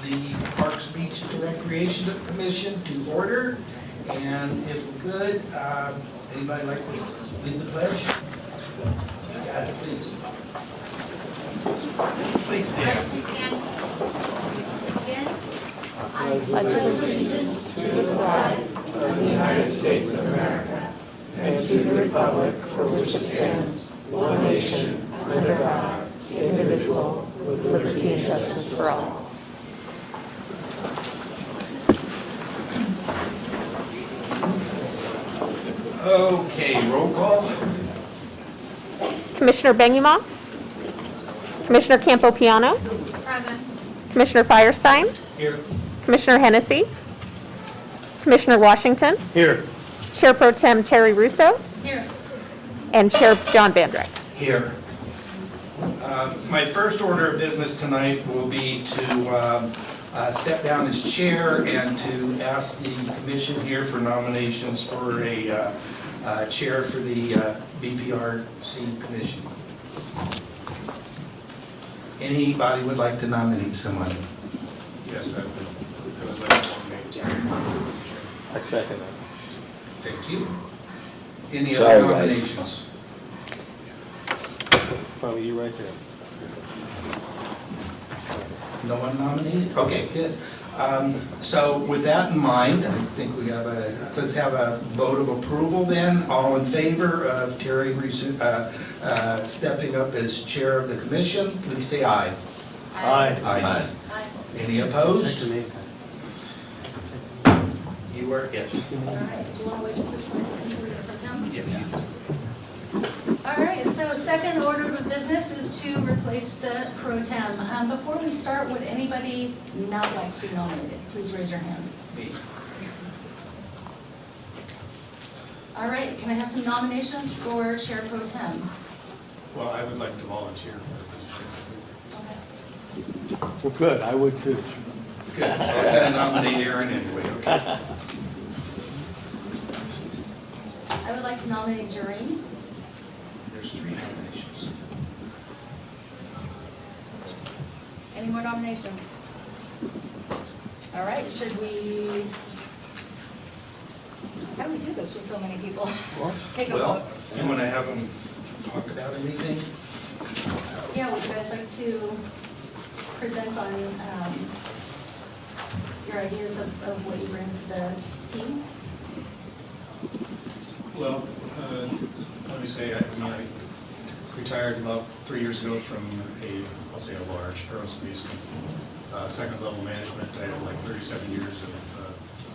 the Parks, Beach, and Recreation Commission to order. And if we're good, anybody like to lead the pledge? Yeah, please. Please stand. I pledge allegiance to the flag of the United States of America and to the republic for which it stands, one nation, under God, indivisible, with liberty and justice for all. Okay, roll call. Commissioner Benyamin. Commissioner Campopiano. Present. Commissioner Firestein. Here. Commissioner Hennessy. Commissioner Washington. Here. Chair Pro Tem Terry Russo. Here. And Chair John Van Here. My first order of business tonight will be to step down as chair and to ask the commission here for nominations for a chair for the BPRC commission. Anybody would like to nominate someone? Yes, I would like to nominate. I second that. Thank you. Any Sorry, other guys. nominations? Probably you right there. No one nominated? Okay, good. So with that in mind, I think we have let's have a vote of approval then. All in favor of Terry stepping up as chair of the commission, please say aye. Aye. Aye. Any opposed? Check the name. You are it. All right, do you want to wait just a second to read it for Tim? Yeah. All right, so second order of business is to replace the pro tem. Before we start, would anybody not like to be nominated? Please raise your hand. Me. All right, can I have some nominations for chair pro tem? Well, I would like to volunteer for the position. Okay. Well, good, I would too. Good. I was going to nominate Aaron anyway, okay. I would like to nominate Jareen. There's 3 nominations. Any more nominations? All right, should we, how do we do this with so many people? Take a Well, vote. you want to have them talk about anything? Yeah, would you guys like to present on your ideas of what you bring to the team? Well, let me say, I retired about 3 years ago from I'll say a large aerospace second level management. I had like 37 years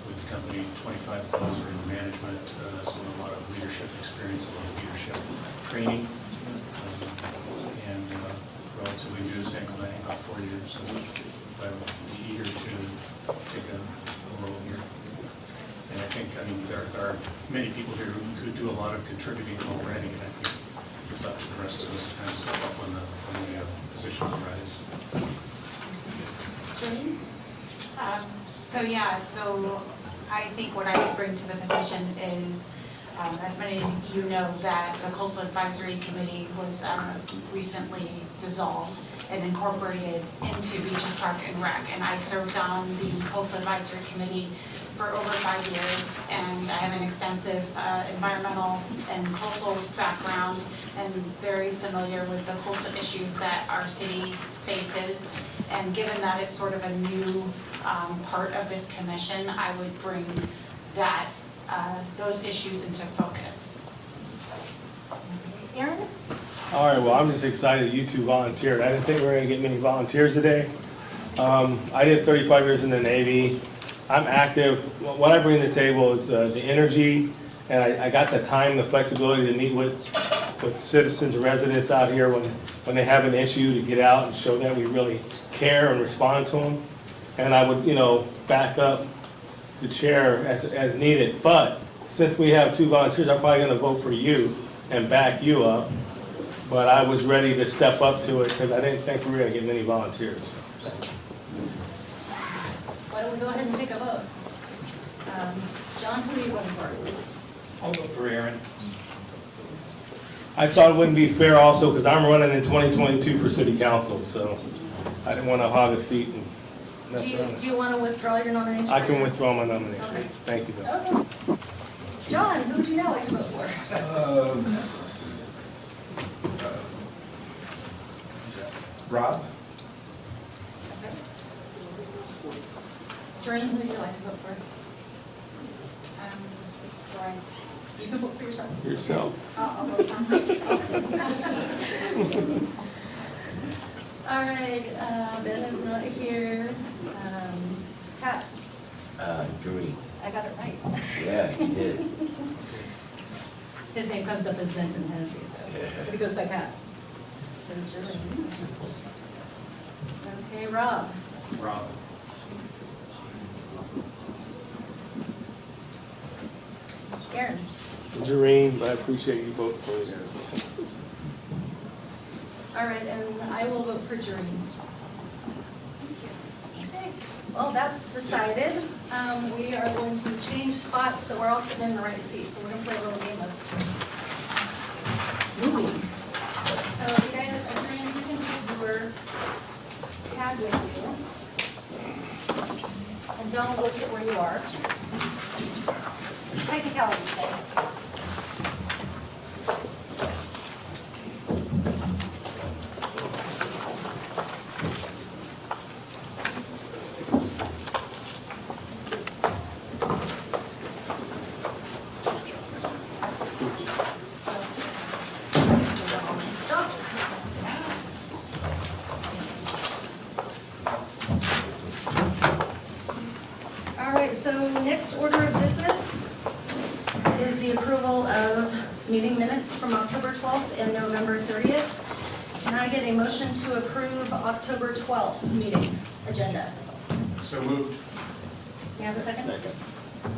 with the company, 25 of those are in management, so a lot of leadership experience, a lot of leadership training, and relatively new to San Clemente, about 4 years. So I'm eager to take a role here. And I think, there are many people here who do a lot of contributing already, and I think it's up to the rest of us to kind of step up when the positions arise. Janine? So I think what I would bring to the position is, as many of you know, that the Coastal Advisory Committee was recently dissolved and incorporated into Beaches Park and Rec. And I served on the Coastal Advisory Committee for over 5 years, and I have an extensive environmental and coastal background and very familiar with the coastal issues that our city faces. And given that it's sort of a new part of this commission, I would bring that those issues into focus. Aaron? All right, well, I'm just excited you two volunteered. I didn't think we were gonna get many volunteers today. I did 35 years in the Navy. I'm active. What I bring to the table is the energy, and I got the time, the flexibility to meet with citizens and residents out here when they have an issue, to get out and show that we really care and respond to them. And I would, back up the chair as needed. But since we have 2 volunteers, I'm probably going to vote for you and back you up. But I was ready to step up to it because I didn't think we were going to get many volunteers. Why don't we go ahead and take a vote? John, who are you voting for? I'll vote for Aaron. I thought it wouldn't be fair also because I'm running in 2022 for city council, so I didn't want to hog a seat and mess Do around. you want to withdraw your nomination? I can withdraw my nomination. Okay. Thank you, Bill. Okay. John, who would you now like to vote for? Rob? Okay. Doreen, who would you like to vote for? Doreen, you can vote for yourself. Yourself. I'll vote for myself. All right, Ben is not here. Pat, Drew. I got it right. Yeah, you did. His name comes up as Vincent Hennessy, so, but he goes by Pat. So Doreen. Okay, Rob. Rob. Aaron. Jareen, I appreciate you voting for me. All right, and I will vote for Doreen. Okay, well, that's decided. We are going to change spots, so we're all sitting in the right seat. So we're going to play a little game of moving. So you guys, Doreen, you can use your tag with you. And John will list it where you are. Technicality, guys. Stop. All right, so next order of business is the approval of meeting minutes from October 12th and November 30th. Can I get a motion to approve October 12th meeting agenda? So moved. Can I have a second? Second.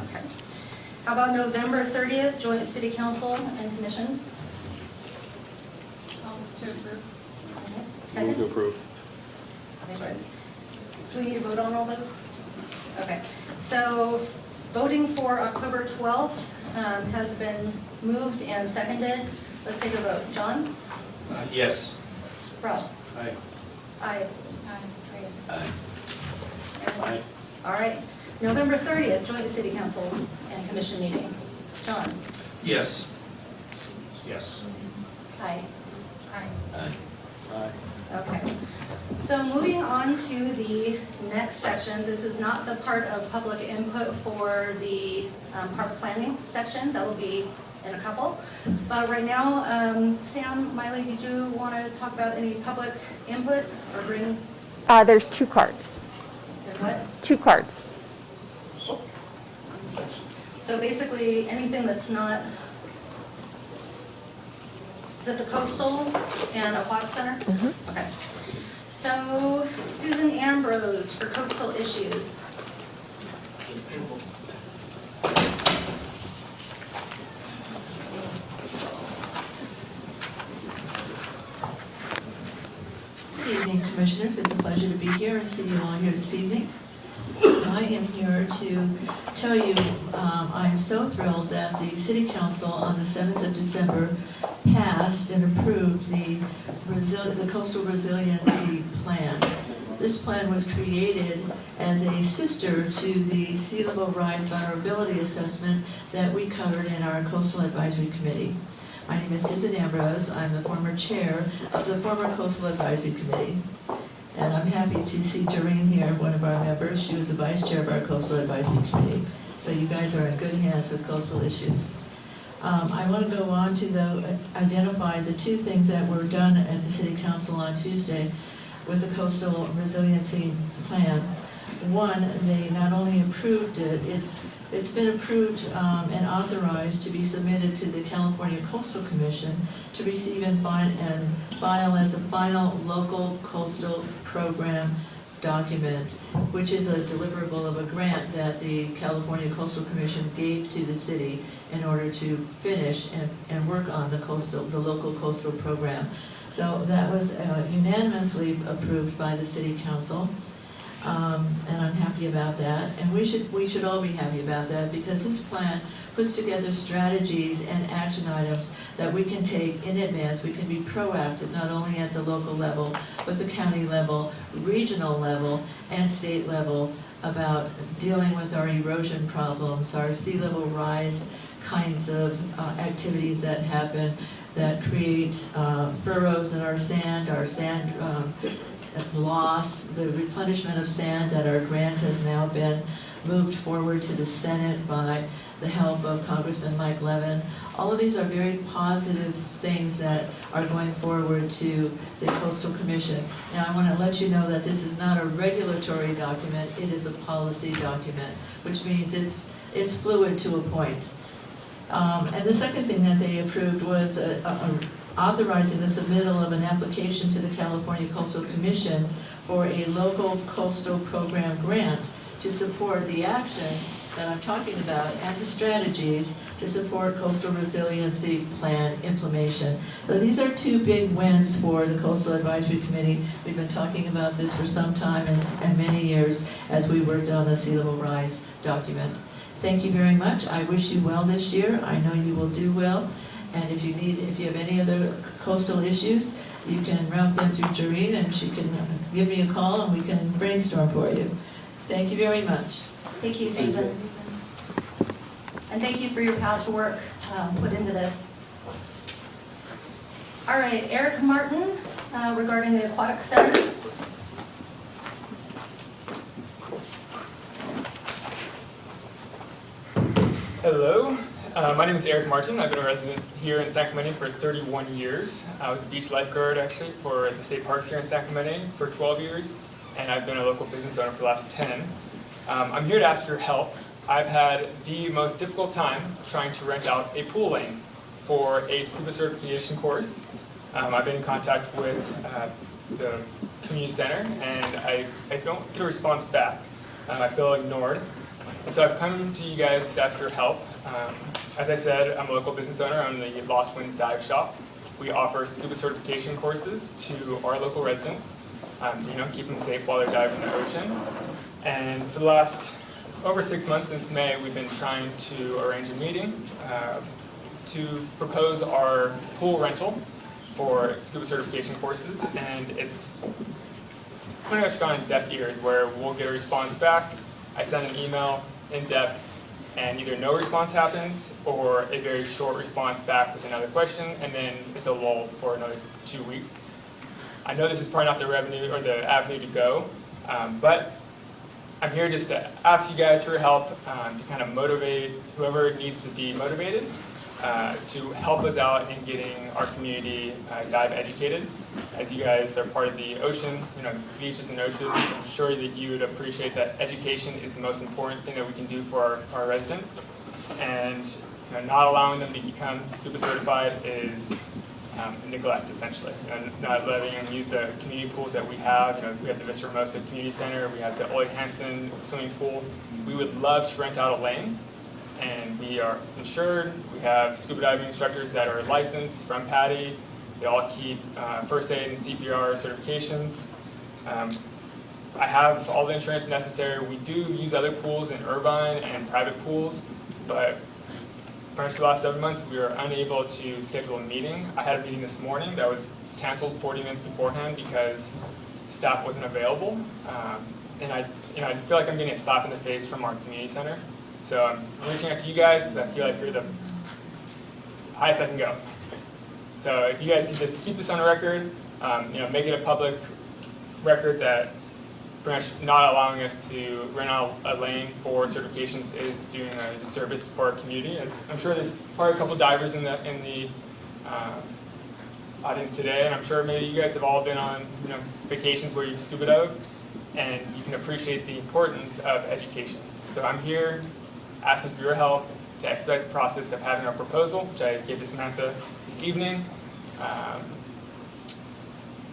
Okay. How about November 30th, joint city council and commissions? To approve. Move to Second? approve. Okay, second. Do we need to vote on all those? Okay, so voting for October 12th has been moved and seconded. Let's take a vote. John? Yes. Rob? Aye. Aye. Aye. Aye. All right. November 30th, joint city council and commission meeting. John? Yes. Yes. Aye. Aye. Aye. Aye. Okay. So moving on to the next section, this is not the part of public input for the park planning section. That will be in a couple. But right now, Sam, Miley, did you want to talk about any public input or bring, There's 2 cards. there's what? 2 cards. So basically, anything that's not, is it the coastal and aquatic center? Okay. So Susan Ambrose for coastal issues. Good evening, Commissioners. It's a pleasure to be here and see you all here this evening. I am here to tell you I'm so thrilled that the City Council on the 7th of December passed and approved the Coastal Resiliency Plan. This plan was created as a sister to the Sea Level Rise Vulnerability Assessment that we covered in our Coastal Advisory Committee. My name is Susan Ambrose. I'm the former chair of the former Coastal Advisory Committee. And I'm happy to see Doreen here, one of our members. She was the vice chair of our Coastal Advisory Committee. So you guys are in good hands with coastal issues. I want to go on to, though, identify the 2 things that were done at the City Council on Tuesday with the Coastal Resiliency Plan. One, they not only approved it, it's been approved and authorized to be submitted to the California Coastal Commission to receive and file as a final local coastal program document, which is a deliverable of a grant that the California Coastal Commission gave to the city in order to finish and work on the local coastal program. So that was unanimously approved by the City Council. And I'm happy about that. And we should all be happy about that, because this plan puts together strategies and action items that we can take in advance. We can be proactive, not only at the local level, but with the county level, regional level, and state level about dealing with our erosion problems, our sea level rise kinds of activities that happen that create furrows in our sand loss, the replenishment of sand that our grant has now been moved forward to the Senate by the help of Congressman Mike Levin. All of these are very positive things that are going forward to the Coastal Commission. Now, I want to let you know that this is not a regulatory document, it is a policy document, which means it's fluid to a point. And the second thing that they approved was authorizing the submittal of an application to the California Coastal Commission for a local coastal program grant to support the action that I'm talking about and the strategies to support coastal resiliency plan implementation. So these are two big wins for the Coastal Advisory Committee. We've been talking about this for some time and many years as we worked on the sea level rise document. Thank you very much. I wish you well this year. I know you will do well. And if you have any other coastal issues, you can route them through Jareen and she can give me a call and we can brainstorm for you. Thank you very much. Thank you, Susan. And thank you for your past work put into this. All right, Eric Martin, regarding the Aquatic Center. Hello, my name is Eric Martin. I've been a resident here in San Clemente for 31 years. I was a beach lifeguard actually for the state parks here in San Clemente for 12 years, and I've been a local business owner for the last 10. I'm here to ask for your help. I've had the most difficult time trying to rent out a pool lane for a scuba certification course. I've been in contact with the community center and I don't get a response back. I feel ignored. And so I've come to you guys to ask for your help. As I said, I'm a local business owner. I'm the Lost Winds Dive Shop. We offer scuba certification courses to our local residents. Keep them safe while they're diving in the ocean. And for the last over 6 months since May, we've been trying to arrange a meeting to propose our pool rental for scuba certification courses. And it's pretty much gone in deaf ears where we'll get a response back. I send an email in depth and either no response happens or a very short response back with another question, and then it's a lull for another 2 weeks. I know this is probably not the revenue or the avenue to go, but I'm here just to ask you guys for help to kind of motivate whoever needs to be motivated to help us out in getting our community dive educated. As you guys are part of the ocean, beaches and oceans, I'm sure that you would appreciate that education is the most important thing that we can do for our residents. And not allowing them to become scuba certified is neglect, essentially. Not letting them use the community pools that we have. We have the Vista Hermosa Community Center, we have the Ole Hansen swimming pool. We would love to rent out a lane, and we are insured. We have scuba diving instructors that are licensed from PADI. They all keep first aid and CPR certifications. I have all the insurance necessary. We do use other pools in Irvine and private pools, but for the last 7 months, we were unable to schedule a meeting. I had a meeting this morning that was canceled 40 minutes beforehand because staff wasn't available. And I just feel like I'm getting a slap in the face from our community center. So I'm reaching out to you guys because I feel like you're the highest I can go. So if you guys can just keep this on record, make it a public record that pretty much not allowing us to rent out a lane for certifications is doing a disservice for our community. As I'm sure there's probably a couple divers in the audience today, and I'm sure maybe you guys have all been on vacations where you've scuba dove, and you can appreciate the importance of education. So I'm here asking for your help to expedite the process of having our proposal, which I gave to Samantha this evening,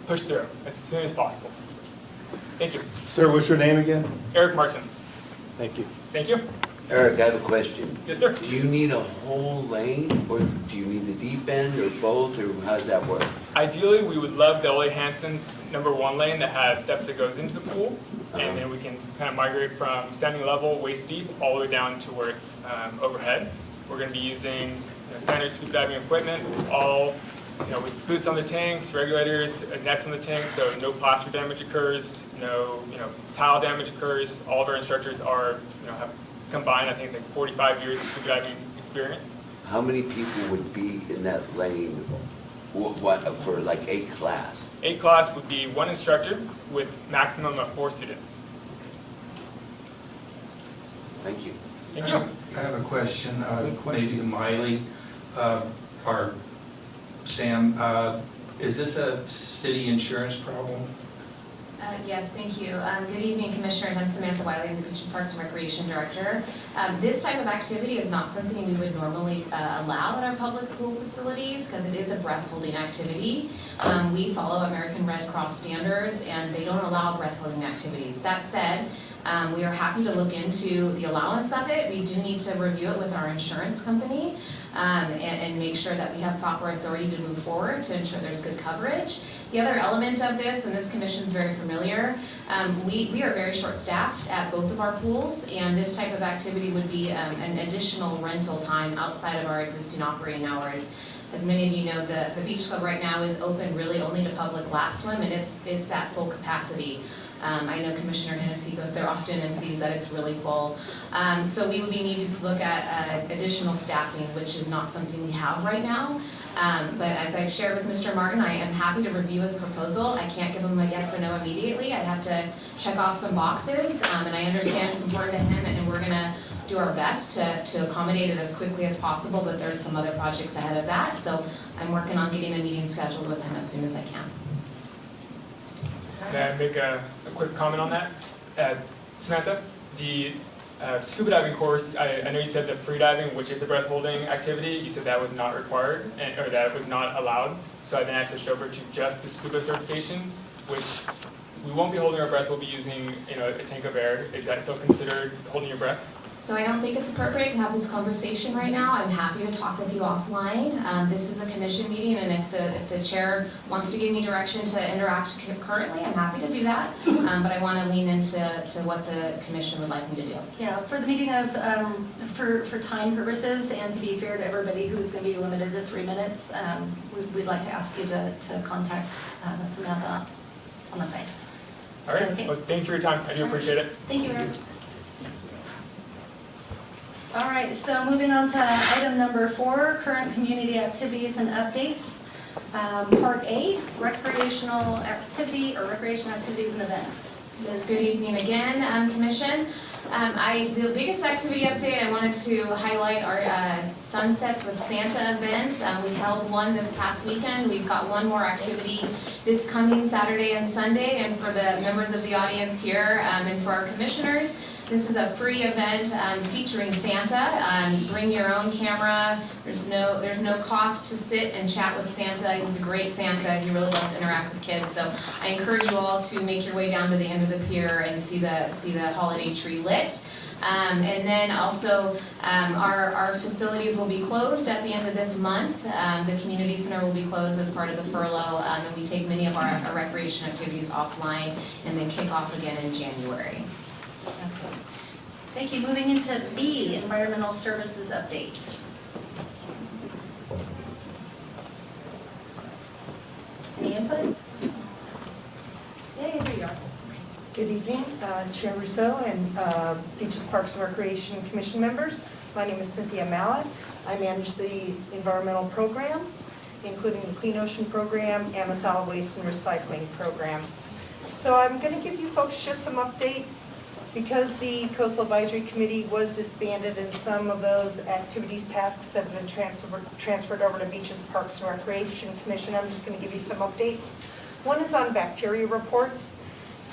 push through as soon as possible. Thank you. Sir, what's your name again? Eric Martin. Thank you. Thank you. Eric, I have a question. Yes, sir. Do you need a whole lane, or do you need the deep end, or both, or how does that work? Ideally, we would love the Ole Hansen #1 lane that has steps that goes into the pool, and then we can kind of migrate from standing level, waist deep, all the way down to where it's overhead. We're going to be using standard scuba diving equipment with all with boots on the tanks, regulators, nets on the tanks, so no plaster damage occurs, no, tile damage occurs. All of our instructors are, have combined, I think it's like 45 years of scuba diving experience. How many people would be in that lane, what, for like a class? A class would be one instructor with maximum of 4 students. Thank you. Thank you. I have a question, maybe to Miley, or Sam. Is this a city insurance problem? Yes, thank you. Good evening, Commissioners. I'm Samantha Wiley, the Beaches, Parks, and Recreation Director. This type of activity is not something we would normally allow at our public pool facilities because it is a breath-holding activity. We follow American Red Cross standards, and they don't allow breath-holding activities. That said, we are happy to look into the allowance of it. We do need to review it with our insurance company and make sure that we have proper authority to move forward to ensure there's good coverage. The other element of this, and this commission is very familiar, we are very short-staffed at both of our pools, and this type of activity would be an additional rental time outside of our existing operating hours. As many of you know, the beach club right now is open really only to public lap swim, and it's at full capacity. I know Commissioner Hennessy goes there often and sees that it's really full. So we would be needing to look at additional staffing, which is not something we have right now. But as I've shared with Mr. Martin, I am happy to review his proposal. I can't give him a yes or no immediately. I have to check off some boxes, and I understand it's important to him, and we're gonna do our best to accommodate it as quickly as possible, but there's some other projects ahead of that. So I'm working on getting a meeting scheduled with him as soon as I can. May I make a quick comment on that? Samantha, the scuba diving course, I know you said that free diving, which is a breath holding activity, you said that was not required, or that was not allowed. So I then I switched over to just the scuba certification, which we won't be holding our breath, we'll be using a tank of air. Is that still considered holding your breath? So I don't think it's appropriate to have this conversation right now. I'm happy to talk with you offline. This is a commission meeting, and if the chair wants to give me direction to interact currently, I'm happy to do that. But I want to lean into what the commission would like me to do. Yeah, for the meeting of, for time purposes and to be fair to everybody who's going to be limited to 3 minutes, we'd like to ask you to contact Samantha on the side. All right, Okay. well, thank you for your time, I do appreciate it. Thank you, Eric. All right, so moving on to item number 4, current community activities and updates. Part A, recreational activity or recreational activities and events. Good evening again, Commission. The biggest activity update, I wanted to highlight our Sunsets with Santa event. We held one this past weekend. We've got one more activity this coming Saturday and Sunday. And for the members of the audience here and for our commissioners, this is a free event featuring Santa. Bring your own camera. There's no cost to sit and chat with Santa. He's a great Santa. He really loves to interact with kids. So I encourage you all to make your way down to the end of the pier and see the holiday tree lit. And then also our facilities will be closed at the end of this month. The community center will be closed as part of the furlough, and we take many of our recreation activities offline and then kick off again in January. Thank you. Moving into B, environmental services updates. Any input? Yay, there you are. Good evening, Chair Rousseau and Beaches, Parks, and Recreation Commission members. My name is Cynthia Mallet. I manage the environmental programs, including the Clean Ocean Program and the Solid Waste and Recycling Program. So I'm going to give you folks just some updates. Because the Coastal Advisory Committee was disbanded and some of those activities, tasks have been transferred over to Beaches, Parks, and Recreation Commission, I'm just going to give you some updates. One is on bacteria reports.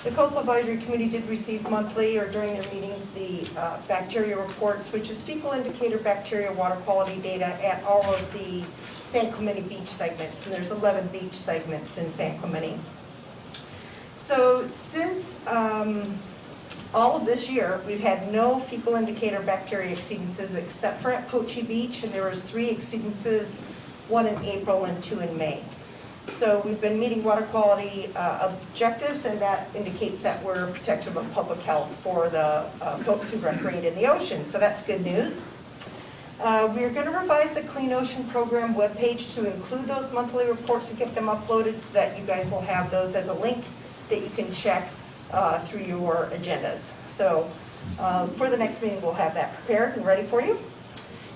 The Coastal Advisory Committee did receive monthly or during their meetings the bacteria reports, which is fecal indicator bacteria water quality data at all of the San Clemente beach segments. And there's 11 beach segments in San Clemente. So since all of this year, we've had no fecal indicator bacteria exceedances except for at Poche Beach, and there was 3 exceedances, 1 in April and 2 in May. So we've been meeting water quality objectives, and that indicates that we're protective of public health for the folks who recreate in the ocean. So that's good news. We are going to revise the Clean Ocean Program webpage to include those monthly reports and get them uploaded so that you guys will have those as a link that you can check through your agendas. So for the next meeting, we'll have that prepared and ready for you.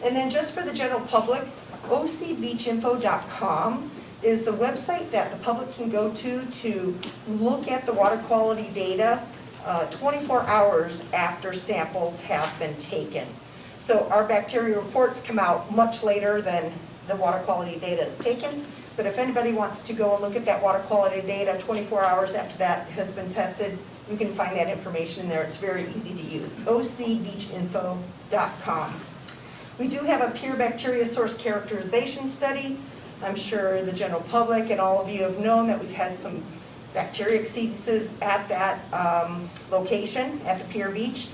And then just for the general public, ocbeachinfo.com is the website that the public can go to look at the water quality data 24 hours after samples have been taken. So our bacteria reports come out much later than the water quality data is taken. But if anybody wants to go and look at that water quality data 24 hours after that has been tested, you can find that information in there. It's very easy to use. ocbeachinfo.com. We do have a pure bacteria source characterization study. I'm sure the general public and all of you have known that we've had some bacteria exceedances at that location at the Pier Beach.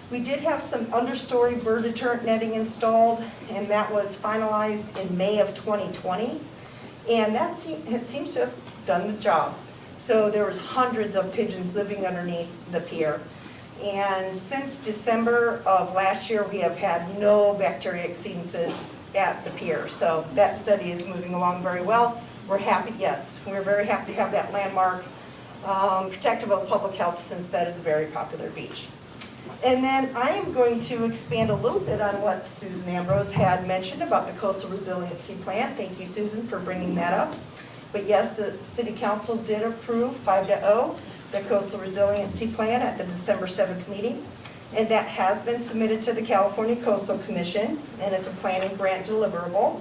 We did have some understory bird deterrent netting installed, and that was finalized in May of 2020. And that seems to have done the job. So there was hundreds of pigeons living underneath the pier. And since December of last year, we have had no bacteria exceedances at the pier. So that study is moving along very well. We're happy, yes, we're very happy to have that landmark protective of public health, since that is a very popular beach. And then I am going to expand a little bit on what Susan Ambrose had mentioned about the Coastal Resiliency Plan. Thank you, Susan, for bringing that up. But yes, the City Council did approve 5-0, the Coastal Resiliency Plan at the December 7th meeting. And that has been submitted to the California Coastal Commission, and it's a planning grant deliverable.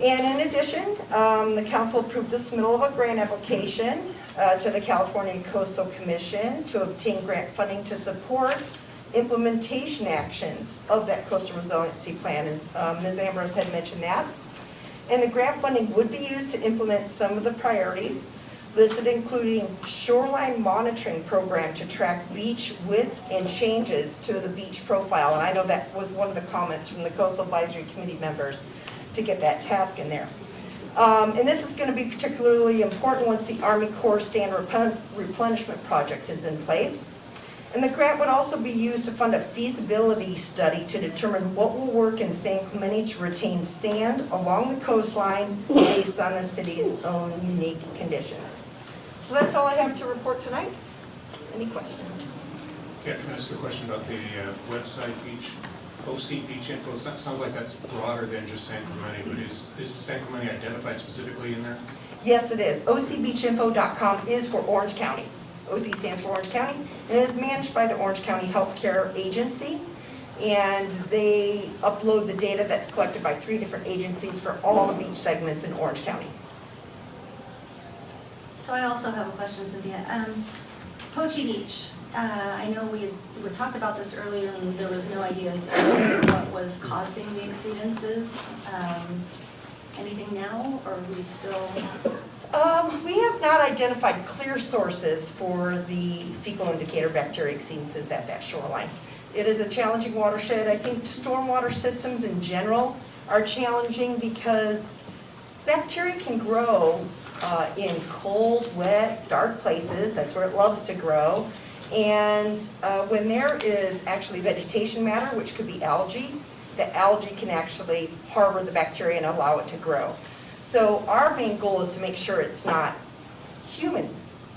And in addition, the council approved the submittal of a grant application to the California Coastal Commission to obtain grant funding to support implementation actions of that Coastal Resiliency Plan. And Ms. Ambrose had mentioned that. And the grant funding would be used to implement some of the priorities listed, including shoreline monitoring program to track beach width and changes to the beach profile. And I know that was one of the comments from the Coastal Advisory Committee members to get that task in there. And this is going to be particularly important once the Army Corps Sand Replenishment Project is in place. And the grant would also be used to fund a feasibility study to determine what will work in San Clemente to retain sand along the coastline based on the city's own unique conditions. So that's all I have to report tonight. Any questions? Yeah, can I ask a question about the website beach, OC Beach Info? That sounds like that's broader than just San Clemente, but is San Clemente identified specifically in there? Yes, it is. ocbeachinfo.com is for Orange County. OC stands for Orange County, and it is managed by the Orange County Healthcare Agency. And they upload the data that's collected by 3 different agencies for all the beach segments in Orange County. So I also have a question, Cynthia. Poche Beach, I know we talked about this earlier and there was no ideas of what was causing the exceedances. Anything now, or are we still? We have not identified clear sources for the fecal indicator bacteria exceedances at that shoreline. It is a challenging watershed. I think stormwater systems in general are challenging because bacteria can grow in cold, wet, dark places. That's where it loves to grow. And when there is actually vegetation matter, which could be algae, the algae can actually harbor the bacteria and allow it to grow. So our main goal is to make sure it's not human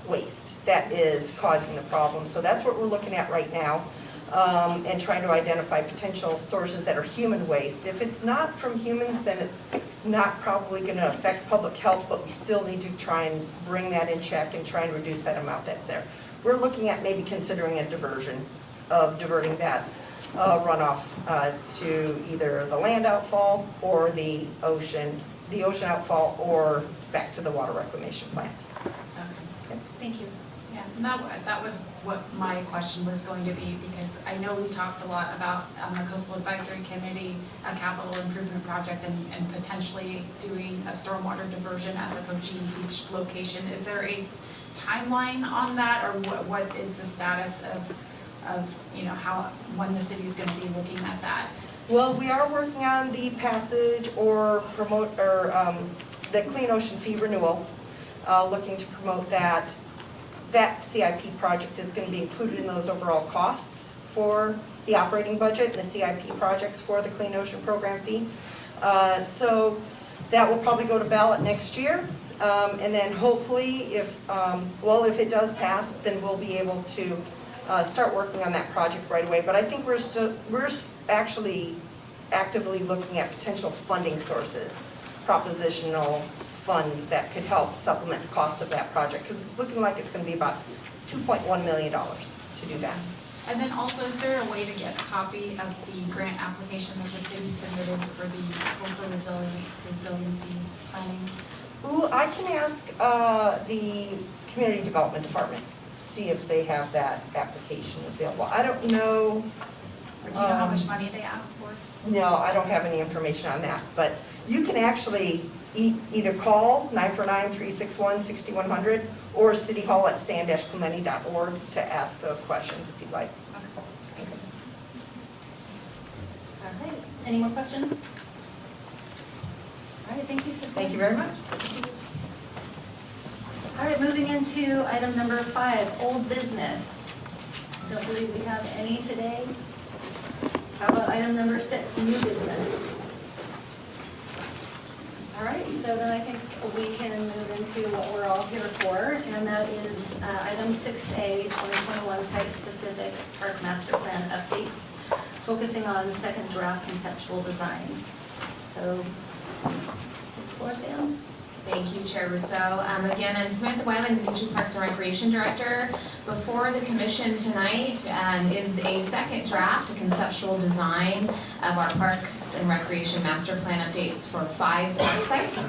waste that is causing the problem. So that's what we're looking at right now, and trying to identify potential sources that are human waste. If it's not from humans, then it's not probably going to affect public health, but we still need to try and bring that in check and try and reduce that amount that's there. We're looking at maybe considering a diversion of diverting that runoff to either the land outfall or the ocean outfall, or back to the water reclamation plant. Okay. Thank you. Yeah, and that was what my question was going to be, because I know we talked a lot about on the Coastal Advisory Committee, a capital improvement project and potentially doing a stormwater diversion at the Poche Beach location. Is there a timeline on that, or what is the status of when the city is going to be looking at that? Well, we are working on the passage or the Clean Ocean Fee renewal, looking to promote that. That CIP project is going to be included in those overall costs for the operating budget and the CIP projects for the Clean Ocean Program fee. So that will probably go to ballot next year. And then hopefully if it does pass, then we'll be able to start working on that project right away. But I think we're actually actively looking at potential funding sources, propositional funds that could help supplement the cost of that project, because it's looking like it's going to be about $2.1 million to do that. And then also, is there a way to get a copy of the grant application that the city submitted for the coastal resiliency planning? Ooh, I can ask the Community Development Department, see if they have that application available. I don't know. Or do you know how much money they asked for? No, I don't have any information on that, but you can actually either call 949-361-6100 or City Hall at san-clemente.org to ask those questions if you'd like. All right, any more questions? All right, thank you, Cynthia. Thank you very much. All right, moving into item number 5, old business. Don't believe we have any today. How about item number 6, new business? All right, so then I think we can move into what we're all here for, and that is item 6A, 2021 site-specific park master plan updates, focusing on second draft conceptual designs. So, the floor, Sam. Thank you, Chair Rousseau. Again, I'm Samantha Weiland, the Beaches, Parks, and Recreation Director. Before the Commission tonight is a second draft, a conceptual design of our Parks and Recreation Master Plan updates for 5 park sites.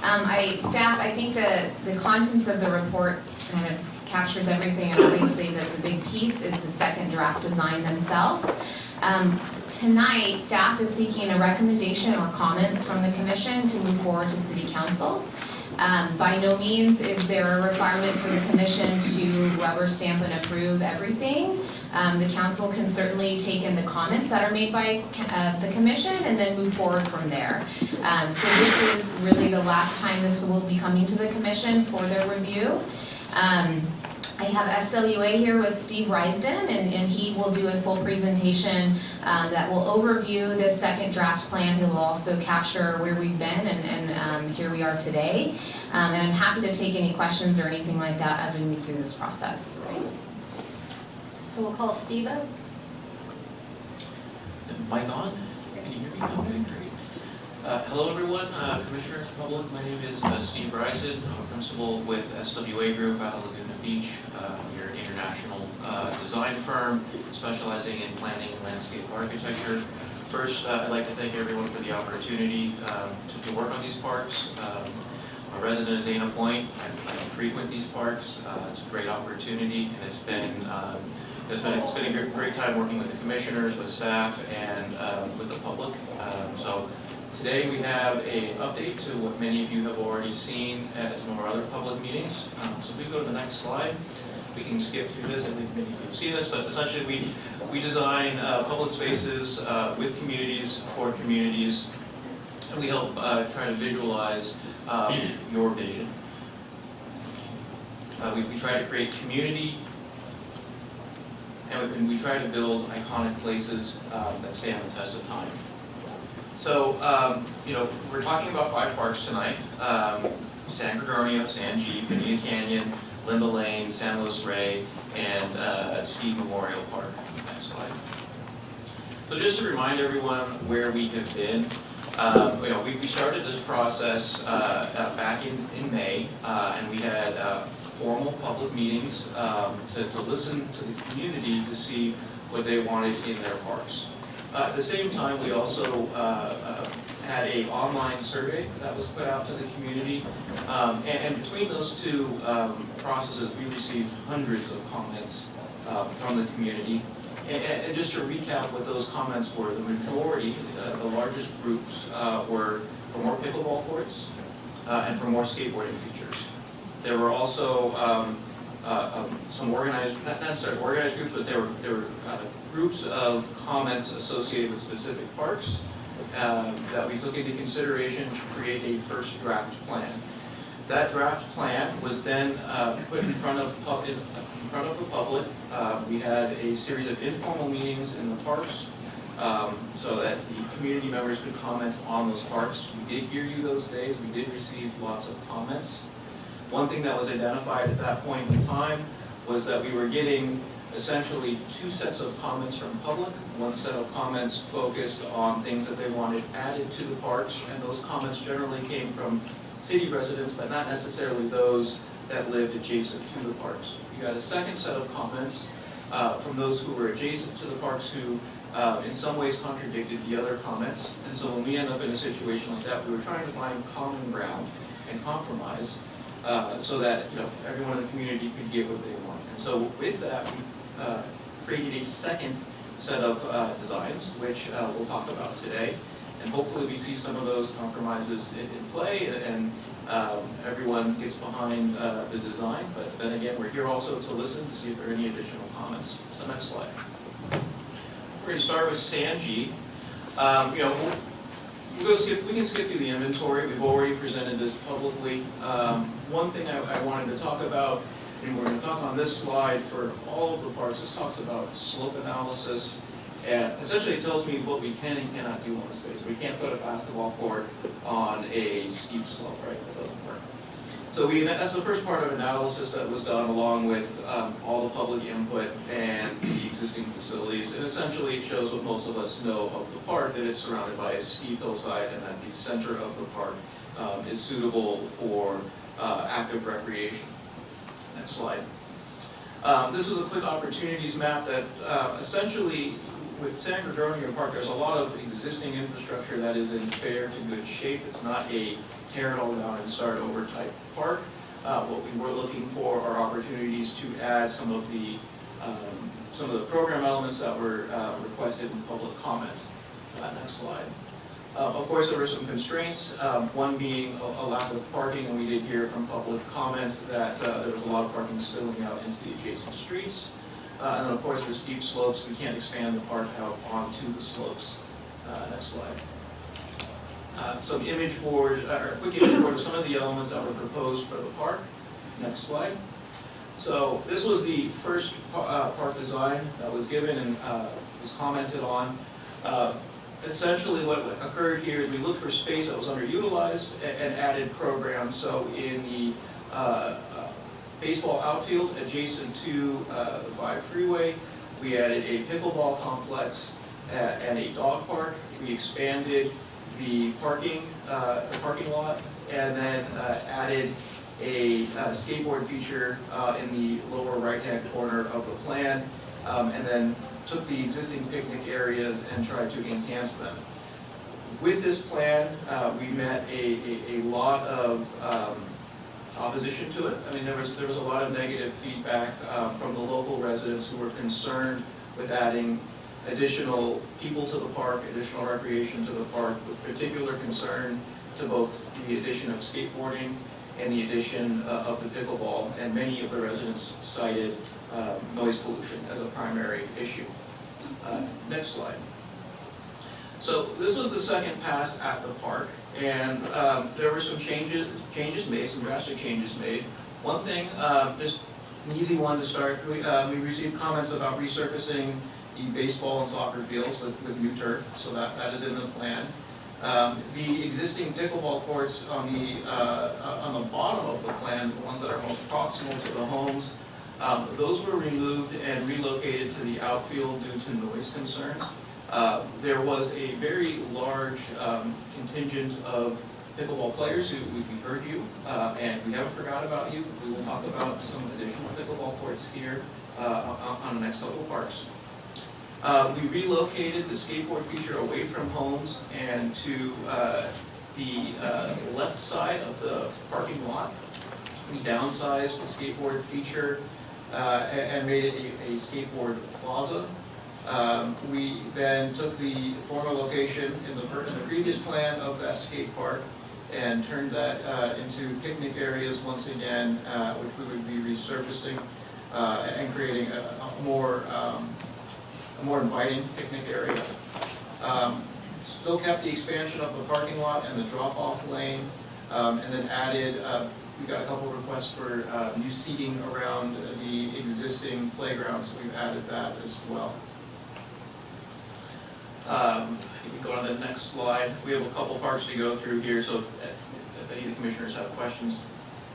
I think the contents of the report kind of captures everything, and obviously the big piece is the second draft design themselves. Tonight, staff is seeking a recommendation or comments from the Commission to move forward to City Council. By no means is there a requirement for the Commission to rubber stamp and approve everything. The Council can certainly take in the comments that are made by the Commission and then move forward from there. So this is really the last time this will be coming to the Commission for their review. I have SWA here with Steve Risden, and he will do a full presentation that will overview this second draft plan. He will also capture where we've been and here we are today. And I'm happy to take any questions or anything like that as we move through this process. So we'll call Steve up. Mic on? Can you hear me? Okay, great. Hello everyone, Commissioners, public. My name is Steve Risden. I'm a principal with SWA Group out of Laguna Beach. We're an international design firm specializing in planning and landscape architecture. First, I'd like to thank everyone for the opportunity to work on these parks. I'm a resident of Dana Point. I frequent these parks. It's a great opportunity, and it's been a great time working with the commissioners, with staff, and with the public. So today we have an update to what many of you have already seen at some of our other public meetings. So if we go to the next slide, we can skip through this. I think many of you have seen this, but essentially we design public spaces with communities for communities, and we help try to visualize your vision. We try to create community, and we try to build iconic places that stand the test of time. So, we're talking about 5 parks tonight. San Gregorio, San G, Bonito Canyon, Linda Lane, San Luis Rey, and Ski Memorial Park. Next slide. So just to remind everyone where we have been, we started this process back in May, and we had formal public meetings to listen to the community to see what they wanted in their parks. At the same time, we also had an online survey that was put out to the community, and between those two processes, we received hundreds of comments from the community. And just to recap what those comments were, the majority, the largest groups, were for more pickleball courts and for more skateboarding features. There were also some organized, not necessarily organized groups, but there were groups of comments associated with specific parks that we took into consideration to create a first draft plan. That draft plan was then put in front of the public. We had a series of informal meetings in the parks so that the community members could comment on those parks. We did hear you those days. We did receive lots of comments. One thing that was identified at that point in time was that we were getting essentially two sets of comments from public. One set of comments focused on things that they wanted added to the parks, and those comments generally came from city residents, but not necessarily those that lived adjacent to the parks. You got a second set of comments from those who were adjacent to the parks who in some ways contradicted the other comments. And so when we end up in a situation like that, we were trying to find common ground and compromise so that everyone in the community could get what they want. And so with that, we created a second set of designs, which we'll talk about today. And hopefully we see some of those compromises in play and everyone gets behind the design. But then again, we're here also to listen to see if there are any additional comments. So next slide. We're going to start with Sanji. We can skip through the inventory. We've already presented this publicly. One thing I wanted to talk about, and we're going to talk on this slide for all of the parks, this talks about slope analysis. And essentially it tells me what we can and cannot do on the space. We can't put a basketball court on a steep slope, right? That doesn't work. So that's the first part of analysis that was done along with all the public input and the existing facilities. And essentially it shows what most of us know of the park, that it's surrounded by a steep hillside and that the center of the park is suitable for active recreation. Next slide. This was a quick opportunities map that essentially with San Gregorio Park, there's a lot of existing infrastructure that is in fair to good shape. It's not a tear it all down and start over type park. What we were looking for are opportunities to add some of the program elements that were requested in public comment. Next slide. Of course, there were some constraints, one being a lack of parking, and we did hear from public comment that there was a lot of parking spilling out into the adjacent streets. And then, of course, the steep slopes, we can't expand the park out onto the slopes. Next slide. Some image board, or quick image board of some of the elements that were proposed for the park. Next slide. So this was the first park design that was given and was commented on. Essentially what occurred here is we looked for space that was underutilized and added programs. So in the baseball outfield adjacent to the 5 freeway, we added a pickleball complex and a dog park. We expanded the parking lot and then added a skateboard feature in the lower right-hand corner of the plan, and then took the existing picnic areas and tried to enhance them. With this plan, we met a lot of opposition to it. I mean, there was a lot of negative feedback from the local residents who were concerned with adding additional people to the park, additional recreation to the park, with particular concern to both the addition of skateboarding and the addition of the pickleball, and many of the residents cited noise pollution as a primary issue. Next slide. So this was the second pass at the park, and there were some changes made, some drastic changes made. One thing, just an easy one to start, we received comments about resurfacing the baseball and soccer fields with new turf, so that is in the plan. The existing pickleball courts on the bottom of the plan, the ones that are most proximal to the homes, those were removed and relocated to the outfield due to noise concerns. There was a very large contingent of pickleball players who we heard you, and we haven't forgot about you. We will talk about some additional pickleball courts here on the next couple of parks. We relocated the skateboard feature away from homes and to the left side of the parking lot. We downsized the skateboard feature and made it a skateboard plaza. We then took the former location in the previous plan of that skate park and turned that into picnic areas once again, which we would be resurfacing and creating a more inviting picnic area. Still kept the expansion of the parking lot and the drop-off lane, and then added we got a couple of requests for new seating around the existing playground, so we've added that as well. If we go on the next slide, we have a couple parks to go through here, so if any of the commissioners have questions,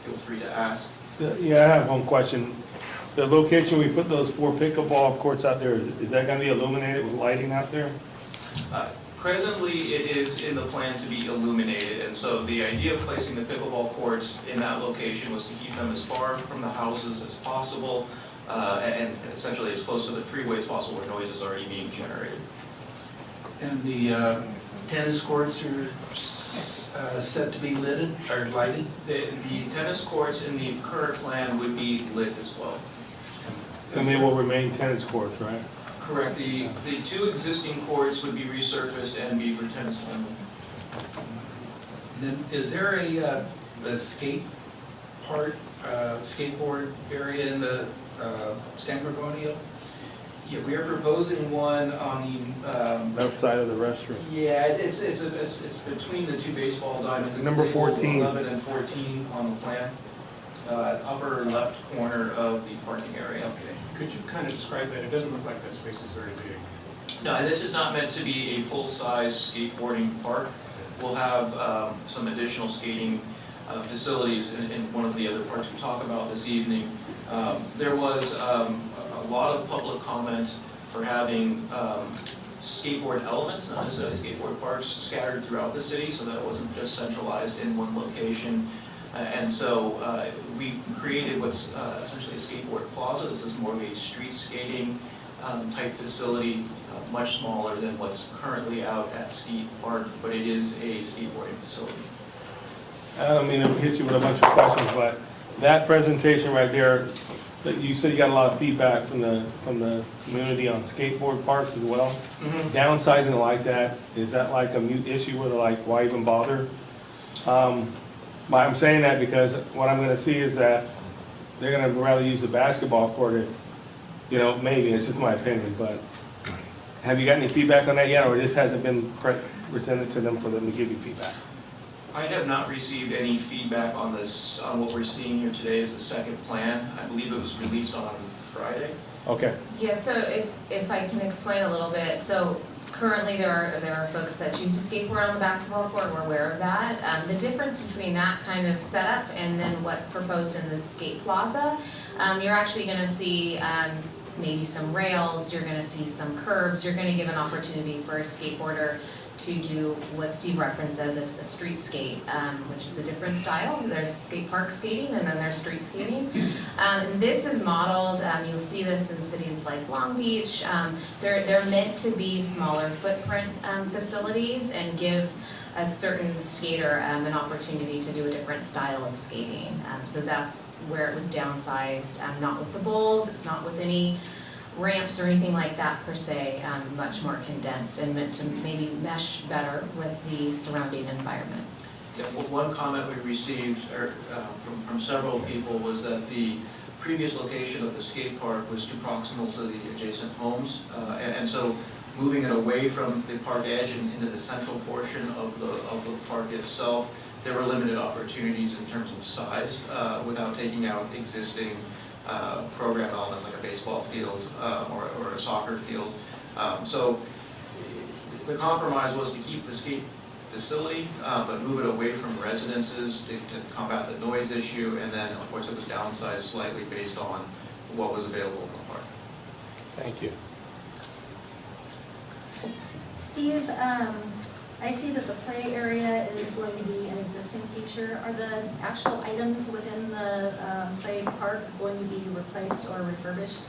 feel free to ask. Yeah, I have one question. The location we put those 4 pickleball courts out there, is that gonna be illuminated with lighting out there? Presently, it is in the plan to be illuminated, and so the idea of placing the pickleball courts in that location was to keep them as far from the houses as possible, and essentially as close to the freeway as possible where noise is already being generated. And the tennis courts are set to be lit or lighted? The tennis courts in the current plan would be lit as well. And they will remain tennis courts, right? Correct. The 2 existing courts would be resurfaced and be for tennis only. Then, is there a skate park, skateboard area in the San Gregorio? Yeah, we are proposing one on the. Outside of the restroom. Yeah, it's between the 2 baseball diamonds. It's Number labeled 14. 11 and 14 on the plan, upper left corner of the parking area. Okay. Could you kind of describe that? It doesn't look like that space is very big. No, and this is not meant to be a full-size skateboarding park. We'll have some additional skating facilities in one of the other parks we talk about this evening. There was a lot of public comment for having skateboard elements, not necessarily skateboard parks, scattered throughout the city so that it wasn't just centralized in one location. And so we created what's essentially a skateboard plaza. This is more of a street skating type facility, much smaller than what's currently out at Skate Park, but it is a skateboarding facility. I don't mean to hit you with a bunch of questions, but that presentation right there, that you said you got a lot of feedback from the community on skateboard parks as well. Mm-hmm. Downsizing like that, is that like a mute issue where they're like, why even bother? I'm saying that because what I'm gonna see is that they're gonna rather use the basketball court, maybe, it's just my opinion, but have you got any feedback on that yet, or this hasn't been presented to them for them to give you feedback? I have not received any feedback on this, on what we're seeing here today as the second plan. I believe it was released on Friday. Okay. Yeah, so if I can explain a little bit, so currently there are folks that choose to skateboard on the basketball court, we're aware of that. The difference between that kind of setup and then what's proposed in the skate plaza, you're actually gonna see maybe some rails, you're gonna see some curbs, you're gonna give an opportunity for a skateboarder to do what Steve referenced as a street skate, which is a different style. There's skate park skating and then there's street skating. This is modeled, you'll see this in cities like Long Beach. They're meant to be smaller footprint facilities and give a certain skater an opportunity to do a different style of skating. So that's where it was downsized, not with the bowls, it's not with any ramps or anything like that per se, much more condensed and meant to maybe mesh better with the surrounding environment. Yeah, one comment we received from several people was that the previous location of the skate park was too proximal to the adjacent homes, and so moving it away from the park edge and into the central portion of the park itself, there were limited opportunities in terms of size without taking out existing program elements like a baseball field or a soccer field. So the compromise was to keep the skate facility, but move it away from residences to combat the noise issue, and then of course it was downsized slightly based on what was available in the park. Thank you. Steve, I see that the play area is going to be an existing feature. Are the actual items within the play park going to be replaced or refurbished?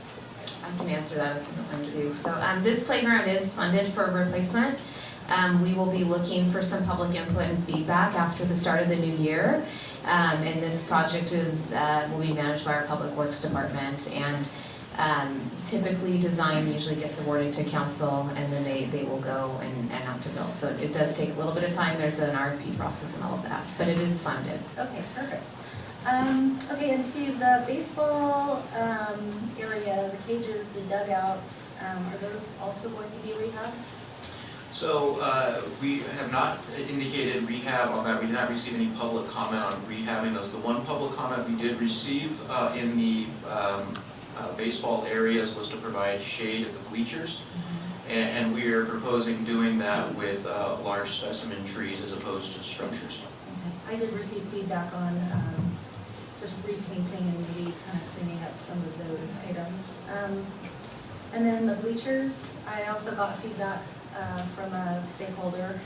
I can answer that if you don't mind to. So this playground is funded for replacement. We will be looking for some public input and feedback after the start of the new year. And this project will be managed by our Public Works Department, and typically design usually gets awarded to council, and then they will go and out to build. So it does take a little bit of time. There's an RFP process and all of that, but it is funded. Okay, perfect. Okay, and Steve, the baseball area, the cages, the dugouts, are those also going to be rehabbed? So we have not indicated rehab on that. We did not receive any public comment on rehabbing those. The one public comment we did receive in the baseball areas was to provide shade at the bleachers. And we are proposing doing that with large specimen trees as opposed to structures. I did receive feedback on just repainting and maybe kind of cleaning up some of those items. And then the bleachers, I also got feedback from a stakeholder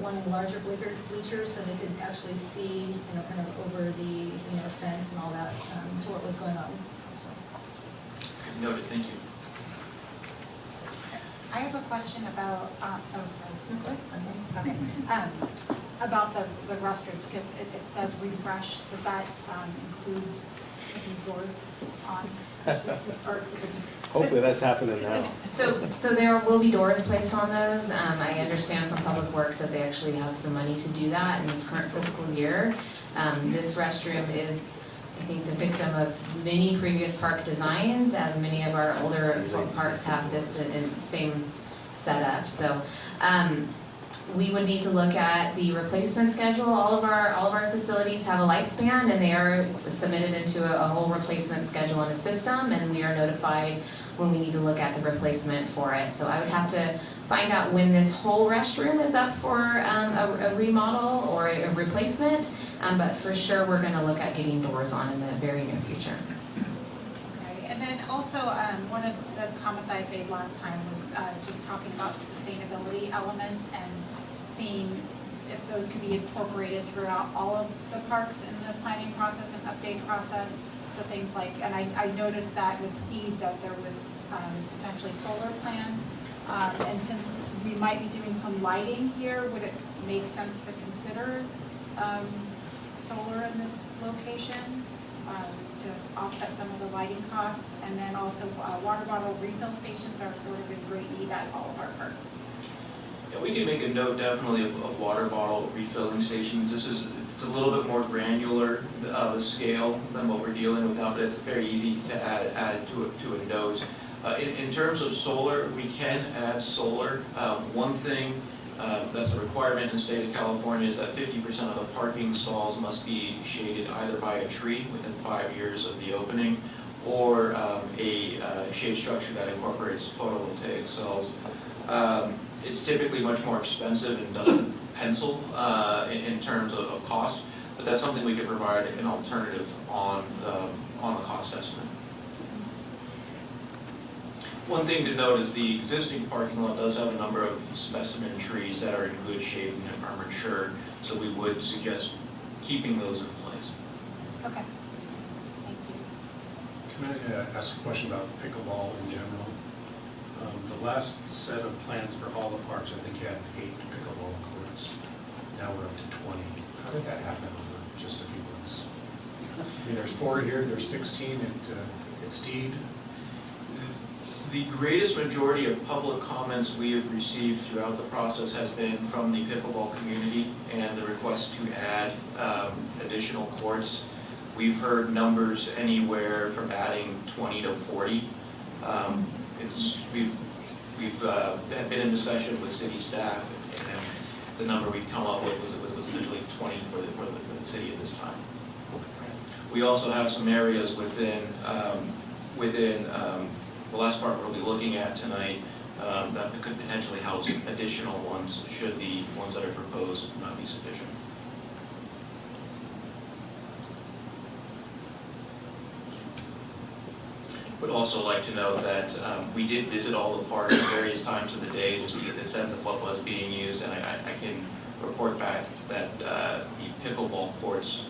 wanting larger bleachers so they could actually see, kind of over the, fence and all that, to what was going on. So. Noted, thank you. I have a question about, about the restrooms, because it says refresh. Does that include putting doors on? Or Hopefully that's happening now. So there will be doors placed on those. I understand from Public Works that they actually have some money to do that in this current fiscal year. This restroom is, I think, the victim of many previous park designs, as many of our older parks have this in same setup. So we would need to look at the replacement schedule. All of our facilities have a lifespan, and they are submitted into a whole replacement schedule in a system, and we are notified when we need to look at the replacement for it. So I would have to find out when this whole restroom is up for a remodel or a replacement, but for sure we're going to look at getting doors on in the very near future. Okay, and then also one of the comments I made last time was just talking about the sustainability elements and seeing if those could be incorporated throughout all of the parks in the planning process and update process. So things like, and I noticed that with Steve that there was potentially solar planned. And since we might be doing some lighting here, would it make sense to consider solar in this location to offset some of the lighting costs? And then also water bottle refill stations are sort of in great need at all of our parks. Yeah, we can make a note definitely of water bottle refilling stations. It's a little bit more granular of a scale than what we're dealing with now, but it's very easy to add to a note. In terms of solar, we can add solar. One thing that's a requirement in the state of California is that 50% of the parking stalls must be shaded either by a tree within 5 years of the opening, or a shade structure that incorporates photovoltaic cells. It's typically much more expensive and doesn't pencil in terms of cost, but that's something we could provide an alternative on the cost estimate. One thing to note is the existing parking lot does have a number of specimen trees that are in good shape and are mature, so we would suggest keeping those in place. Okay. Thank you. Can I ask a question about pickleball in general? The last set of plans for all the parks, I think you had 8 pickleball courts. Now we're up to 20. How did that happen over just a few months? I mean, there's 4 here, there's 16 at Steed. The greatest majority of public comments we have received throughout the process has been from the pickleball community and the request to add additional courts. We've heard numbers anywhere from adding 20 to 40. We've been in discussion with city staff, and the number we've come up with was literally 20 for the city at this time. We also have some areas within the last part we'll be looking at tonight that could potentially house additional ones should the ones that are proposed not be sufficient. Would also like to note that we did visit all the parks at various times of the day just to get a sense of what was being used, and I can report back that the pickleball courts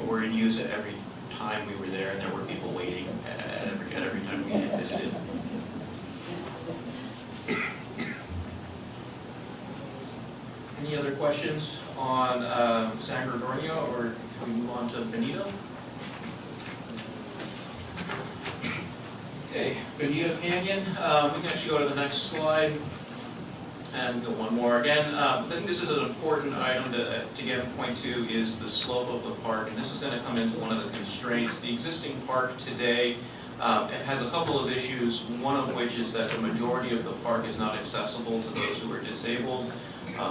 were in use at every time we were there, and there were people waiting at every time we visited. Any other questions on San Gregorio, or can we move on to Bonito? Okay, Bonito Canyon. We can actually go to the next slide and go one more. Again, I think this is an important item to again point to is the slope of the park, and this is going to come into one of the constraints. The existing park today It has a couple of issues, one of which is that the majority of the park is not accessible to those who are disabled.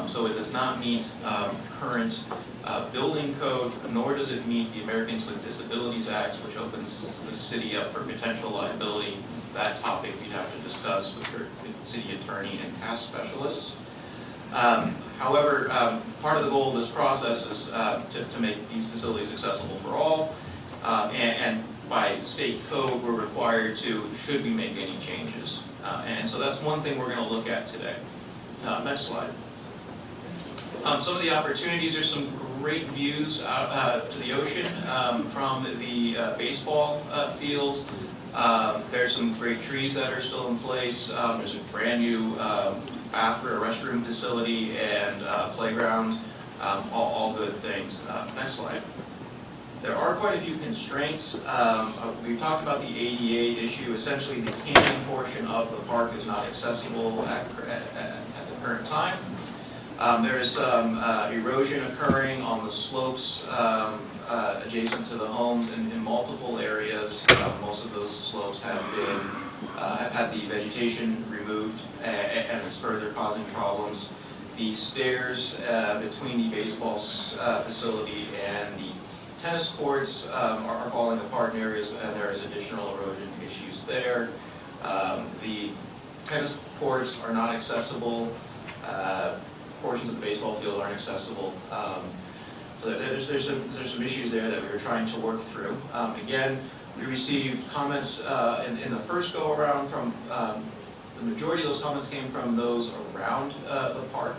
So it does not meet current building code, nor does it meet the Americans with Disabilities Act, which opens the city up for potential liability. That topic we'd have to discuss with the city attorney and task specialists. However, part of the goal of this process is to make these facilities accessible for all, and by state code, we're required to, should we make any changes. And so that's one thing we're going to look at today. Next slide. Some of the opportunities are some great views out to the ocean from the baseball fields. There's some great trees that are still in place. There's a brand new bathroom, restroom facility, and playground. All good things. Next slide. There are quite a few constraints. We talked about the ADA issue. Essentially, the canyon portion of the park is not accessible at the current time. There is some erosion occurring on the slopes adjacent to the homes in multiple areas. Most of those slopes have had the vegetation removed, and it's further causing problems. The stairs between the baseball facility and the tennis courts are falling apart in areas, and there is additional erosion issues there. The tennis courts are not accessible. Portions of the baseball field aren't accessible. So there's some issues there that we were trying to work through. Again, we received comments in the first go around from the majority of those comments came from those around the park.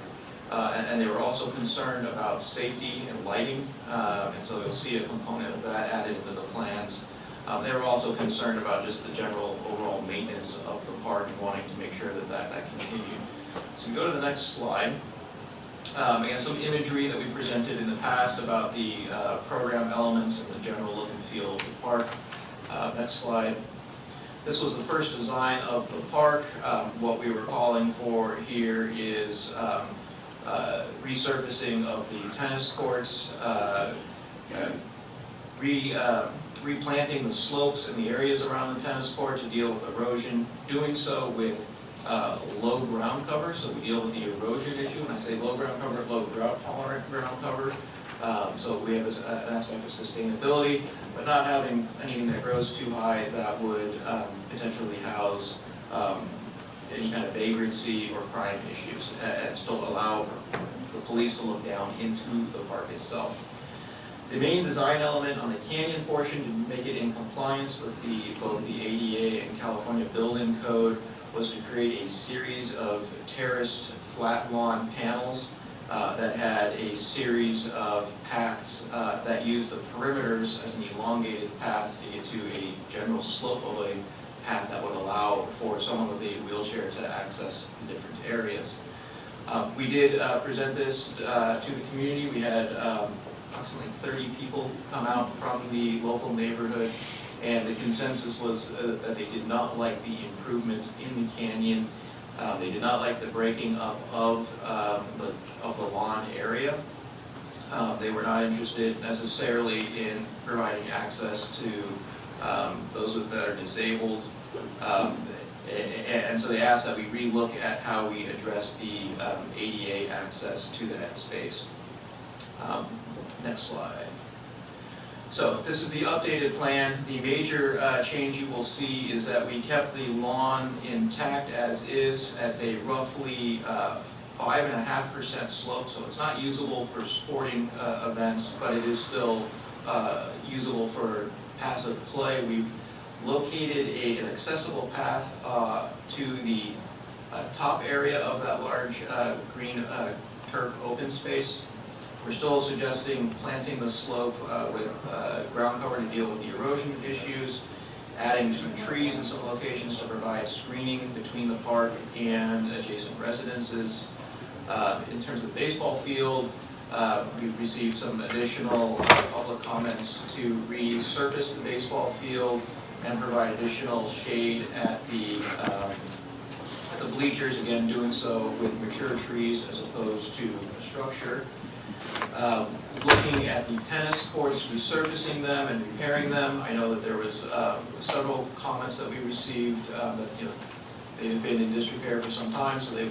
And they were also concerned about safety and lighting, and so you'll see a component of that added into the plans. They were also concerned about just the general overall maintenance of the park and wanting to make sure that that continued. So we go to the next slide. Again, some imagery that we've presented in the past about the program elements and the general look and feel of the park. Next slide. This was the first design of the park. What we were calling for here is resurfacing of the tennis courts, replanting the slopes in the areas around the tennis court to deal with erosion, doing so with low ground cover, so we deal with the erosion issue. When I say low ground cover, low drought tolerant ground cover. So we have an aspect of sustainability, but not having anything that grows too high that would potentially house any kind of vagrancy or crime issues, and still allow the police to look down into the park itself. The main design element on the canyon portion to make it in compliance with both the ADA and California Building Code was to create a series of terraced flat lawn panels that had a series of paths that used the perimeters as an elongated path to get to a general slope of a path that would allow for someone with a wheelchair to access the different areas. We did present this to the community. We had approximately 30 people come out from the local neighborhood, and the consensus was that they did not like the improvements in the canyon. They did not like the breaking up of the lawn area. They were not interested necessarily in providing access to those that are disabled. And so they asked that we relook at how we address the ADA access to that space. Next slide. So this is the updated plan. The major change you will see is that we kept the lawn intact as is at a roughly 5.5% slope, so it's not usable for sporting events, but it is still usable for passive play. We've located an accessible path to the top area of that large green turf open space. We're still suggesting planting the slope with ground cover to deal with the erosion issues, adding some trees in some locations to provide screening between the park and adjacent residences. In terms of the baseball field, we've received some additional public comments to resurface the baseball field and provide additional shade at the bleachers, again doing so with mature trees as opposed to a structure. Looking at the tennis courts, resurfacing them and repairing them. I know that there was several comments that we received that they had been in disrepair for some time, so the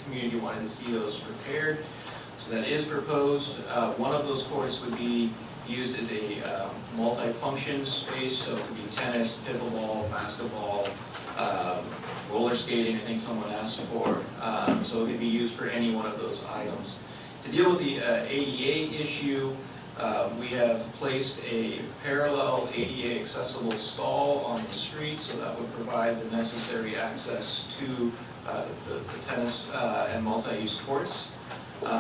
community wanted to see those repaired. So that is proposed. One of those courts would be used as a multi-function space, so it could be tennis, pickleball, basketball, roller skating, I think someone asked for. So it could be used for any one of those items. To deal with the ADA issue, we have placed a parallel ADA accessible stall on the street, so that would provide the necessary access to the tennis and multi-use courts.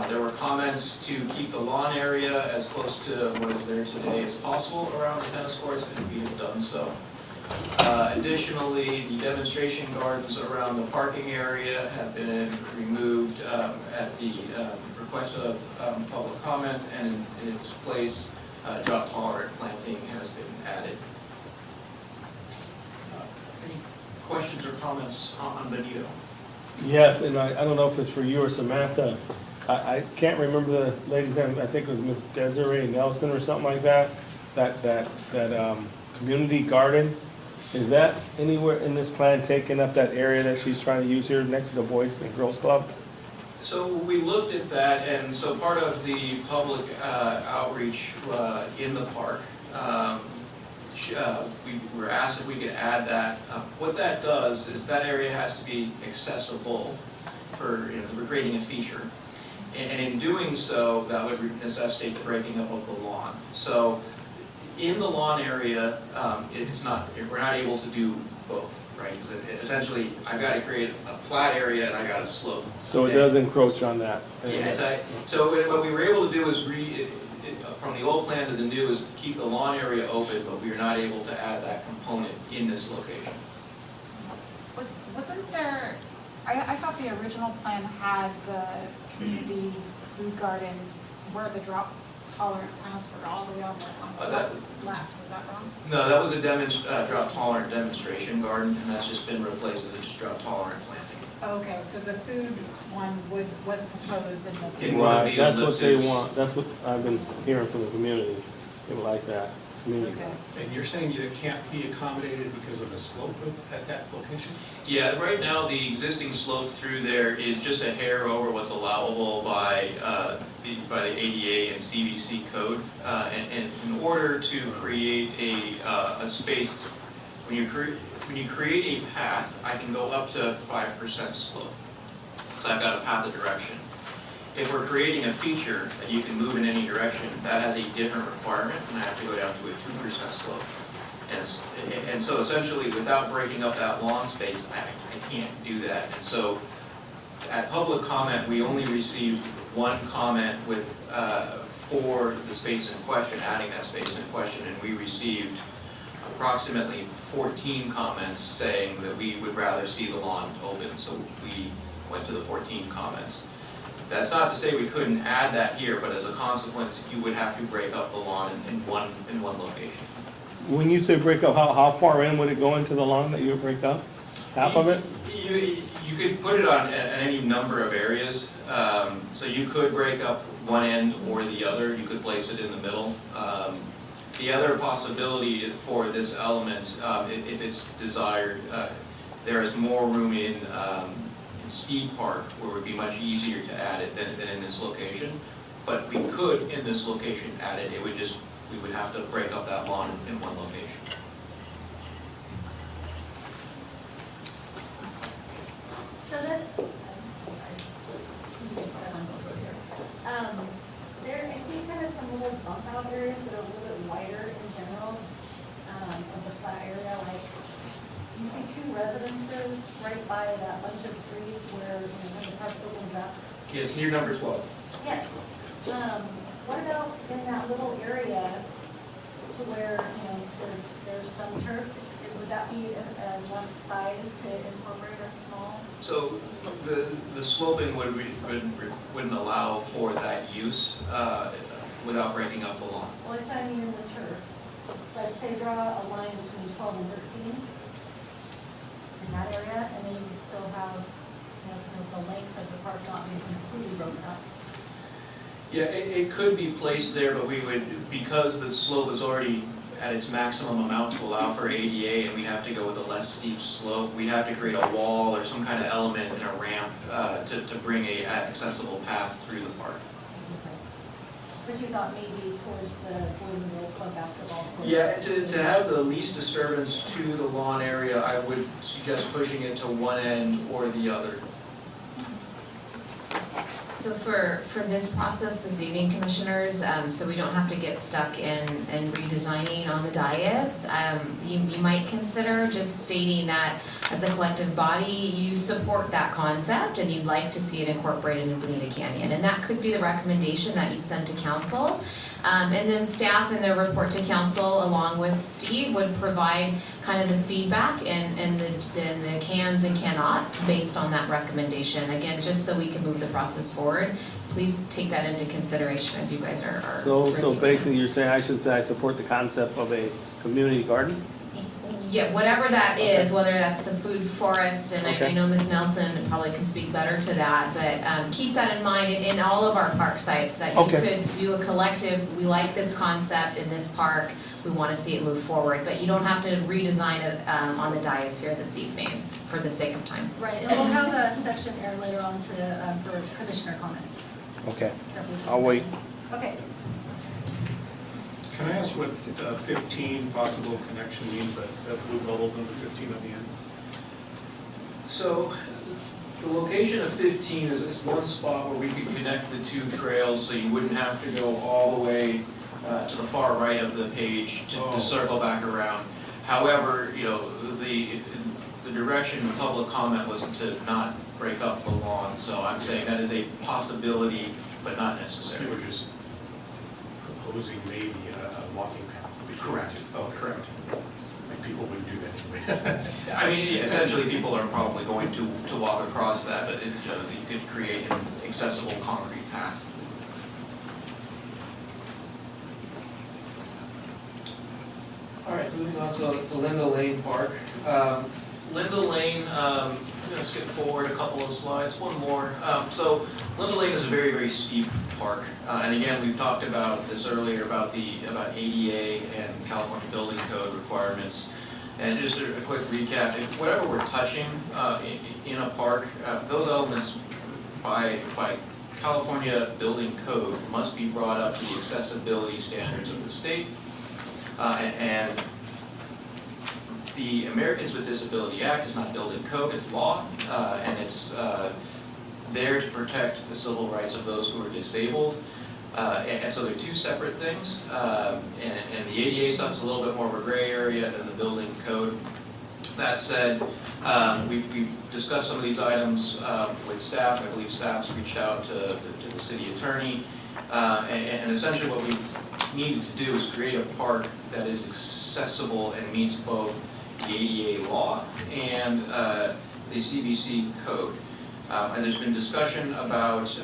There were comments to keep the lawn area as close to what is there today as possible around the tennis courts, and we have done so. Additionally, the demonstration gardens around the parking area have been removed at the request of public comment, and in its place, drought tolerant planting has been added. Any questions or comments on Bonito? Yes, and I don't know if it's for you or Samantha. I can't remember the lady's name. I think it was Miss Desiree Nelson or something like that. That community garden. Is that anywhere in this plan taking up that area that she's trying to use here next to the Boys and Girls Club? So we looked at that, and so part of the public outreach in the park, we were asked if we could add that. What that does is that area has to be accessible for, we're creating a feature. And in doing so, that would necessitate the breaking up of the lawn. So in the lawn area, we're not able to do both, right? Because essentially, I've got to create a flat area and I got to slope. So it does encroach on that. Yeah, so what we were able to do is from the old plan to the new is keep the lawn area open, but we were not able to add that component in this location. Wasn't there, I thought the original plan had the community food garden where the drop tolerant plants were all the way on the left. Was that wrong? No, that was a drought tolerant demonstration garden, and that's just been replaced with a just drought tolerant planting. Okay, so the food one was proposed in the. In one of the That's what they ellipses. want. That's what I've been hearing from the community. They would like that. Community. Okay. And you're saying it can't be accommodated because of the slope at that location? Yeah, right now the existing slope through there is just a hair over what's allowable by the ADA and CBC code. And in order to create a space, when you create a path, I can go up to 5% slope. So I've got a path of direction. If we're creating a feature that you can move in any direction, that has a different requirement, and I have to go down to a 2% slope. And so essentially, without breaking up that lawn space, I can't do that. And so at public comment, we only received one comment with for the space in question, adding that space in question, and we received approximately 14 comments saying that we would rather see the lawn open. So we went to the 14 comments. That's not to say we couldn't add that here, but as a consequence, you would have to break up the lawn in one location. When you say break up, how far in would it go into the lawn that you would break up? Half of it? You could put it on any number of areas. So you could break up one end or the other. You could place it in the middle. The other possibility for this element, if it's desired, there is more room in Steed Park, where it would be much easier to add it than in this location. But we could, in this location, add it. We would have to break up that lawn in one location. So that, I see kind of some little bump out areas that are a little bit wider in general of the flat area. Like, you see two residences right by that bunch of trees where, when the park opens up. Yes, near number 12. Yes. What about in that little area to where, there's some turf? Would that be enough size to incorporate a small? So the sloping wouldn't allow for that use without breaking up the lawn. Well, I mean in the turf. Let's say draw a line between 12 and 13 in that area, and then you can still have, kind of the length of the park not being completely broken up. Yeah, it could be placed there, but we would, because the slope is already at its maximum amount to allow for ADA, and we have to go with a less steep slope, we'd have to create a wall or some kind of element in a ramp to bring a accessible path through the park. But you thought maybe towards the Boys and Girls Club basketball court? Yeah, to have the least disturbance to the lawn area, I would suggest pushing it to one end or the other. So for this process this evening, commissioners, so we don't have to get stuck in redesigning on the dais, you might consider just stating that as a collective body, you support that concept and you'd like to see it incorporated in Bonito Canyon. And that could be the recommendation that you send to council. And then staff in their report to council, along with Steve, would provide kind of the feedback and the cans and cannots based on that recommendation. Again, just so we can move the process forward, please take that into consideration as you guys are. So basically you're saying I should say I support the concept of a community garden? Yeah, whatever that is, whether that's the food forest, and Okay. I know Ms. Nelson probably can speak better to that, but keep that in mind in all of our park sites, that you Okay. could do a collective, we like this concept in this park, we want to see it move forward, but you don't have to redesign it on the dais here this evening for the sake of time. Right, and we'll have a section there later on for commissioner comments. Okay, that we- I'll wait. Okay. Can I ask what 15 possible connection means, that blue bubble number 15 at the end? So the location of 15 is one spot where we could connect the two trails, so you wouldn't have to go all the way to the far right of the page to circle back around. However, you know, the direction of public comment was to not break up the lawn, so I'm saying that is a possibility, but not necessary. You were just proposing maybe a walking path. Correct. Oh, correct. Like people wouldn't do that anyway. I mean, essentially, people are probably going to walk across that, but you know, you could create an accessible concrete path. All right, moving on to Linda Lane Park. Linda Lane, I'm going to skip forward a couple of slides, one more. So Linda Lane is a very, very steep park. And again, we've talked about this earlier about ADA and California Building Code requirements. And just a quick recap, if whatever we're touching in a park, those elements by California Building Code must be brought up to the accessibility standards of the state. And the Americans with Disability Act is not building code, it's law, and it's there to protect the civil rights of those who are disabled. And so they're two separate things. And the ADA stuff is a little bit more of a gray area than the building code. That said, we've discussed some of these items with staff. I believe staff's reached out to the city attorney. And essentially what we've needed to do is create a park that is accessible and meets both the ADA law and the CBC code. And there's been discussion about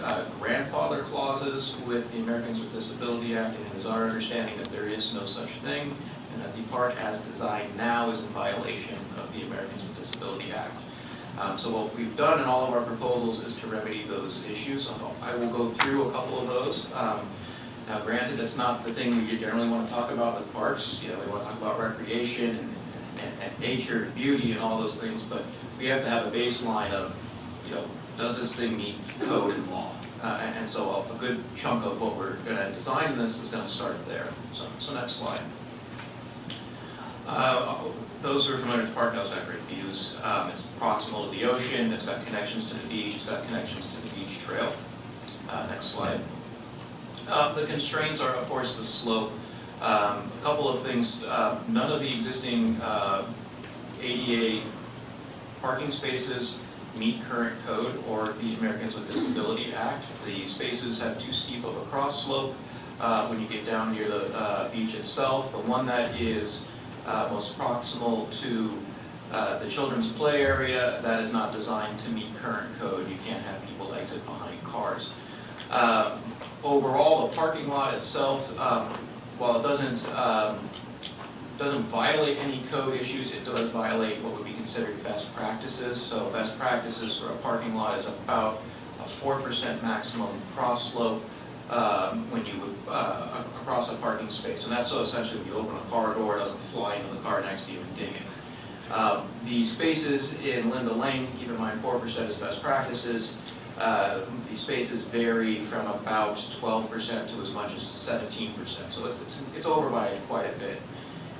grandfather clauses with the Americans with Disability Act, and it is our understanding that there is no such thing, and that the park as designed now is in violation of the Americans with Disability Act. So what we've done in all of our proposals is to remedy those issues. I will go through a couple of those. Now granted, that's not the thing we generally want to talk about with parks. You know, we want to talk about recreation and nature and beauty and all those things, but we have to have a baseline of, you know, does this thing meet code and law? And so a good chunk of what we're going to design in this is going to start there. So next slide. Those who are familiar with the park know it's got great views. It's proximal to the ocean, it's got connections to the beach, it's got connections to the beach trail. Next slide. The constraints are, of course, the slope. A couple of things. None of the existing ADA parking spaces meet current code or the Americans with Disability Act. The spaces have too steep of a cross slope when you get down near the beach itself. The one that is most proximal to the children's play area, that is not designed to meet current code. You can't have people exit behind cars. Overall, the parking lot itself, while it doesn't violate any code issues, it does violate what would be considered best practices. So best practices for a parking lot is about a 4% maximum cross slope, when you would, across a parking space. And that's so essentially when you open a car door, it doesn't fly into the car next to you and ding it. The spaces in Linda Lane, keep in mind 4% is best practices. The spaces vary from about 12% to as much as 17%. So it's over by quite a bit.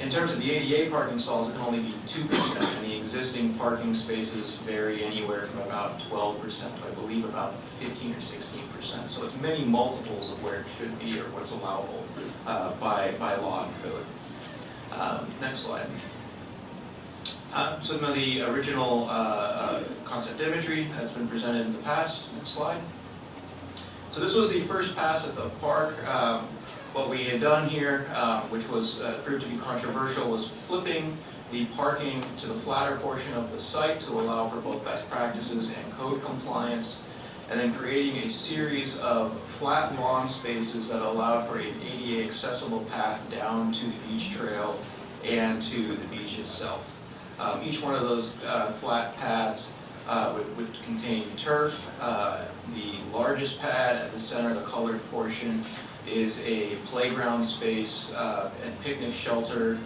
In terms of the ADA parking stalls, it can only be 2%, and the existing parking spaces vary anywhere from about 12% to, I believe, about 15 or 16%. So it's many multiples of where it should be or what's allowable by law and code. Next slide. Some of the original concept imagery has been presented in the past. Next slide. So this was the first pass at the park. What we had done here, which was proved to be controversial, was flipping the parking to the flatter portion of the site to allow for both best practices and code compliance, and then creating a series of flat lawn spaces that allowed for an ADA accessible path down to the beach trail and to the beach itself. Each one of those flat pads would contain turf. The largest pad at the center, the colored portion, is a playground space and picnic shelter.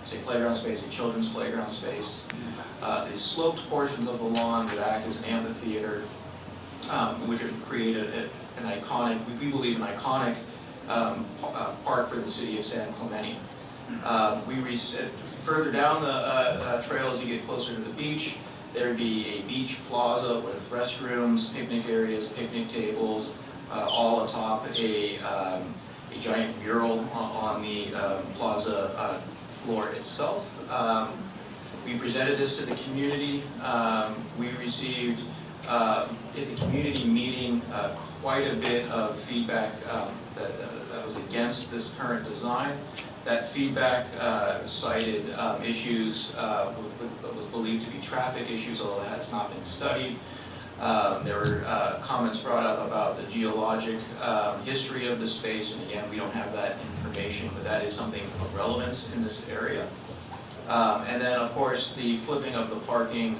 It's a playground space, a children's playground space. The sloped portions of the lawn would act as an amphitheater, which would create an iconic, we believe, an iconic park for the city of San Clemente. Further down the trail, as you get closer to the beach, there would be a beach plaza with restrooms, picnic areas, picnic tables, all atop a giant mural on the plaza floor itself. We presented this to the community. We received, at the community meeting, quite a bit of feedback that was against this current design. That feedback cited issues that was believed to be traffic issues, although that has not been studied. There were comments brought up about the geologic history of the space, and again, we don't have that information, but that is something of relevance in this area. And then, of course, the flipping of the parking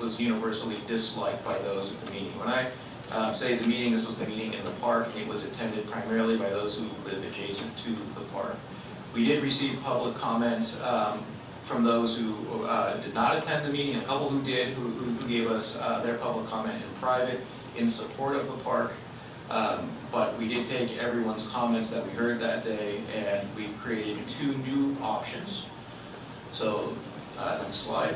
was universally disliked by those at the meeting. When I say the meeting, this was the meeting in the park, and it was attended primarily by those who live adjacent to the park. We did receive public comment from those who did not attend the meeting, a couple who did, who gave us their public comment in private in support of the park. But we did take everyone's comments that we heard that day, and we created 2 new options. So, next slide.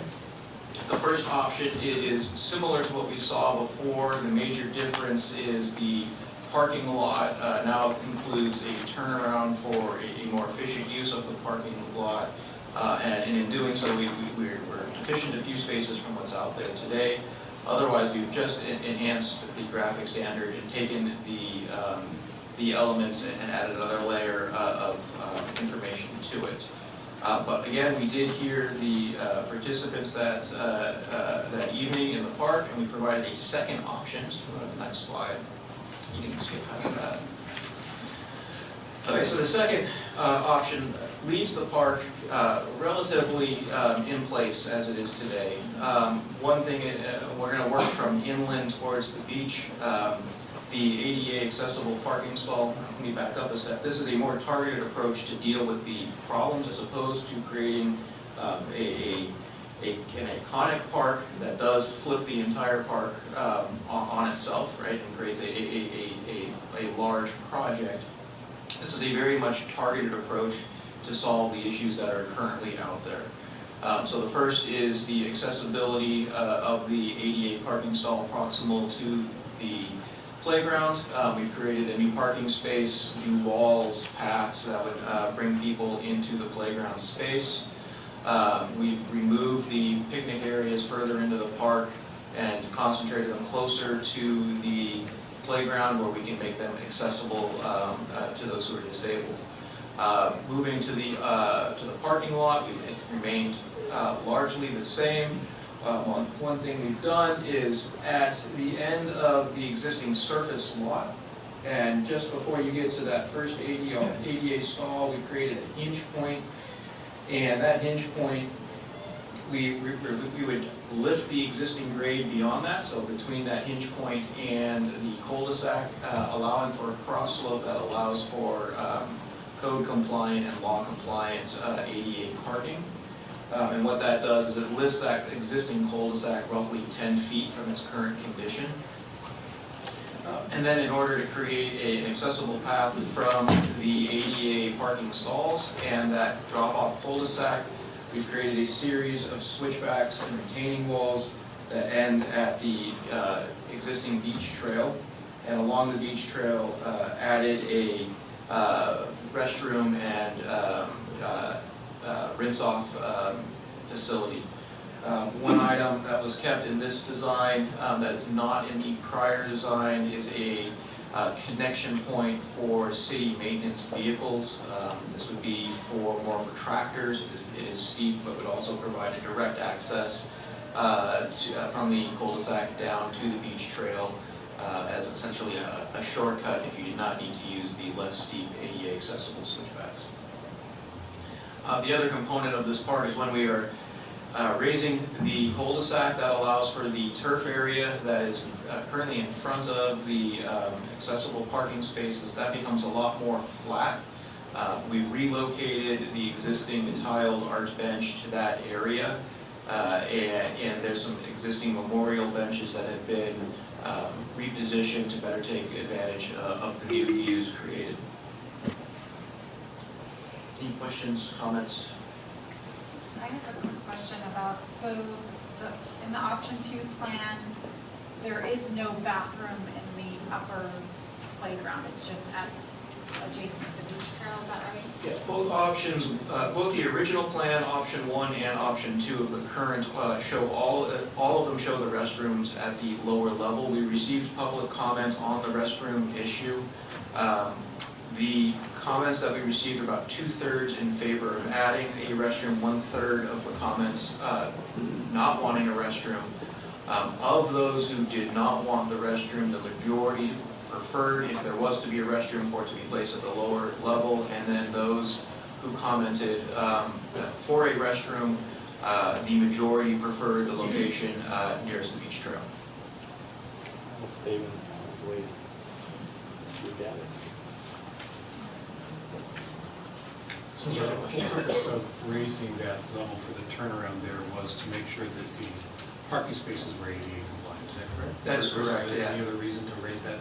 The first option is similar to what we saw before. The major difference is the parking lot now includes a turnaround for a more efficient use of the parking lot. And in doing so, we're deficient a few spaces from what's out there today. Otherwise, we've just enhanced the graphic standard and taken the elements and added another layer of information to it. But again, we did hear the participants that evening in the park, and we provided a second option. So go to the next slide. You can skip past that. Okay, so the second option leaves the park relatively in place as it is today. One thing, we're going to work from inland towards the beach. The ADA accessible parking stall, let me back up a step. This is a more targeted approach to deal with the problems as opposed to creating an iconic park that does flip the entire park on itself, right, and creates a large project. This is a very much targeted approach to solve the issues that are currently out there. So the first is the accessibility of the ADA parking stall proximal to the playground. We've created a new parking space, new walls, paths that would bring people into the playground space. We've removed the picnic areas further into the park and concentrated them closer to the playground where we can make them accessible to those who are disabled. Moving to the parking lot, it's remained largely the same. One thing we've done is at the end of the existing surface lot, and just before you get to that first ADA stall, we created a hinge point, and that hinge point we would lift the existing grade beyond that, so between that hinge point and the cul-de-sac, allowing for a cross slope that allows for code compliant and law compliant ADA parking. And what that does is it lifts that existing cul-de-sac roughly 10 feet from its current condition. And then in order to create an accessible path from the ADA parking stalls and that drop-off cul-de-sac, we've created a series of switchbacks and retaining walls that end at the existing beach trail. And along the beach trail, added a restroom and rinse-off facility. One item that was kept in this design that is not in the prior design is a connection point for city maintenance vehicles. This would be more for tractors. It is steep, but would also provide a direct access from the cul-de-sac down to the beach trail as essentially a shortcut if you did not need to use the less steep ADA accessible switchbacks. The other component of this part is when we are raising the cul-de-sac, that allows for the turf area that is currently in front of the accessible parking spaces. That becomes a lot more flat. We've relocated the existing tiled arch bench to that area, and there's some existing memorial benches that have been repositioned to better take advantage of the new views created. Any questions, comments? I have a quick question about, so in the option 2 plan, there is no bathroom in the upper playground, it's just adjacent to the beach trail, is that right? Yeah, both options, both the original plan, option 1 and option 2 of the current show all of them show the restrooms at the lower level. We received public comments on the restroom issue. The comments that we received are about 2/3 in favor of adding a restroom, 1/3 of the comments not wanting a restroom. Of those who did not want the restroom, the majority preferred, if there was to be a restroom, for it to be placed at the lower level, and then those who commented for a restroom, the majority preferred the location nearest the beach trail. Saving, waiting. We got it. So the whole purpose of raising that level for the turnaround there was to make sure that the parking spaces were ADA compliant, is that correct? That is correct, yeah. Any other reason to raise that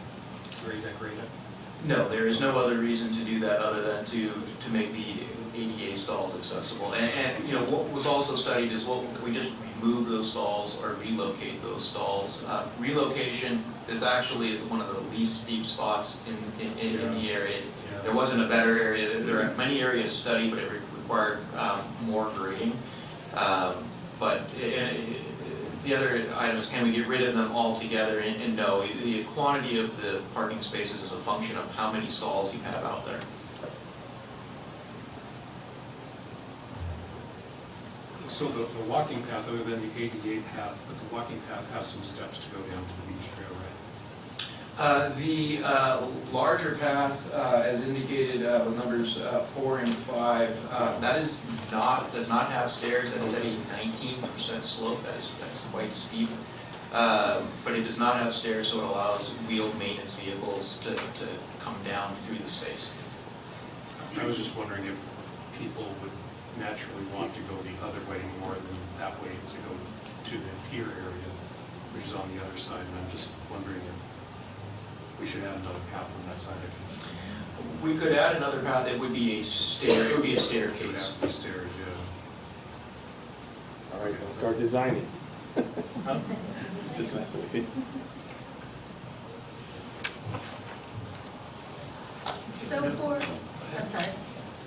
grade up? No, there is no other reason to do that other than to make the ADA stalls accessible. And you know, what was also studied is, well, can we just remove those stalls or relocate those stalls? Relocation is actually one of the least steep spots in the area. Yeah. There wasn't a better area. There are many areas studied, but it required more grading. But the other item is, can we get rid of them altogether? And no, the quantity of the parking spaces is a function of how many stalls you have out there. So the walking path, other than the ADA path, but the walking path has some steps to go down to the beach trail, right? The larger path, as indicated with numbers 4 and 5, that does not have stairs. That is at a 19% slope. That's quite steep. But it does not have stairs, so it allows wheeled maintenance vehicles to come down through the space. I was just wondering if people would naturally want to go the other way more than that way to go to the pier area, which is on the other side. And I'm just wondering if we should add another path on that side. We could add another path. It would be a stair. It would be a staircase. It would have to be stairs, yeah. All right, we'll start designing. Just messing with you. So for, I'm sorry.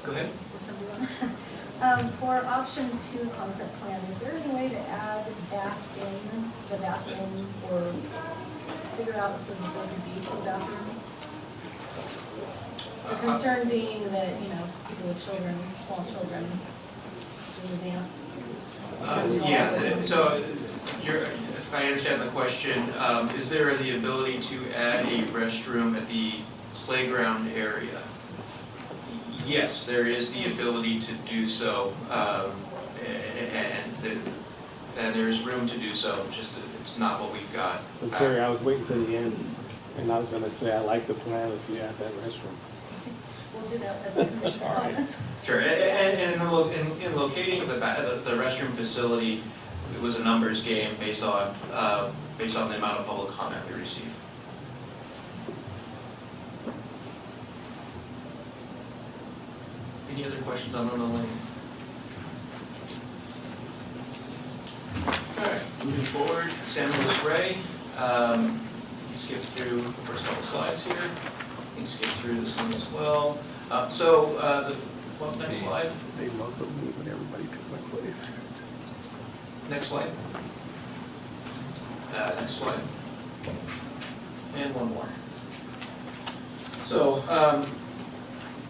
Go ahead. Was somebody on? For option 2 concept plan, is there any way to add back in the bathroom or figure out so that there could be 2 bathrooms? The concern being that, you know, people with children, small children, do the dance. Yeah, so if I understand the question, is there the ability to add a restroom at the playground area? Yes, there is the ability to do so, and and there's room to do so, just that it's not what we've got. So Terry, I was waiting till the end, and I was gonna say, I like the plan if you have that restroom. We'll do that at the commission comments. Sure, and in locating the restroom facility, it was a numbers game based on the amount of public comment we received. Any other questions on the lane? Okay, moving forward, San Luis Rey. Skip through the first couple slides here. You can skip through this one as well. Next slide. They love me when everybody took my place. Next slide. Next slide. And one more. So,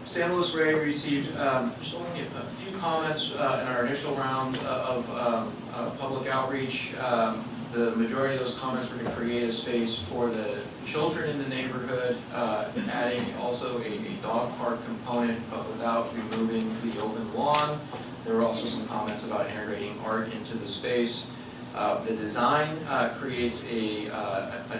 San Luis Rey received just only a few comments in our initial round of public outreach. The majority of those comments were to create a space for the children in the neighborhood, adding also a dog park component, but without removing the open lawn. There were also some comments about integrating art into the space. The design creates a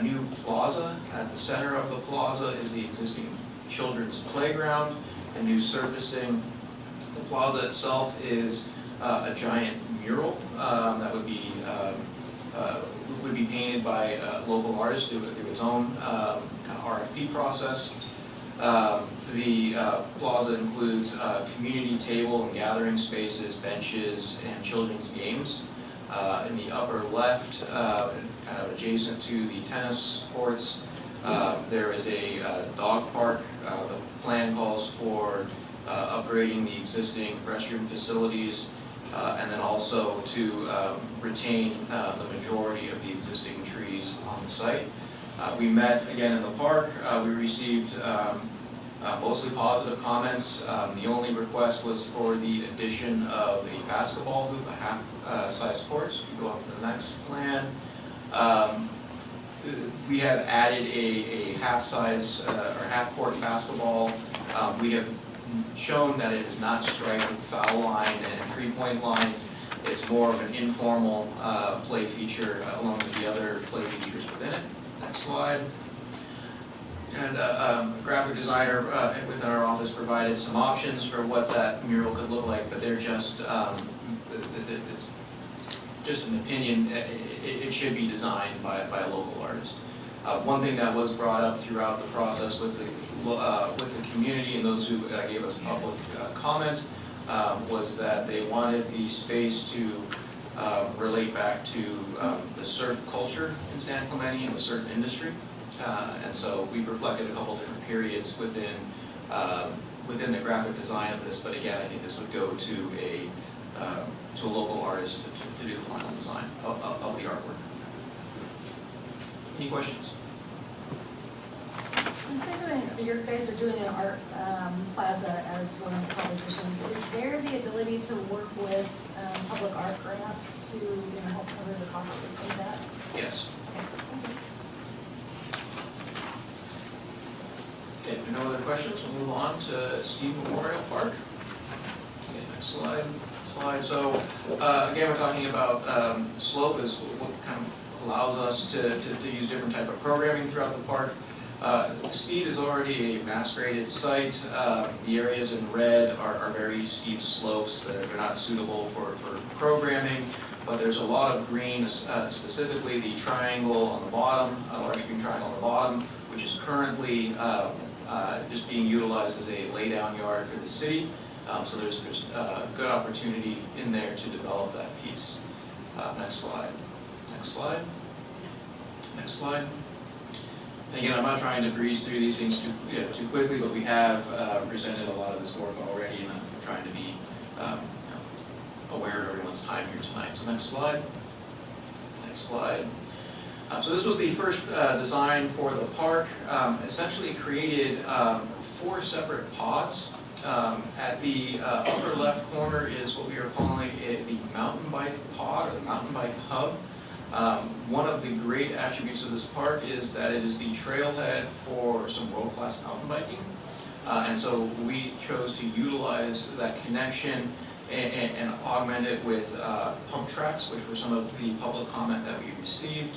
new plaza. At the center of the plaza is the existing children's playground and new surfacing. The plaza itself is a giant mural that would be painted by local artists through its own kind of RFP process. The plaza includes community table and gathering spaces, benches, and children's games. In the upper left, kind of adjacent to the tennis courts, there is a dog park. The plan calls for upgrading the existing restroom facilities and then also to retain the majority of the existing trees on the site. We met again in the park. We received mostly positive comments. The only request was for the addition of a basketball hoop, a half-size court. So if you go on to the next plan. We have added a half-size or half-court basketball. We have shown that it is not striped with foul line and three-point lines. It's more of an informal play feature along with the other play features within it. Next slide. And a graphic designer within our office provided some options for what that mural could look like, but they're just, it's just an opinion. It should be designed by a local artist. One thing that was brought up throughout the process with the community and those who gave us public comment was that they wanted the space to relate back to the surf culture in San Clemente and the surf industry. And so we've reflected a couple different periods within the graphic design of this, but again, I think this would go to a local artist to do the final design of the artwork. Any questions? Since you guys are doing an art plaza as one of the propositions, is there the ability to work with public art grants to help cover the costs of some of that? Yes. Okay, if there are no other questions, we'll move on to Steve Memorial Park. Okay, next slide. So again, we're talking about slope is what kind of allows us to use different type of programming throughout the park. Steep is already a mass graded site. The areas in red are very steep slopes that are not suitable for programming, but there's a lot of green, specifically the triangle on the bottom, a large green triangle on the bottom, which is currently just being utilized as a laydown yard for the city. So there's a good opportunity in there to develop that piece. Next slide. Next slide. Next slide. Again, I'm not trying to breeze through these things too quickly, but we have presented a lot of this work already, and I'm trying to be aware of everyone's time here tonight. So next slide. Next slide. So this was the first design for the park. Essentially created 4 separate pods. At the upper left corner is what we are calling the mountain bike pod, or the mountain bike hub. One of the great attributes of this park is that it is the trailhead for some world-class mountain biking. And so we chose to utilize that connection and augment it with pump tracks, which were some of the public comment that we received.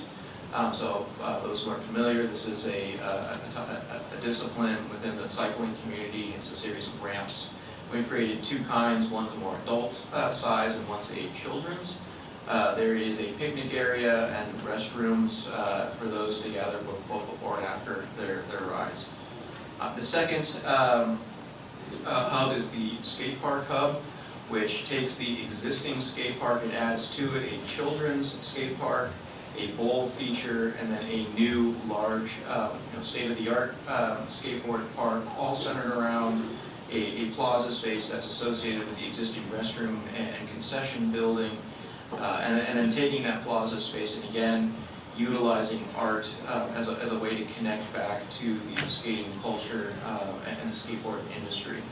So those who aren't familiar, this is a discipline within the cycling community. It's a series of ramps. We've created two kinds. One's a more adult size and one's a children's. There is a picnic area and restrooms for those to gather both before and after their rides. The second hub is the skate park hub, which takes the existing skate park and adds to it a children's skate park, a bowl feature, and then a new large state-of-the-art skateboard park, all centered around a plaza space that's associated with the existing restroom and concession building, and then taking that plaza space and again utilizing art as a way to connect back to the skating culture and the skateboard industry.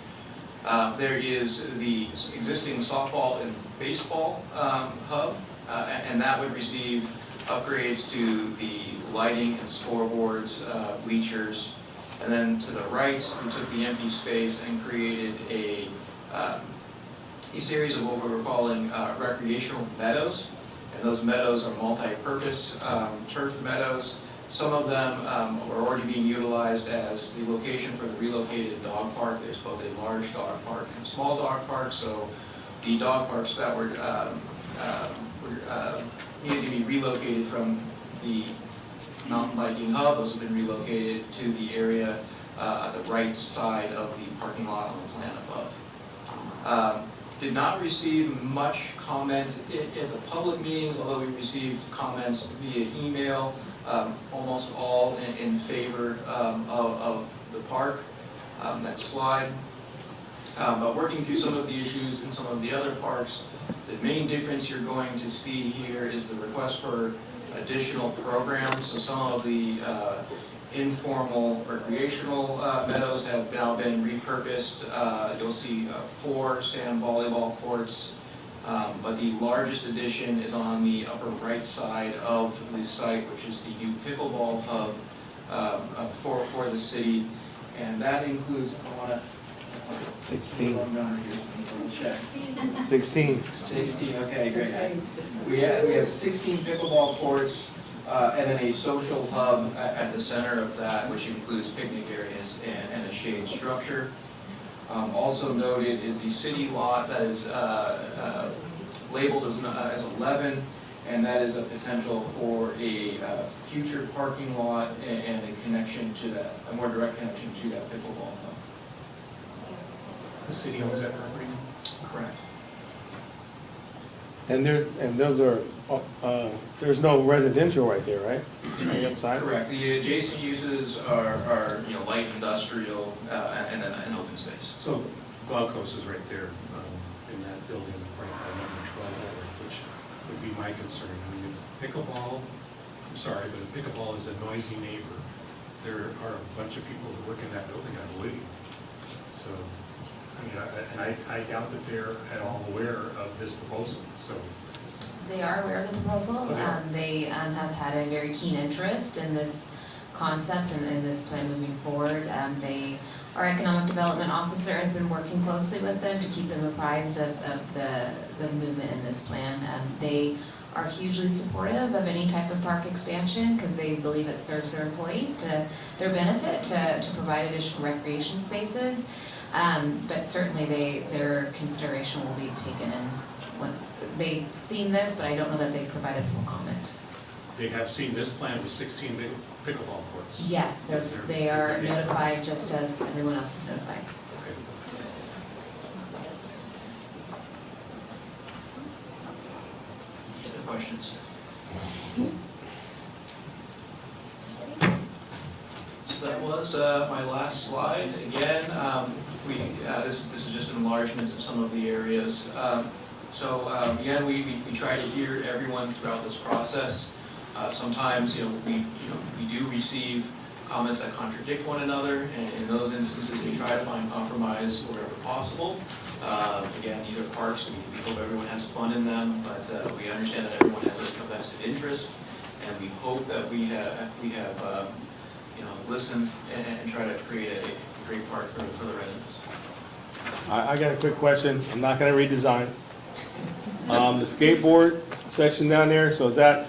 There is the existing softball and baseball hub, and that would receive upgrades to the lighting and scoreboards, bleachers, and then to the right, we took the empty space and created a series of what we were calling recreational meadows. And those meadows are multi-purpose turf meadows. Some of them are already being utilized as the location for the relocated dog park. There's both a large dog park and a small dog park. So the dog parks that were needed to be relocated from the mountain biking hub, those have been relocated to the area at the right side of the parking lot on the plan above. Did not receive much comment at the public meetings, although we received comments via email, almost all in favor of the park. Next slide. But working through some of the issues in some of the other parks, the main difference you're going to see here is the request for additional programs. So some of the informal recreational meadows have now been repurposed. You'll see 4 sand volleyball courts, but the largest addition is on the upper right side of the site, which is the new pickleball hub for the city, and that includes, 16. 16, okay, great. We have 16 pickleball courts, and then a social hub at the center of that, which includes picnic areas and a shade structure. Also noted is the city lot that is labeled as 11, and that is a potential for a future parking lot and a connection to that, a more direct connection to that pickleball hub. The city owns that property? Correct. And those are, there's no residential right there, right? On the upside? Correct. The adjacent uses are light industrial and then an open space. So Glaucos is right there in that building right by number 12, which would be my concern. I mean, if pickleball, I'm sorry, but if pickleball is a noisy neighbor, there are a bunch of people who work in that building, I believe. So, I mean, I doubt that they're at all aware of this proposal, so. They are aware of the proposal. Okay. They have had a very keen interest in this concept and in this plan moving forward. Our economic development officer has been working closely with them to keep them apprised of the movement in this plan. They are hugely supportive of any type of park expansion because they believe it serves their employees to their benefit to provide additional recreation spaces. But certainly their consideration will be taken in. They've seen this, but I don't know that they've provided full comment. They have seen this plan with 16 big pickleball courts. Yes, they are notified just as everyone else is notified. Okay. Any other questions? So that was my last slide. Again, this is just an enlargement of some of the areas. Again, we try to hear everyone throughout this process. Sometimes, we do receive comments that contradict one another, and in those instances, we try to find compromise wherever possible. Again, these are parks, we hope everyone has fun in them, but we understand that everyone has a vested interest, and we hope that we have listened and try to create a great park for the residents. I got a quick question. I'm not gonna redesign. The skateboard section down there, so is that,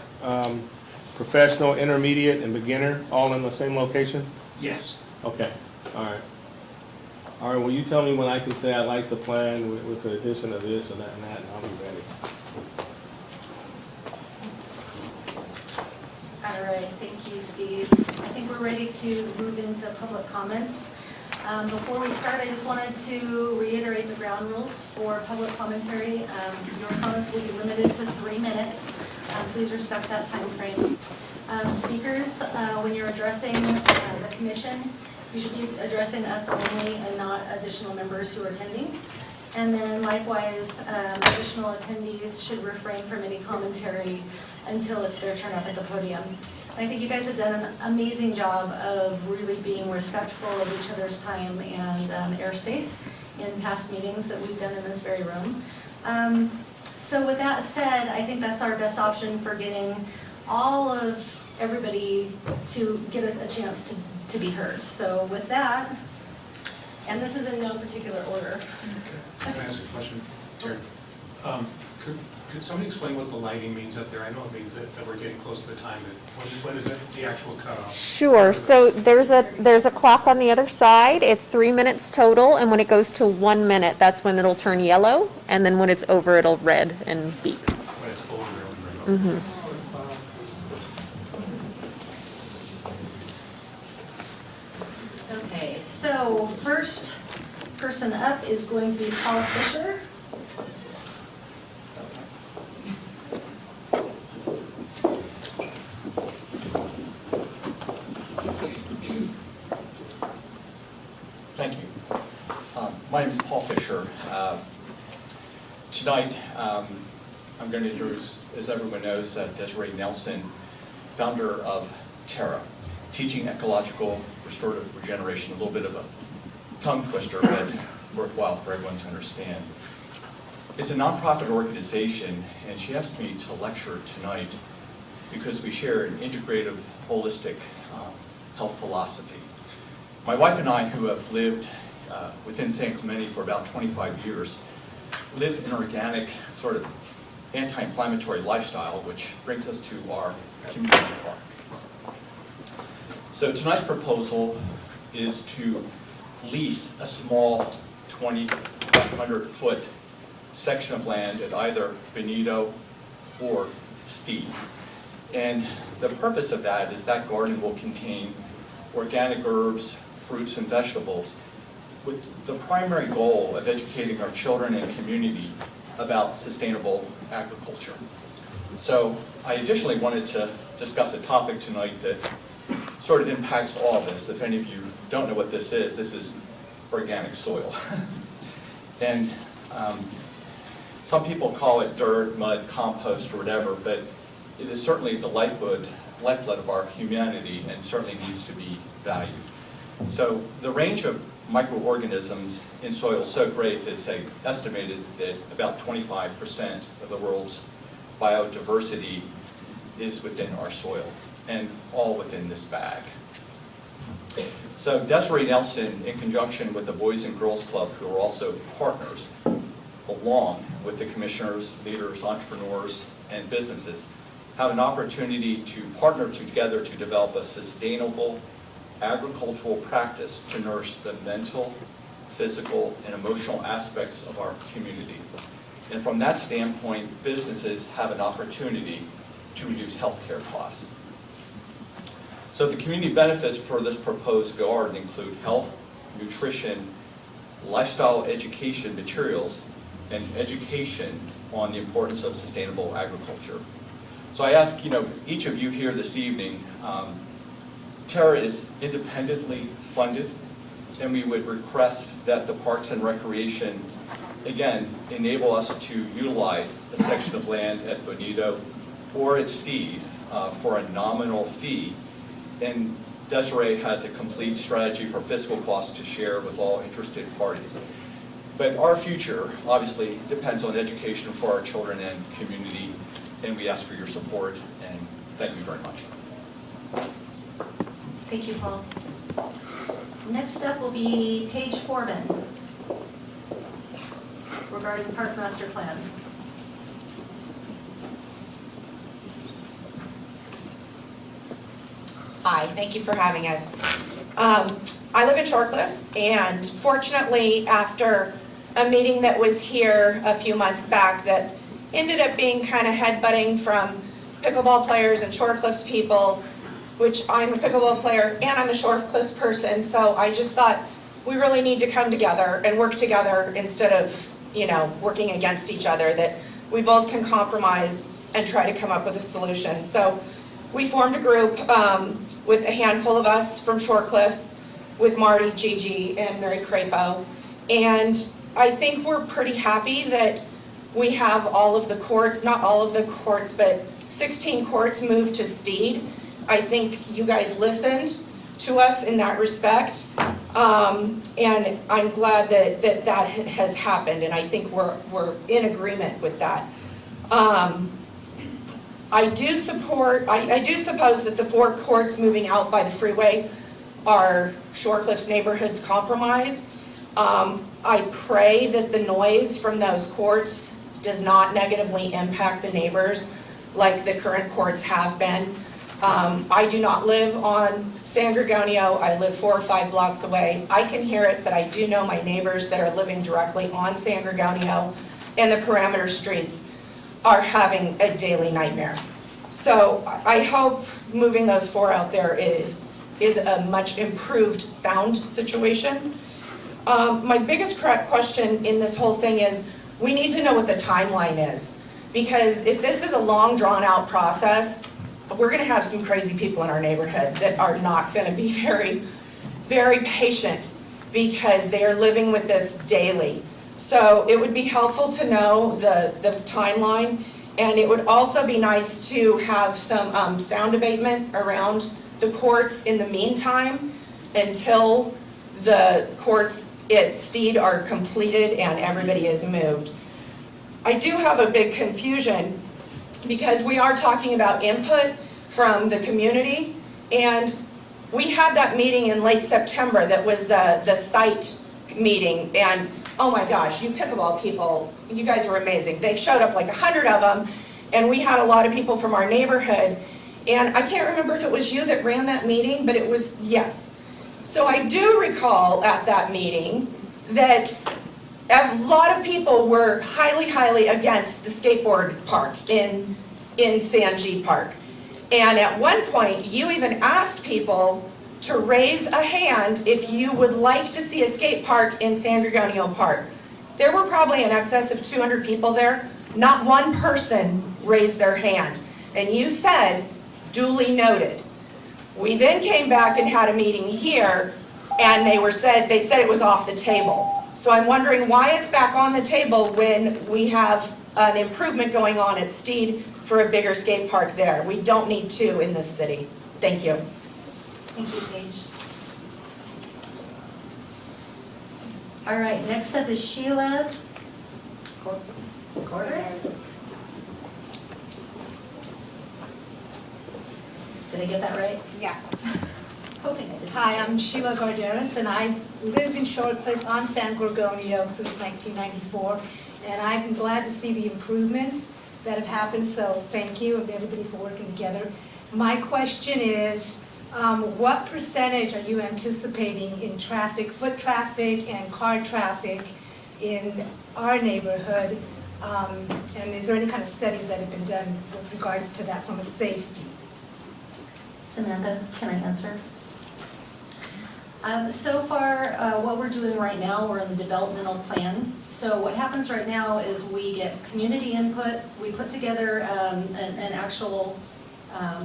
professional, intermediate, and beginner all in the same location? Yes. Okay, all right. All right, well, you tell me when I can say I like the plan with the addition of this or that and that, and I'll be ready. All right, thank you, Steve. I think we're ready to move into public comments. Before we start, I just wanted to reiterate the ground rules for public commentary. Your comments will be limited to 3 minutes. Please respect that time frame. Speakers, when you're addressing the commission, you should be addressing us only and not additional members who are attending. And then likewise, additional attendees should refrain from any commentary until it's their turn up at the podium. I think you guys have done an amazing job of really being respectful of each other's time and airspace in past meetings that we've done in this very room. So with that said, I think that's our best option for getting all of everybody to get a chance to be heard. So with that, and this is in no particular order. Can I ask a question, Terry? Could somebody explain what the lighting means up there? I know it means that we're getting close to the time, but what is the actual cutoff? Sure, so there's a clock on the other side. It's 3 minutes total, and when it goes to 1 minute, that's when it'll turn yellow, and then when it's over, it'll red and beep. When it's over, it'll bring up. Okay, so first person up is going to be Paul Fisher. Thank you. My name is Paul Fisher. Tonight, I'm going to introduce, as everyone knows, Desiree Nelson, founder of Terra, Teaching Ecological Restorative Regeneration. A little bit of a tongue twister, but worthwhile for everyone to understand. It's a nonprofit organization, and she asked me to lecture tonight because we share an integrative, holistic health philosophy. My wife and I, who have lived within San Clemente for about 25 years, live an organic, sort of anti-inflammatory lifestyle, which brings us to our community park. So tonight's proposal is to lease a small 2,500-foot section of land at either Bonito or Steve. And the purpose of that is that garden will contain organic herbs, fruits, and vegetables with the primary goal of educating our children and community about sustainable agriculture. So I additionally wanted to discuss a topic tonight that sort of impacts all of this. If any of you don't know what this is organic soil. And some people call it dirt, mud, compost, or whatever, but it is certainly the lifeblood of our humanity and certainly needs to be valued. So the range of microorganisms in soil is so great that it's estimated that about 25% of the world's biodiversity is within our soil, and all within this bag. So Desiree Nelson, in conjunction with the Boys and Girls Club, who are also partners, along with the commissioners, leaders, entrepreneurs, and businesses, have an opportunity to partner together to develop a sustainable agricultural practice to nourish the mental, physical, and emotional aspects of our community. And from that standpoint, businesses have an opportunity to reduce healthcare costs. So the community benefits for this proposed garden include health, nutrition, lifestyle education materials, and education on the importance of sustainable agriculture. So I ask, each of you here this evening, Terra is independently funded, and we would request that the Parks and Recreation, again, enable us to utilize a section of land at Bonito or at Steve for a nominal fee. And Desiree has a complete strategy for fiscal costs to share with all interested parties. But our future, obviously, depends on education for our children and community, and we ask for your support, and thank you very much. Thank you, Paul. Next up will be Paige Corbin. regarding Park Master Plan. Hi, thank you for having us. I live in Shore Cliffs, and fortunately, after a meeting that was here a few months back that ended up being kind of headbutting from pickleball players and Shore Cliffs people, which I'm a pickleball player and I'm a Shore Cliffs person, so I just thought we really need to come together and work together instead of, working against each other, that we both can compromise and try to come up with a solution. So we formed a group with a handful of us from Shore Cliffs, with Marty, Gigi, and Mary Crapo, and I think we're pretty happy that we have all of the courts, not all of the courts, but 16 courts moved to Steed. I think you guys listened to us in that respect, and I'm glad that has happened, and I think we're in agreement with that. I do suppose that the 4 courts moving out by the freeway are Shore Cliffs neighborhoods compromise. I pray that the noise from those courts does not negatively impact the neighbors like the current courts have been. I do not live on San Gorgonio. I live 4 or 5 blocks away. I can hear it, but I do know my neighbors that are living directly on San Gorgonio and the perimeter streets are having a daily nightmare. So I hope moving those 4 out there is a much improved sound situation. My biggest question in this whole thing is we need to know what the timeline is, because if this is a long drawn out process, we're going to have some crazy people in our neighborhood that are not going to be very, very patient because they are living with this daily. So it would be helpful to know the timeline, and it would also be nice to have some sound abatement around the courts in the meantime until the courts at Steed are completed and everybody is moved. I do have a big confusion because we are talking about input from the community, and we had that meeting in late September that was the site meeting, and oh my gosh, you pickleball people, you guys were amazing. They showed up like 100 of them, and we had a lot of people from our neighborhood, and I can't remember if it was you that ran that meeting, but it was, yes. So I do recall at that meeting that a lot of people were highly, highly against the skateboard park in Sanji Park. And at one point, you even asked people to raise a hand if you would like to see a skate park in San Gorgonio Park. There were probably in excess of 200 people there. Not one person raised their hand. And you said, duly noted. We then came back and had a meeting here, and they said it was off the table. So I'm wondering why it's back on the table when we have an improvement going on at Steed for a bigger skate park there. We don't need 2 in this city. Thank you. Thank you, Paige. All right, next up is Sheila Garderis. Did I get that right? Yeah. Hoping I did. Hi, I'm Sheila Garderis, and I live in Shore Cliffs on San Gorgonio since 1994, and I'm glad to see the improvements that have happened, so thank you and everybody for working together. My question is, what percentage are you anticipating in traffic, foot traffic and car traffic in our neighborhood? And is there any kind of studies that have been done with regards to that from a safety? Samantha, can I answer? So far, what we're doing right now, we're in the developmental plan. So what happens right now is we get community input, we put together an actual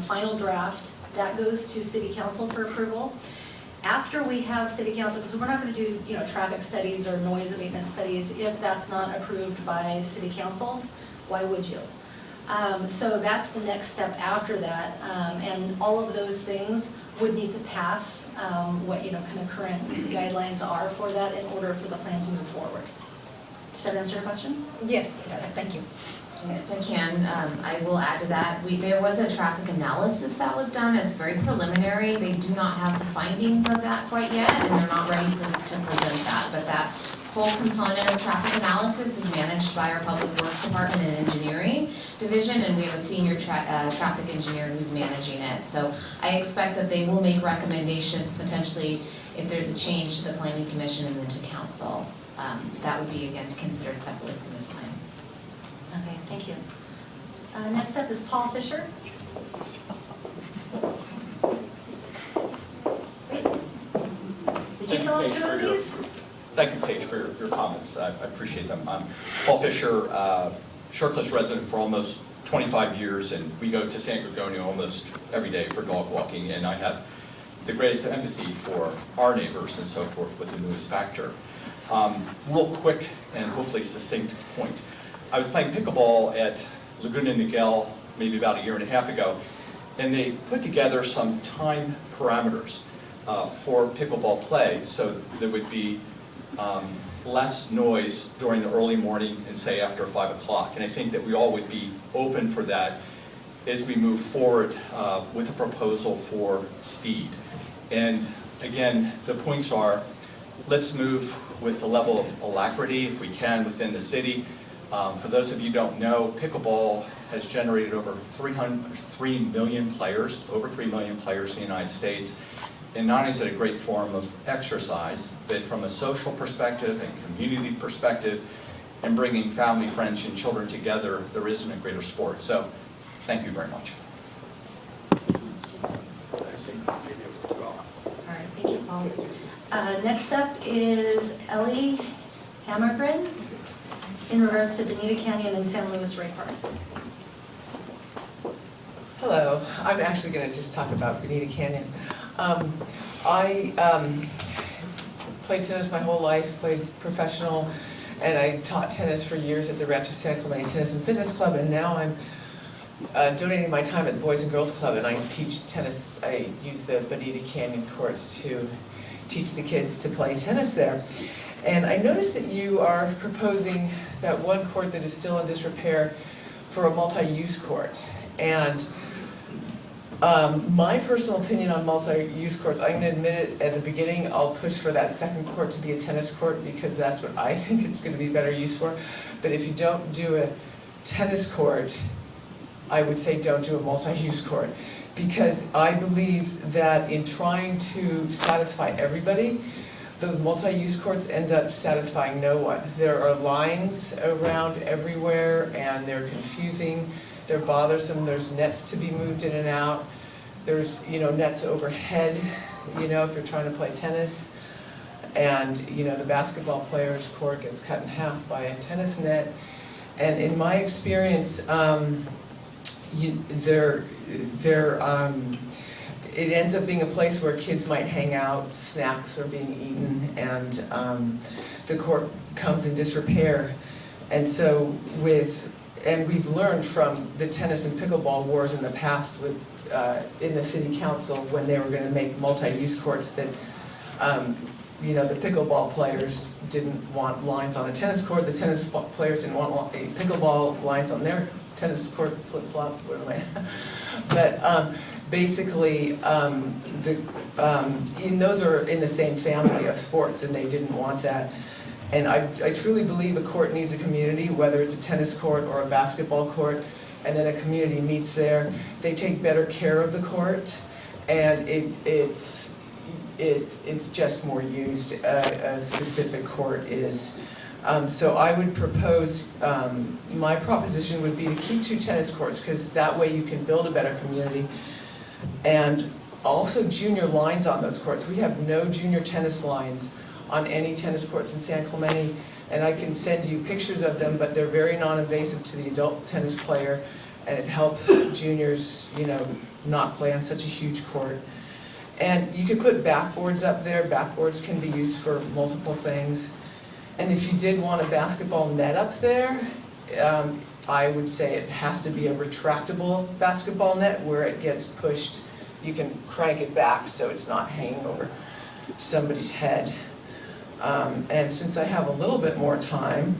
final draft that goes to City Council for approval. After we have City Council, because we're not going to do traffic studies or noise abatement studies if that's not approved by City Council, why would you? So that's the next step after that, and all of those things would need to pass what kind of current guidelines are for that in order for the plan to move forward. Does that answer your question? Yes, it does. Thank you. If I can, I will add to that. There was a traffic analysis that was done. It's very preliminary. They do not have the findings of that quite yet, and they're not ready to present that. But that whole component of traffic analysis is managed by our Public Works Department and Engineering Division, and we have a senior traffic engineer who's managing it. So I expect that they will make recommendations potentially if there's a change to the Planning Commission and then to Council. That would be, again, considered separately from this plan. Okay, thank you. Next up is Paul Fisher. Wait. Did you fill out two of these? Thank you, Paige, for your comments. I appreciate them. I'm Paul Fisher, Shorecliffs resident for almost 25 years, and we go to San Gorgonio almost every day for dog walking, and I have the greatest empathy for our neighbors and so forth with the newest factor. Real quick and hopefully succinct point. I was playing pickleball at Laguna Niguel maybe about a year and a half ago, and they put together some time parameters for pickleball play, so there would be less noise during the early morning and say after 5 o'clock. And I think that we all would be open for that as we move forward with a proposal for Steed. And again, the points are, let's move with a level of alacrity if we can within the city. For those of you who don't know, pickleball has generated over 3 million players, over 3 million players in the United States. And not only is it a great form of exercise, but from a social perspective and community perspective, and bringing family, friends, and children together, there isn't a greater sport. So, thank you very much. All right, thank you, Paul. Next up is Ellie Hammergren in regards to Bonito Canyon and San Luis Rey Park. Hello, I'm actually going to just talk about Bonito Canyon. I played tennis my whole life, played professional, and I taught tennis for years at the Rancho San Clemente Tennis and Fitness Club, and now I'm donating my time at the Boys and Girls Club, and I teach tennis. I use the Bonito Canyon courts to teach the kids to play tennis there. And I noticed that you are proposing that one court that is still in disrepair for a multi-use court. And my personal opinion on multi-use courts, I'm going to admit it at the beginning, I'll push for that second court to be a tennis court because that's what I think it's going to be better used for. But if you don't do a tennis court, I would say don't do a multi-use court. Because I believe that in trying to satisfy everybody, those multi-use courts end up satisfying no one. There are lines around everywhere and they're confusing. They're bothersome. There's nets to be moved in and out. There's, nets overhead, if you're trying to play tennis. And, the basketball player's court gets cut in half by a tennis net. And in my experience, it ends up being a place where kids might hang out, snacks are being eaten, and the court comes in disrepair. And so we've learned from the tennis and pickleball wars in the past with in the city council when they were going to make multi-use courts that the pickleball players didn't want lines on a tennis court, the tennis players didn't want pickleball lines on their tennis court, flip-flops, what am I? But basically, those are in the same family of sports, and they didn't want that. And I truly believe a court needs a community, whether it's a tennis court or a basketball court, and then a community meets there. They take better care of the court, and it's just more used. A specific court is. So I would propose, my proposition would be to keep 2 tennis courts, because that way you can build a better community. And also junior lines on those courts. We have no junior tennis lines on any tennis courts in San Clemente, and I can send you pictures of them, but they're very non-invasive to the adult tennis player, and it helps juniors, not play on such a huge court. And you could put backboards up there. Backboards can be used for multiple things. And if you did want a basketball net up there, I would say it has to be a retractable basketball net where it gets pushed. You can crank it back so it's not hanging over somebody's head. And since I have a little bit more time,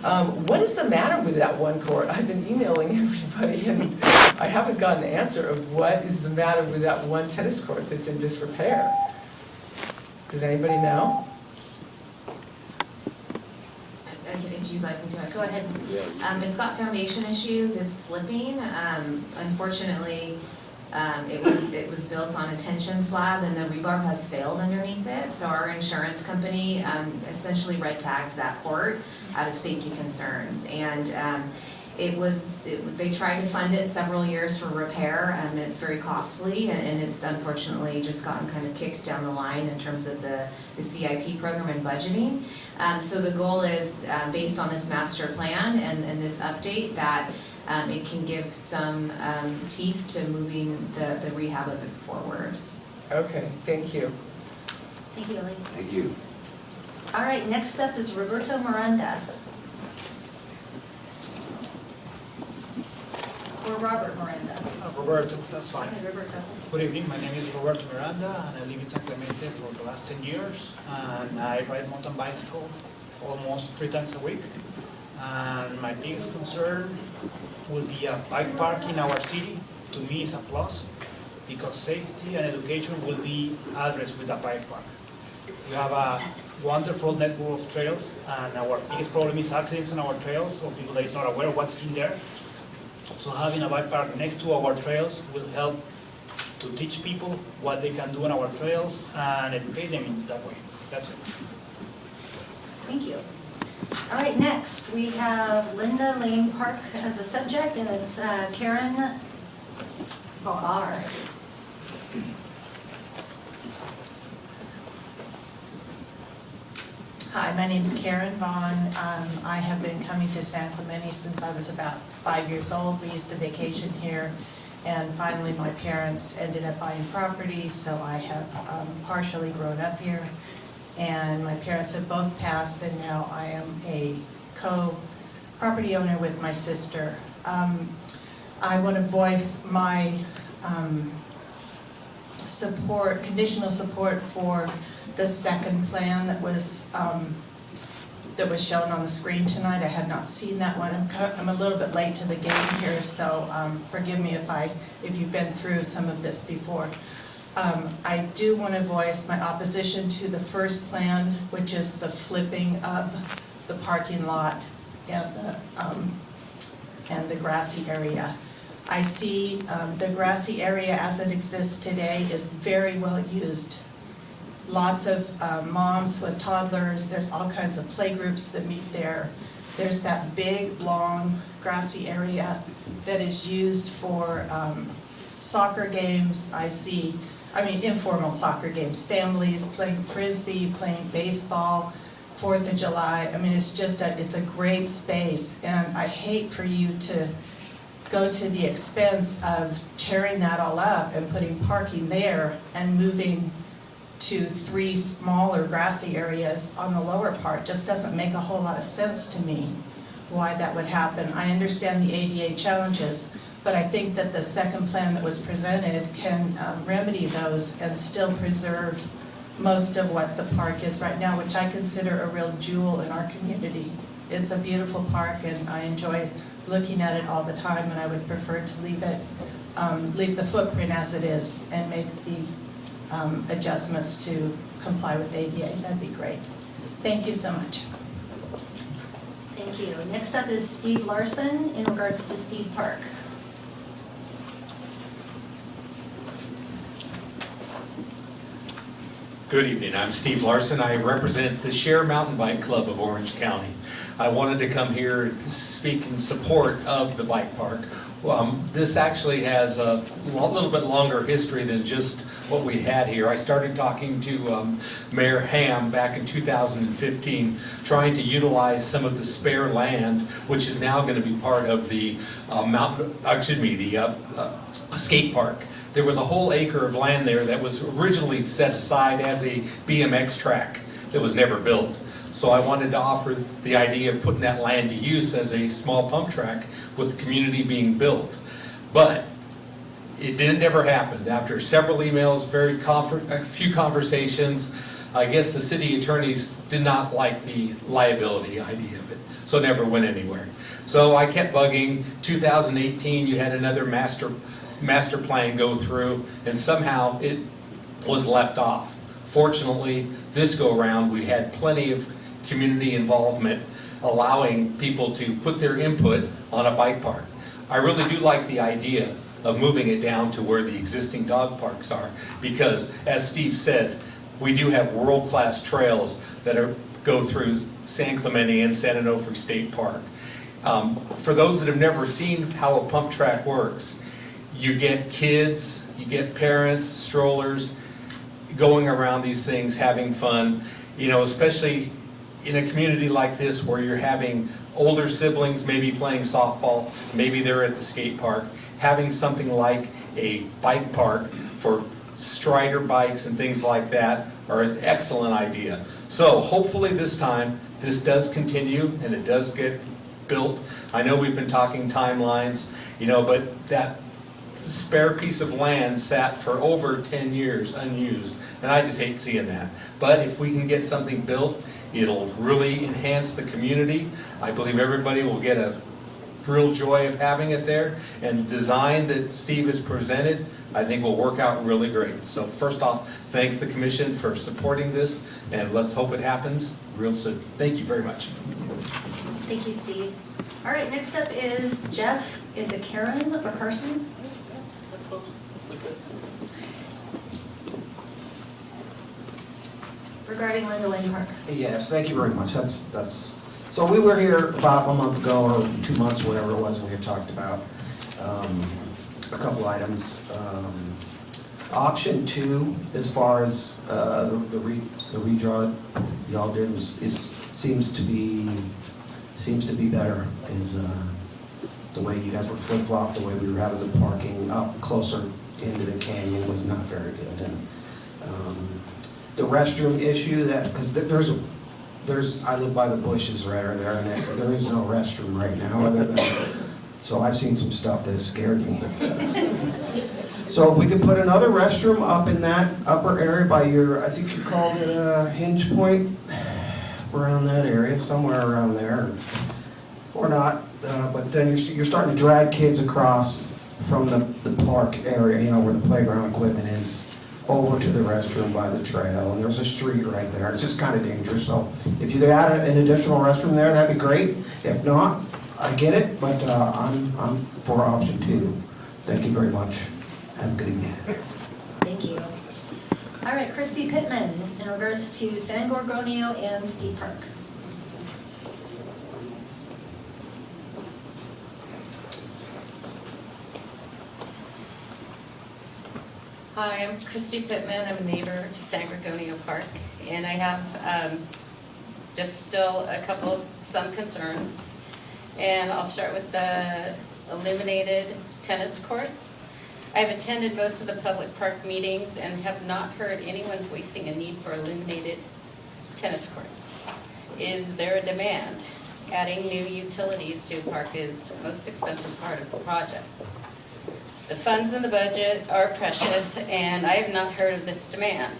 what is the matter with that one court? I've been emailing everybody and I haven't gotten an answer of what is the matter with that one tennis court that's in disrepair. Does anybody know? if you'd like me to. I can. Go ahead. It's got foundation issues, it's slipping. Unfortunately, it was built on a tension slab and the rebar has failed underneath it. So our insurance company essentially red tagged that court out of safety concerns. And they tried to fund it several years for repair, and it's very costly, and it's unfortunately just gotten kind of kicked down the line in terms of the CIP program and budgeting. So the goal is, based on this master plan and this update, that it can give some teeth to moving the rehab of it forward. Okay, thank you. Thank you, Ellie. Thank you. All right, next up is Roberto Miranda. Or Robert Miranda. Roberto, that's fine. Okay, Roberto. Good evening, my name is Roberto Miranda, and I live in San Clemente for the last 10 years. And I ride mountain bicycle almost 3 times a week. And my biggest concern will be a bike park in our city. To me, is a plus, because safety and education will be addressed with a bike park. We have a wonderful network of trails, and our biggest problem is accidents on our trails, so people that is not aware of what's in there. So having a bike park next to our trails will help to teach people what they can do on our trails and educate them in that way. That's it. Thank you. All right, next we have Linda Lane Park as a subject, and it's Karen Barr. Hi, my name's Karen Vaughn. I have been coming to San Clemente since I was about 5 years old. We used to vacation here, and finally my parents ended up buying property, so I have partially grown up here. And my parents have both passed, and now I am a co-property owner with my sister. I want to voice my support, conditional support for the second plan that was shown on the screen tonight. I had not seen that one. I'm a little bit late to the game here, so forgive me if you've been through some of this before. I do want to voice my opposition to the first plan, which is the flipping of the parking lot and the grassy area. I see the grassy area as it exists today is very well used. Lots of moms with toddlers, there's all kinds of playgroups that meet there. There's that big, long, grassy area that is used for soccer games. Informal soccer games, families playing frisbee, playing baseball, 4th of July. It's a great space, and I hate for you to go to the expense of tearing that all up and putting parking there and moving to 3 smaller grassy areas on the lower part. Just doesn't make a whole lot of sense to me why that would happen. I understand the ADA challenges, but I think that the second plan that was presented can remedy those and still preserve most of what the park is right now, which I consider a real jewel in our community. It's a beautiful park, and I enjoy looking at it all the time, and I would prefer to leave the footprint as it is and make the adjustments to comply with ADA. That'd be great. Thank you so much. Thank you. Next up is Steve Larsen in regards to Steve Park. Good evening, I'm Steve Larsen. I represent the Share Mountain Bike Club of Orange County. I wanted to come here to speak in support of the bike park. This actually has a little bit longer history than just what we had here. I started talking to Mayor Ham back in 2015, trying to utilize some of the spare land, which is now going to be part of the skate park. There was a whole acre of land there that was originally set aside as a BMX track that was never built. So I wanted to offer the idea of putting that land to use as a small pump track with the community being built. But it didn't ever happen. After several emails, a few conversations, I guess the city attorneys did not like the liability idea of it, so it never went anywhere. So I kept bugging. 2018, you had another master plan go through, and somehow it was left off. Fortunately, this go around, we had plenty of community involvement allowing people to put their input on a bike park. I really do like the idea of moving it down to where the existing dog parks are, because as Steve said, we do have world-class trails that go through San Clemente and San Onofre State Park. For those that have never seen how a pump track works, you get kids, you get parents, strollers, going around these things, having fun, you know, especially in a community like this where you're having older siblings maybe playing softball, maybe they're at the skate park, having something like a bike park for strider bikes and things like that are an excellent idea. So hopefully this time, this does continue and it does get built. I know we've been talking timelines, you know, but that spare piece of land sat for over 10 years unused, and I just hate seeing that. But if we can get something built, it'll really enhance the community. I believe everybody will get a real joy of having it there, and the design that Steve has presented, I think will work out really great. So first off, thanks the commission for supporting this, and let's hope it happens real soon. Thank you very much. Thank you, Steve. All right, next up is Jeff. Is it Karen or Carson? Regarding Linda Lane Park. Yes, thank you very much. That's. So we were here about a month ago, or 2 months, whatever it was, we had talked about a couple items. Option 2, as far as the redraw y'all did, seems to be better. Is the way you guys were flip-flopped, the way we were having the parking up closer into the canyon was not very good. And the restroom issue, that because there's I live by the bushes right there, and there is no restroom right now other than, so I've seen some stuff that has scared me. So if we could put another restroom up in that upper area by your, I think you called it a hinge point, around that area, somewhere around there, or not. But then you're starting to drag kids across from the park area, you know, where the playground equipment is, over to the restroom by the trail, and there's a street right there. It's just kind of dangerous. So if you could add an additional restroom there, that'd be great. If not, I get it, but I'm for option 2. Thank you very much. Have a good evening. Thank you. All right, Christy Pittman, in regards to San Gorgonio and Steep Park. Hi, I'm Christy Pittman. I'm a neighbor to San Gorgonio Park, and I have just still some concerns. And I'll start with the illuminated tennis courts. I've attended most of the public park meetings and have not heard anyone voicing a need for illuminated tennis courts. Is there a demand? Adding new utilities to a park is the most expensive part of the project. The funds in the budget are precious, and I have not heard of this demand.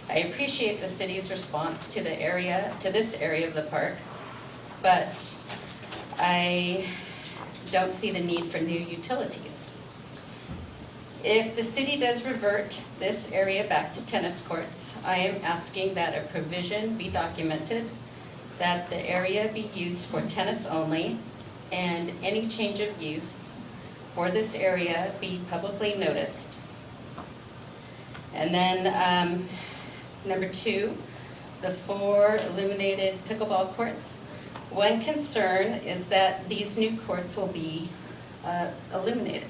I appreciate the city's response to this area of the park, but I don't see the need for new utilities. If the city does revert this area back to tennis courts, I am asking that a provision be documented, that the area be used for tennis only, and any change of use for this area be publicly noticed. And then number 2, the 4 illuminated pickleball courts. One concern is that these new courts will be illuminated,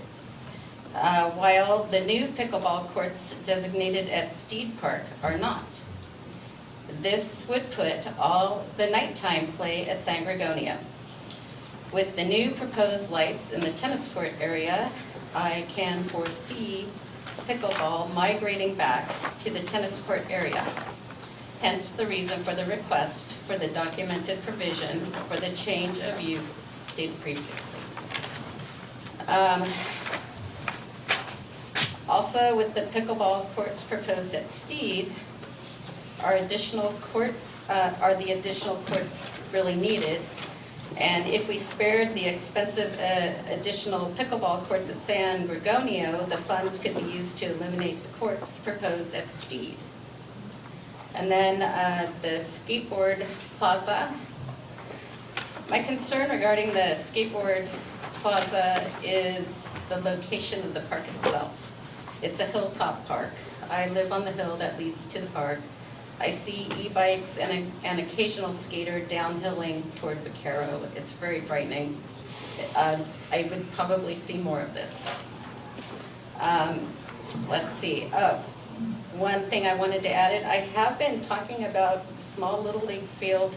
while the new pickleball courts designated at Steed Park are not. This would put all the nighttime play at San Gorgonio. With the new proposed lights in the tennis court area, I can foresee pickleball migrating back to the tennis court area. Hence the reason for the request for the documented provision for the change of use stated previously. Also, with the pickleball courts proposed at Steed, are the additional courts really needed? And if we spared the expensive additional pickleball courts at San Gorgonio, the funds could be used to eliminate the courts proposed at Steed. And then the Skateboard Plaza. My concern regarding the Skateboard Plaza is the location of the park itself. It's a hilltop park. I live on the hill that leads to the park. I see e-bikes and an occasional skater downhilling toward Vaquero. It's very frightening. I would probably see more of this. Let's see. One thing I wanted to add, I have been talking about small Little League field.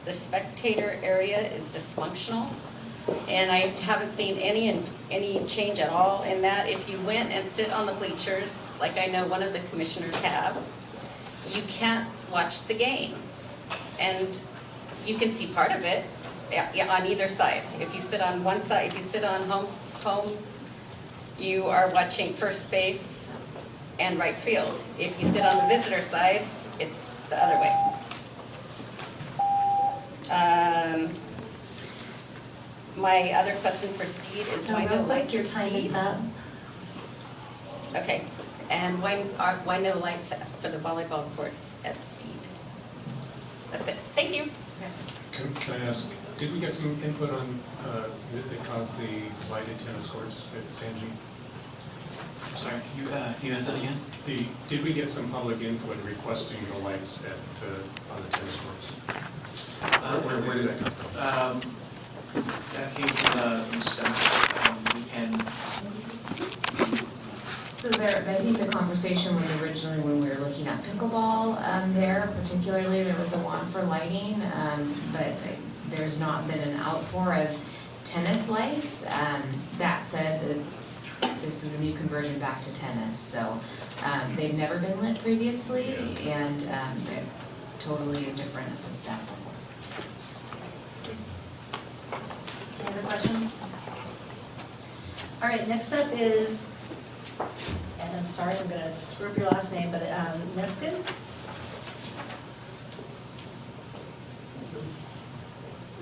The spectator area is dysfunctional, and I haven't seen any change at all in that. If you went and sit on the bleachers, like I know one of the commissioners have, you can't watch the game. And you can see part of it on either side. If you sit on one side, if you sit on home, you are watching first base and right field. If you sit on the visitor side, it's the other way. My other question for Steed is why no lights your at time Steed? is up. Okay, and why no lights for the volleyball courts at Steed? That's it, thank you. Can I ask, did we get some input on, that caused the lighted tennis courts at Sanji? Sorry, you asked that again? Did we get some public input requesting the lights on the tennis courts? Where did that come from? That came from staff. We can. So I think the conversation was originally when we were looking at pickleball there, particularly there was a want for lighting, but there's not been an outpour of tennis lights. That said, this is a new conversion back to tennis, so they've never been lit previously, and they're totally indifferent at the staff level. Any other questions? All right, next up is, and I'm sorry, I'm going to screw up your last name, but Neskin?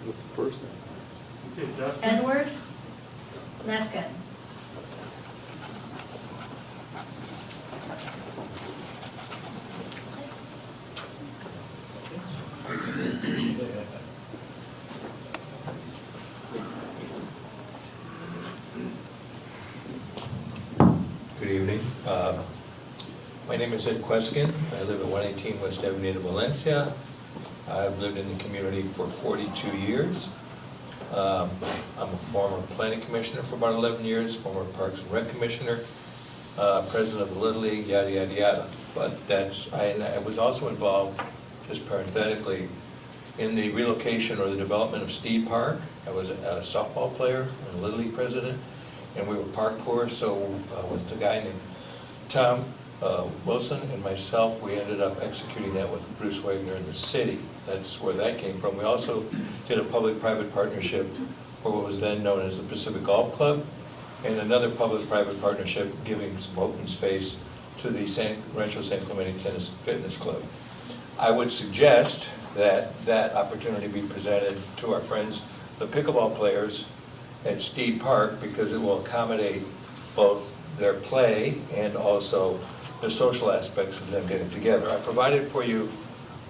What's the first name? Edward Neskin. Good evening. My name is Ed Queskin. I live at 118 West Avenue in Valencia. I've lived in the community for 42 years. I'm a former planning commissioner for about 11 years, former Parks and Rec commissioner, president of the Little League, yada, yada, yada. But I was also involved, just parenthetically, in the relocation or the development of Steed Park. I was a softball player and Little League president, and we were park poor, so with the guy named Tom Wilson and myself, we ended up executing that with Bruce Wagner in the city. That's where that came from. We also did a public-private partnership for what was then known as the Pacific Golf Club, and another public-private partnership giving some open space to the Rancho San Clemente Tennis Fitness Club. I would suggest that that opportunity be presented to our friends, the pickleball players at Steed Park, because it will accommodate both their play and also the social aspects of them getting together. I provided for you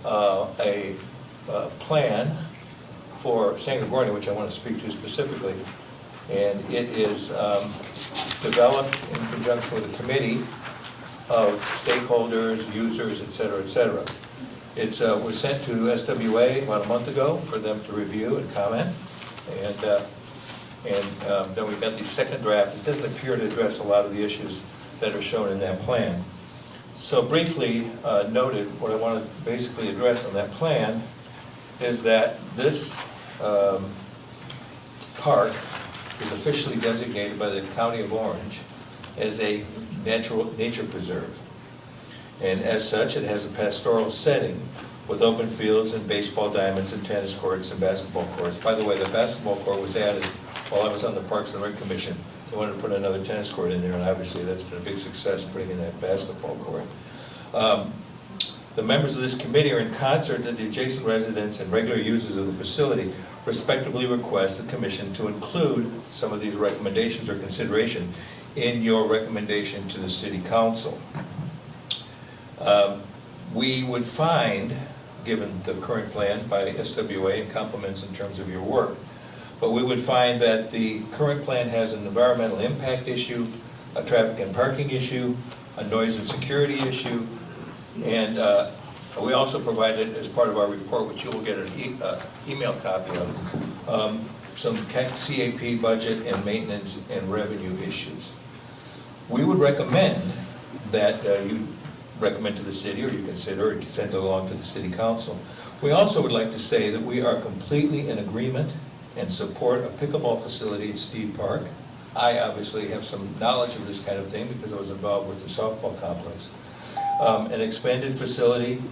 a plan for San Gregorio, which I want to speak to specifically, and it is developed in conjunction with a committee of stakeholders, users, et cetera, et cetera. It was sent to SWA about a month ago for them to review and comment, and then we got the second draft. It doesn't appear to address a lot of the issues that are shown in that plan. So briefly noted, what I want to basically address on that plan is that this park is officially designated by the County of Orange as a nature preserve. And as such, it has a pastoral setting with open fields and baseball diamonds and tennis courts and basketball courts. By the way, the basketball court was added while I was on the Parks and Rec Commission. They wanted to put another tennis court in there, and obviously that's been a big success, putting in that basketball court. The members of this committee are in concert that the adjacent residents and regular users of the facility respectively request the commission to include some of these recommendations or consideration in your recommendation to the city council. We would find given the current plan by SWA and compliments in terms of your work. But we would find that the current plan has an environmental impact issue, a traffic and parking issue, a noise and security issue, and we also provided, as part of our report, which you will get an email copy of, some CAP budget and maintenance and revenue issues. We would recommend that you recommend to the city, or you consider, or you send it along to the city council. We also would like to say that we are completely in agreement and support a pickleball facility at Steed Park. I obviously have some knowledge of this kind of thing because I was involved with the softball complex. An expanded facility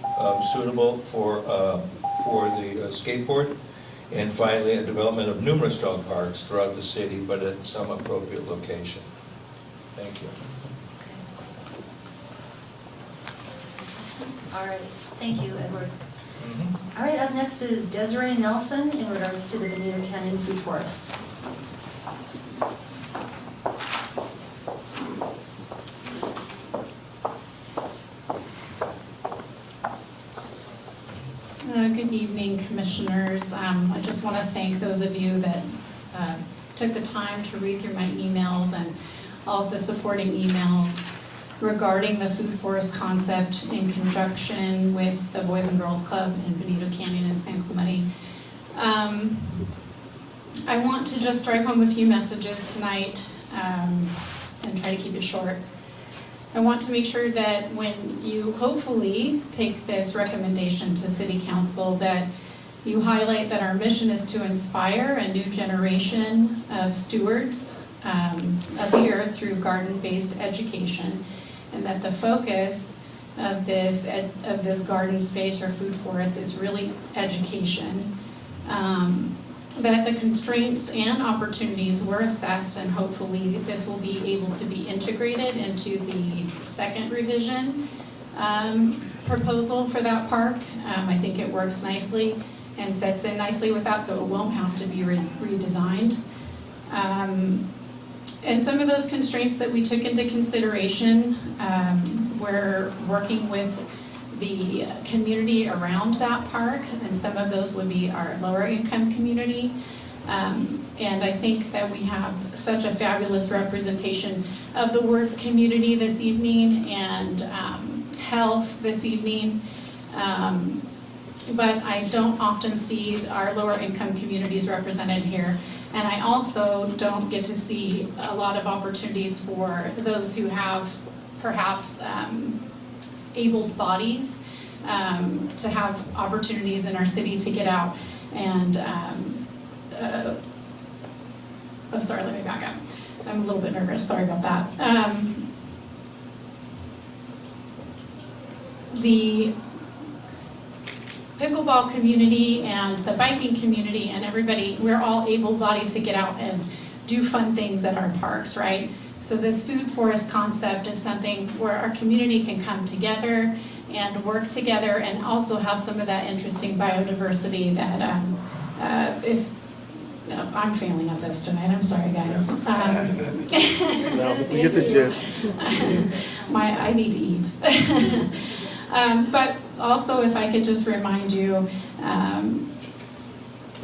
suitable for the skateboard, and finally a development of numerous dog parks throughout the city, but at some appropriate location. Thank you. All right, thank you, Edward. All right, up next is Desiree Nelson in regards to the Bonito Canyon Food Forest. Good evening, Commissioners. I just want to thank those of you that took the time to read through my emails and all of the supporting emails regarding the food forest concept in conjunction with the Boys and Girls Club in Bonito Canyon and San Clemente. I want to just drive home a few messages tonight and try to keep it short. I want to make sure that when you hopefully take this recommendation to City Council, that you highlight that our mission is to inspire a new generation of stewards of the earth through garden-based education, and that the focus of this garden space or food forest is really education. That the constraints and opportunities were assessed, and hopefully this will be able to be integrated into the second revision proposal for that park. I think it works nicely and sets in nicely with that, so it won't have to be redesigned. And some of those constraints that we took into consideration, we're working with the community around that park, and some of those would be our lower income community. And I think that we have such a fabulous representation of the words community this evening and health this evening. But I don't often see our lower income communities represented here. And I also don't get to see a lot of opportunities for those who have perhaps able bodies to have opportunities in our city to get out and oh, sorry, let me back up. I'm a little bit nervous, sorry about that. The pickleball community and the biking community and everybody, we're all able-bodied to get out and do fun things at our parks, right? So this food forest concept is something where our community can come together and work together and also have some of that interesting biodiversity that I'm failing at this tonight, I'm sorry guys. No, we get the gist. I need to eat. But also if I could just remind you,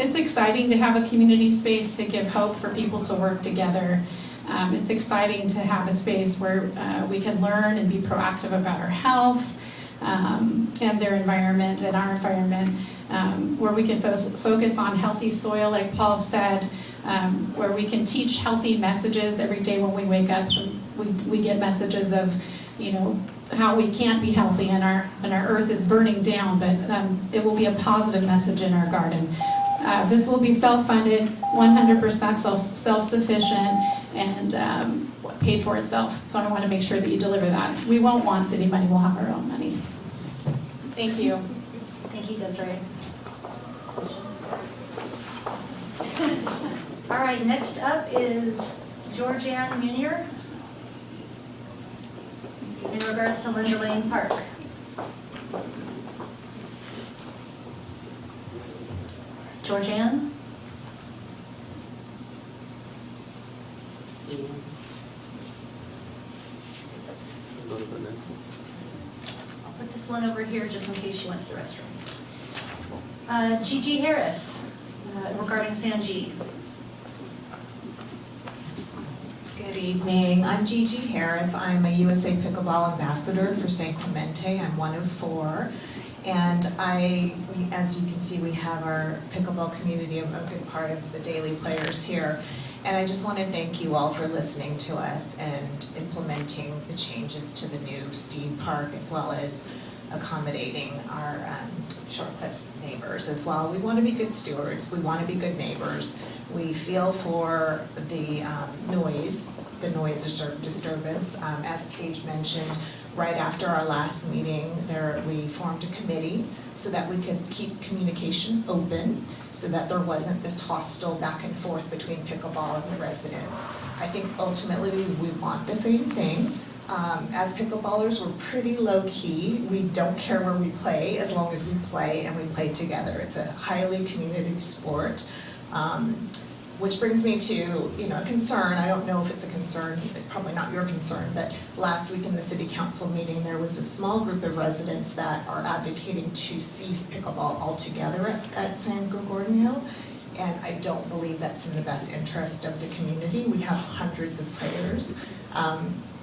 it's exciting to have a community space to give hope for people to work together. It's exciting to have a space where we can learn and be proactive about our health and their environment and our environment, where we can focus on healthy soil, like Paul said, where we can teach healthy messages every day when we wake up. So we get messages of, you know, how we can't be healthy and our earth is burning down, but it will be a positive message in our garden. This will be self-funded, 100% self-sufficient, and paid for itself. So I want to make sure that you deliver that. We won't want city money, we'll have our own money. Thank you. Thank you, Desiree. All right, next up is Georgianne Munier in regards to Linda Lane Park. Georgianne? I'll put this one over here just in case she went to the restroom. Gigi Harris, regarding Sanji. Good evening. I'm Gigi Harris. I'm a USA Pickleball Ambassador for San Clemente. I'm one of 4. And as you can see, we have our pickleball community, a big part of the daily players here. And I just want to thank you all for listening to us and implementing the changes to the new Steed Park, as well as accommodating our Short Cliffs neighbors as well. We want to be good stewards. We want to be good neighbors. We feel for the noise disturbance. As Paige mentioned, right after our last meeting, we formed a committee so that we could keep communication open, so that there wasn't this hostile back and forth between pickleball and the residents. I think ultimately we want the same thing. As pickleballers, we're pretty low key. We don't care where we play as long as we play and we play together. It's a highly community sport. Which brings me to, a concern. I don't know if it's a concern, it's probably not your concern, but last week in the city council meeting, there was a small group of residents that are advocating to cease pickleball altogether at San Gregorio. And I don't believe that's in the best interest of the community. We have hundreds of players.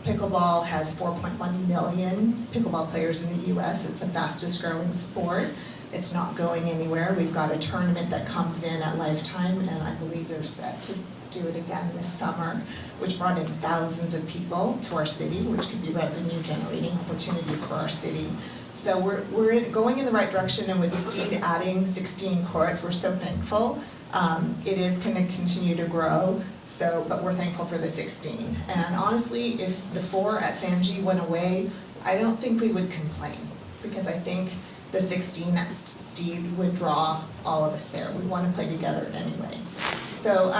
Pickleball has 4.1 million pickleball players in the US. It's the fastest growing sport. It's not going anywhere. We've got a tournament that comes in at Lifetime, and I believe they're set to do it again this summer, which brought in thousands of people to our city, which could be revenue generating opportunities for our city. So we're going in the right direction, and with Steed adding 16 courts, we're so thankful. It is going to continue to grow, but we're thankful for the 16. And honestly, if the 4 at Sanji went away, I don't think we would complain, because I think the 16 at Steed would draw all of us there. We want to play together anyway. So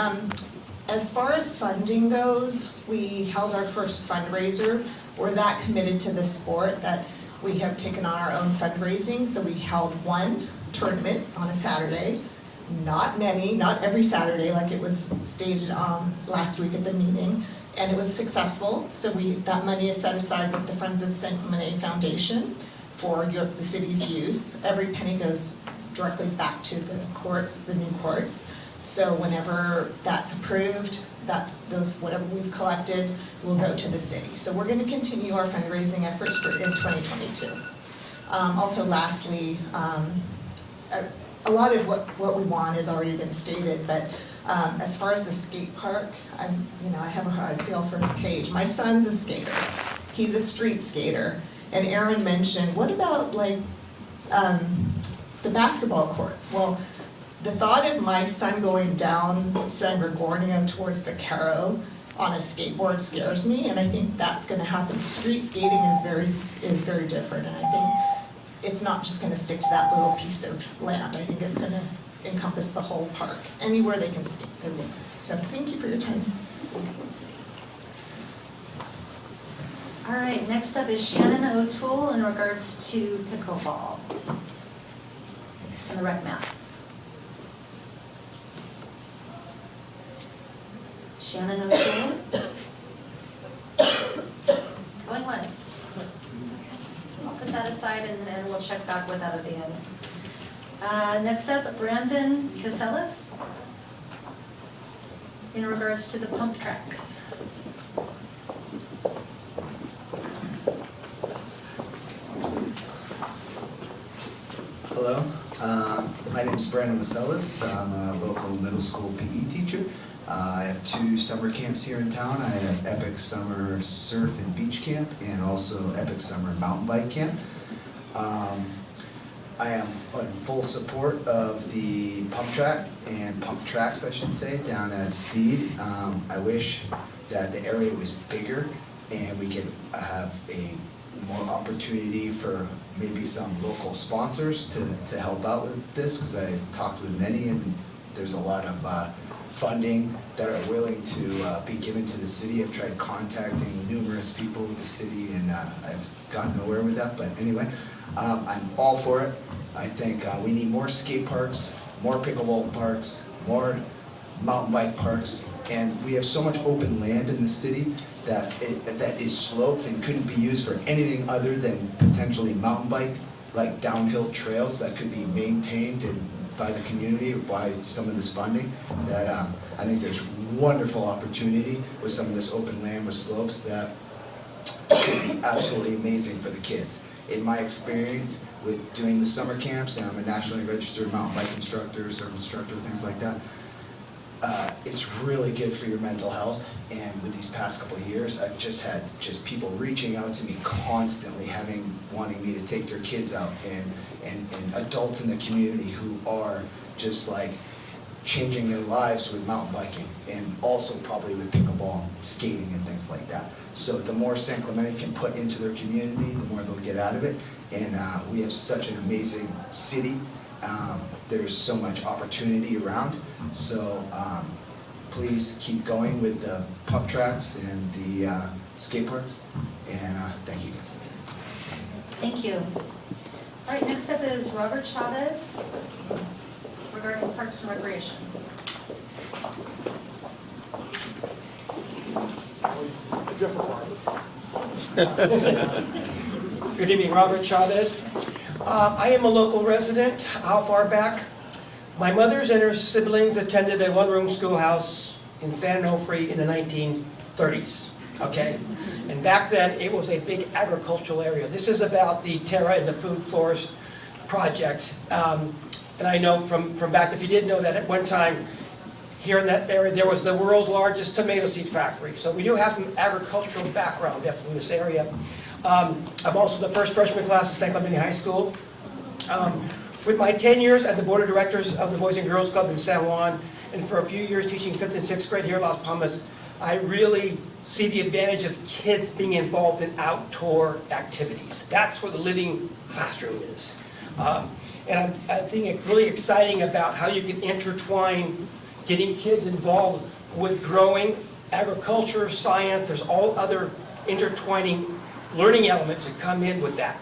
as far as funding goes, we held our first fundraiser. We're that committed to the sport that we have taken on our own fundraising. So we held one tournament on a Saturday. Not many, not every Saturday like it was stated last week at the meeting. And it was successful. So that money is set aside with the Friends of San Clemente Foundation for the city's use. Every penny goes directly back to the courts, the new courts. So whenever that's approved, whatever we've collected will go to the city. So we're going to continue our fundraising efforts in 2022. Also, lastly, a lot of what we want has already been stated, but as far as the skate park, I have a feel for Paige. My son's a skater. He's a street skater. And Aaron mentioned, what about the basketball courts? Well, the thought of my son going down San Gregorio towards Vaquero on a skateboard scares me, and I think that's going to happen. Street skating is very different, and I think it's not just going to stick to that little piece of land. I think it's going to encompass the whole park. Anywhere they can skate, they will. So thank you for your time. All right, next up is Shannon O'Toole in regards to pickleball and the rec maps. Shannon O'Toole? Going once. I'll put that aside and then we'll check back with that at the end. Next up, Brandon Casellas in regards to the pump tracks. Hello, my name is Brandon Masellas. I'm a local middle school PE teacher. I have 2 summer camps here in town. I have Epic Summer Surf and Beach Camp and also Epic Summer Mountain Bike Camp. I am in full support of the pump track and pump tracks, I should say, down at Steed. I wish that the area was bigger and we could have a more opportunity for maybe some local sponsors to help out with this, because I've talked with many and there's a lot of funding that are willing to be given to the city. I've tried contacting numerous people with the city and I've gotten nowhere with that, but anyway, I'm all for it. I think we need more skate parks, more pickleball parks, more mountain bike parks, and we have so much open land in the city that is sloped and couldn't be used for anything other than potentially mountain bike like downhill trails that could be maintained by the community or by some of this funding, that I think there's wonderful opportunity with some of this open land with slopes that could be absolutely amazing for the kids. In my experience with doing the summer camps, and I'm a nationally registered mountain bike instructor, surf instructor, things like that, it's really good for your mental health. And with these past couple of years, I've just had people reaching out to me constantly, wanting me to take their kids out, and adults in the community who are just like changing their lives with mountain biking, and also probably with pickleball and skating and things like that. So the more San Clemente can put into their community, the more they'll get out of it. And we have such an amazing city. There's so much opportunity around. So please keep going with the pump tracks and the skate parks. And thank you guys. Thank you. All right, next up is Robert Chavez regarding Parks and Recreation. Good evening, Robert Chavez. I am a local resident. How far back? My mother's and her siblings attended a one-room schoolhouse in San Onofre in the 1930s, okay? And back then, it was a big agricultural area. This is about the Terra and the Food Forest project. And I know from back, if you didn't know that, at one time, here in that area, there was the world's largest tomato seed factory. So we do have some agricultural background definitely in this area. I'm also the first freshman class at San Clemente High School. With my 10 years as the board of directors of the Boys and Girls Club in San Juan, and for a few years teaching 5th and 6th grade here in Las Palmas, I really see the advantage of kids being involved in outdoor activities. That's where the living classroom is. And I think it's really exciting about how you can intertwine getting kids involved with growing, agriculture, science. There's all other intertwining learning elements that come in with that.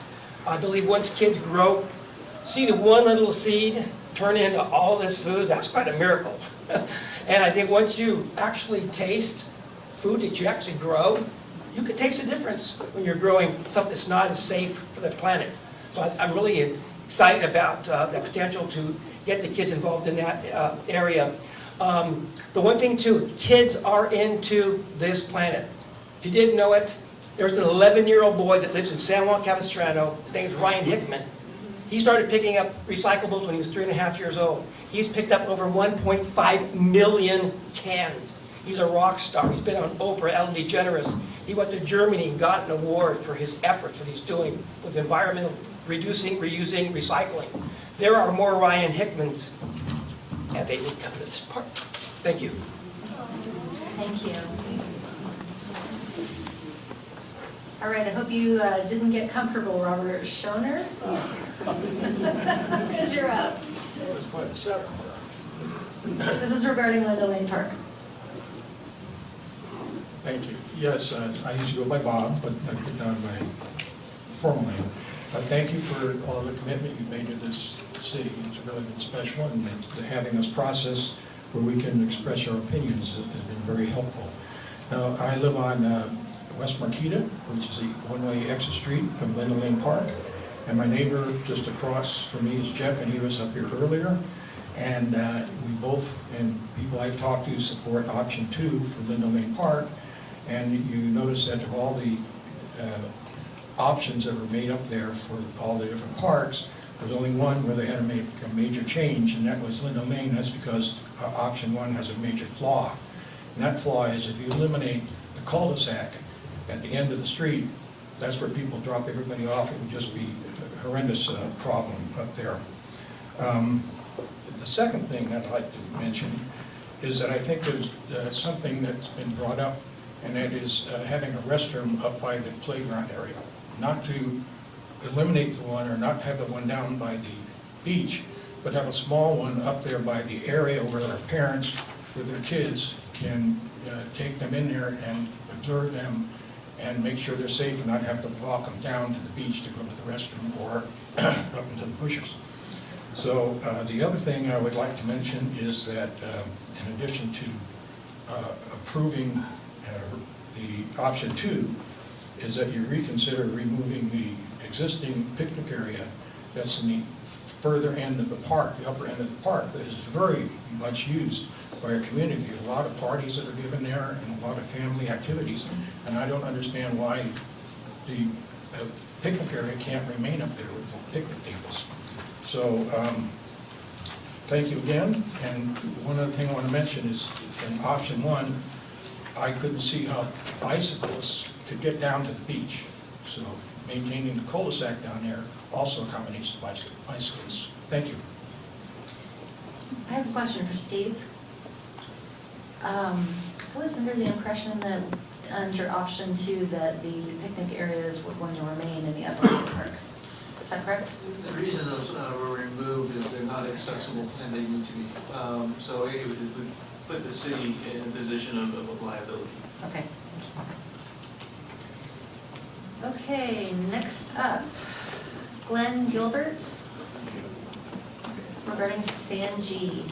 I believe once kids grow, see the one little seed turn into all this food, that's quite a miracle. And I think once you actually taste food that you actually grow, you can taste the difference when you're growing something that's not as safe for the planet. So I'm really excited about the potential to get the kids involved in that area. The one thing too, kids are into this planet. If you didn't know it, there's an 11-year-old boy that lives in San Juan Capistrano. His name is Ryan Hickman. He started picking up recyclables when he was 3.5 years old. He's picked up over 1.5 million cans. He's a rock star. He's been on Oprah, Ellen DeGeneres. He went to Germany and got an award for his efforts that he's doing with environmental reducing, reusing, recycling. There are more Ryan Hickmans, and they would come to this park. Thank you. Thank you. All right, I hope you didn't get comfortable, Robert Schoner. Because you're up. That was quite a setup. This is regarding Linda Lane Park. Thank you. Yes, I used to go by Bob, but I put down my formal name. Thank you for all the commitment you've made to this city. It's really been special, and having this process where we can express our opinions has been very helpful. Now, I live on West Marquita, which is a one-way exit street from Linda Lane Park. And my neighbor just across from me is Jeff, and he was up here earlier. And we both, and people I've talked to, support option 2 for Linda Lane Park. And you notice that of all the options that were made up there for all the different parks, there's only one where they had to make a major change, and that was Linda Lane. That's because option 1 has a major flaw. And that flaw is if you eliminate the cul-de-sac at the end of the street, that's where people drop everybody off. It would just be a horrendous problem up there. The second thing that I'd like to mention is that I think there's something that's been brought up, and that is having a restroom up by the playground area. Not to eliminate the one or not have the one down by the beach, but have a small one up there by the area where our parents with their kids can take them in there and observe them and make sure they're safe and not have to walk them down to the beach to go to the restroom or up into the bushes. So the other thing I would like to mention is that in addition to approving the option 2, is that you reconsider removing the existing picnic area that's in the further end of the park, the upper end of the park, that is very much used by our community. There's a lot of parties that are given there and a lot of family activities, and I don't understand why the picnic area can't remain up there with the picnic tables. So, thank you again, and one other thing I want to mention is in option 1, I couldn't see how bicyclists could get down to the beach. So maintaining the cul-de-sac down there also accommodates bicyclists. Thank you. I have a question for Steve. I was under the impression that under option 2 that the picnic areas were going to remain in the upper end of the park. Is that correct? The reason those were removed is they're not accessible and they need to be. So it would put the city in a position of liability. Okay. Okay, next up, Glenn Gilbert regarding Sanji.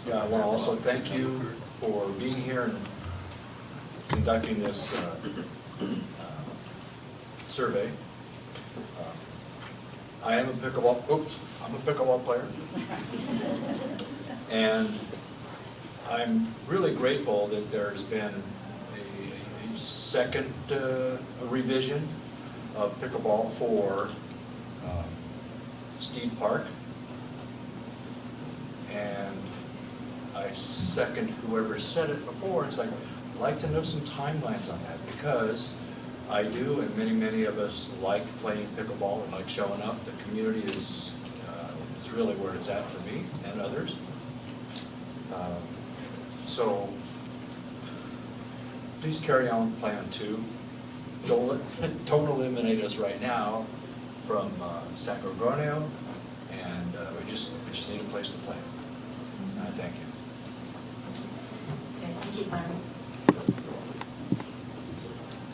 Yeah, I want to also thank you for being here and conducting this survey. I am a pickleball player. And I'm really grateful that there's been a second revision of pickleball for Steed Park. And I second whoever said it before. It's like, I'd like to know some timelines on that, because I do, and many of us like playing pickleball and like showing up. The community is really where it's at for me and others. So please carry on Plan 2. Don't eliminate us right now from San Gorgonio, and we just need a place to play. Thank you. Okay, thank you, Glenn.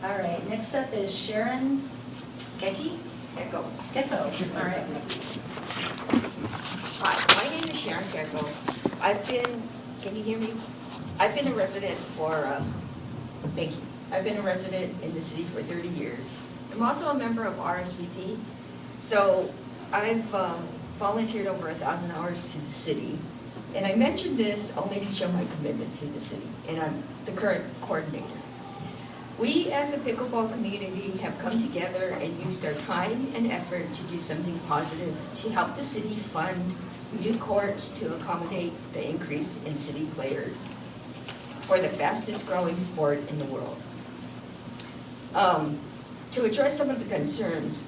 All right, next up is Sharon Gecko. All right. Hi, my name is Sharon Gecko. Can you hear me? I've been a resident I've been a resident in the city for 30 years. I'm also a member of RSVP. So I've volunteered over 1,000 hours to the city. And I mentioned this only to show my commitment to the city, and I'm the current coordinator. We as a pickleball community have come together and used our time and effort to do something positive to help the city fund new courts to accommodate the increase in city players for the fastest growing sport in the world. To address some of the concerns,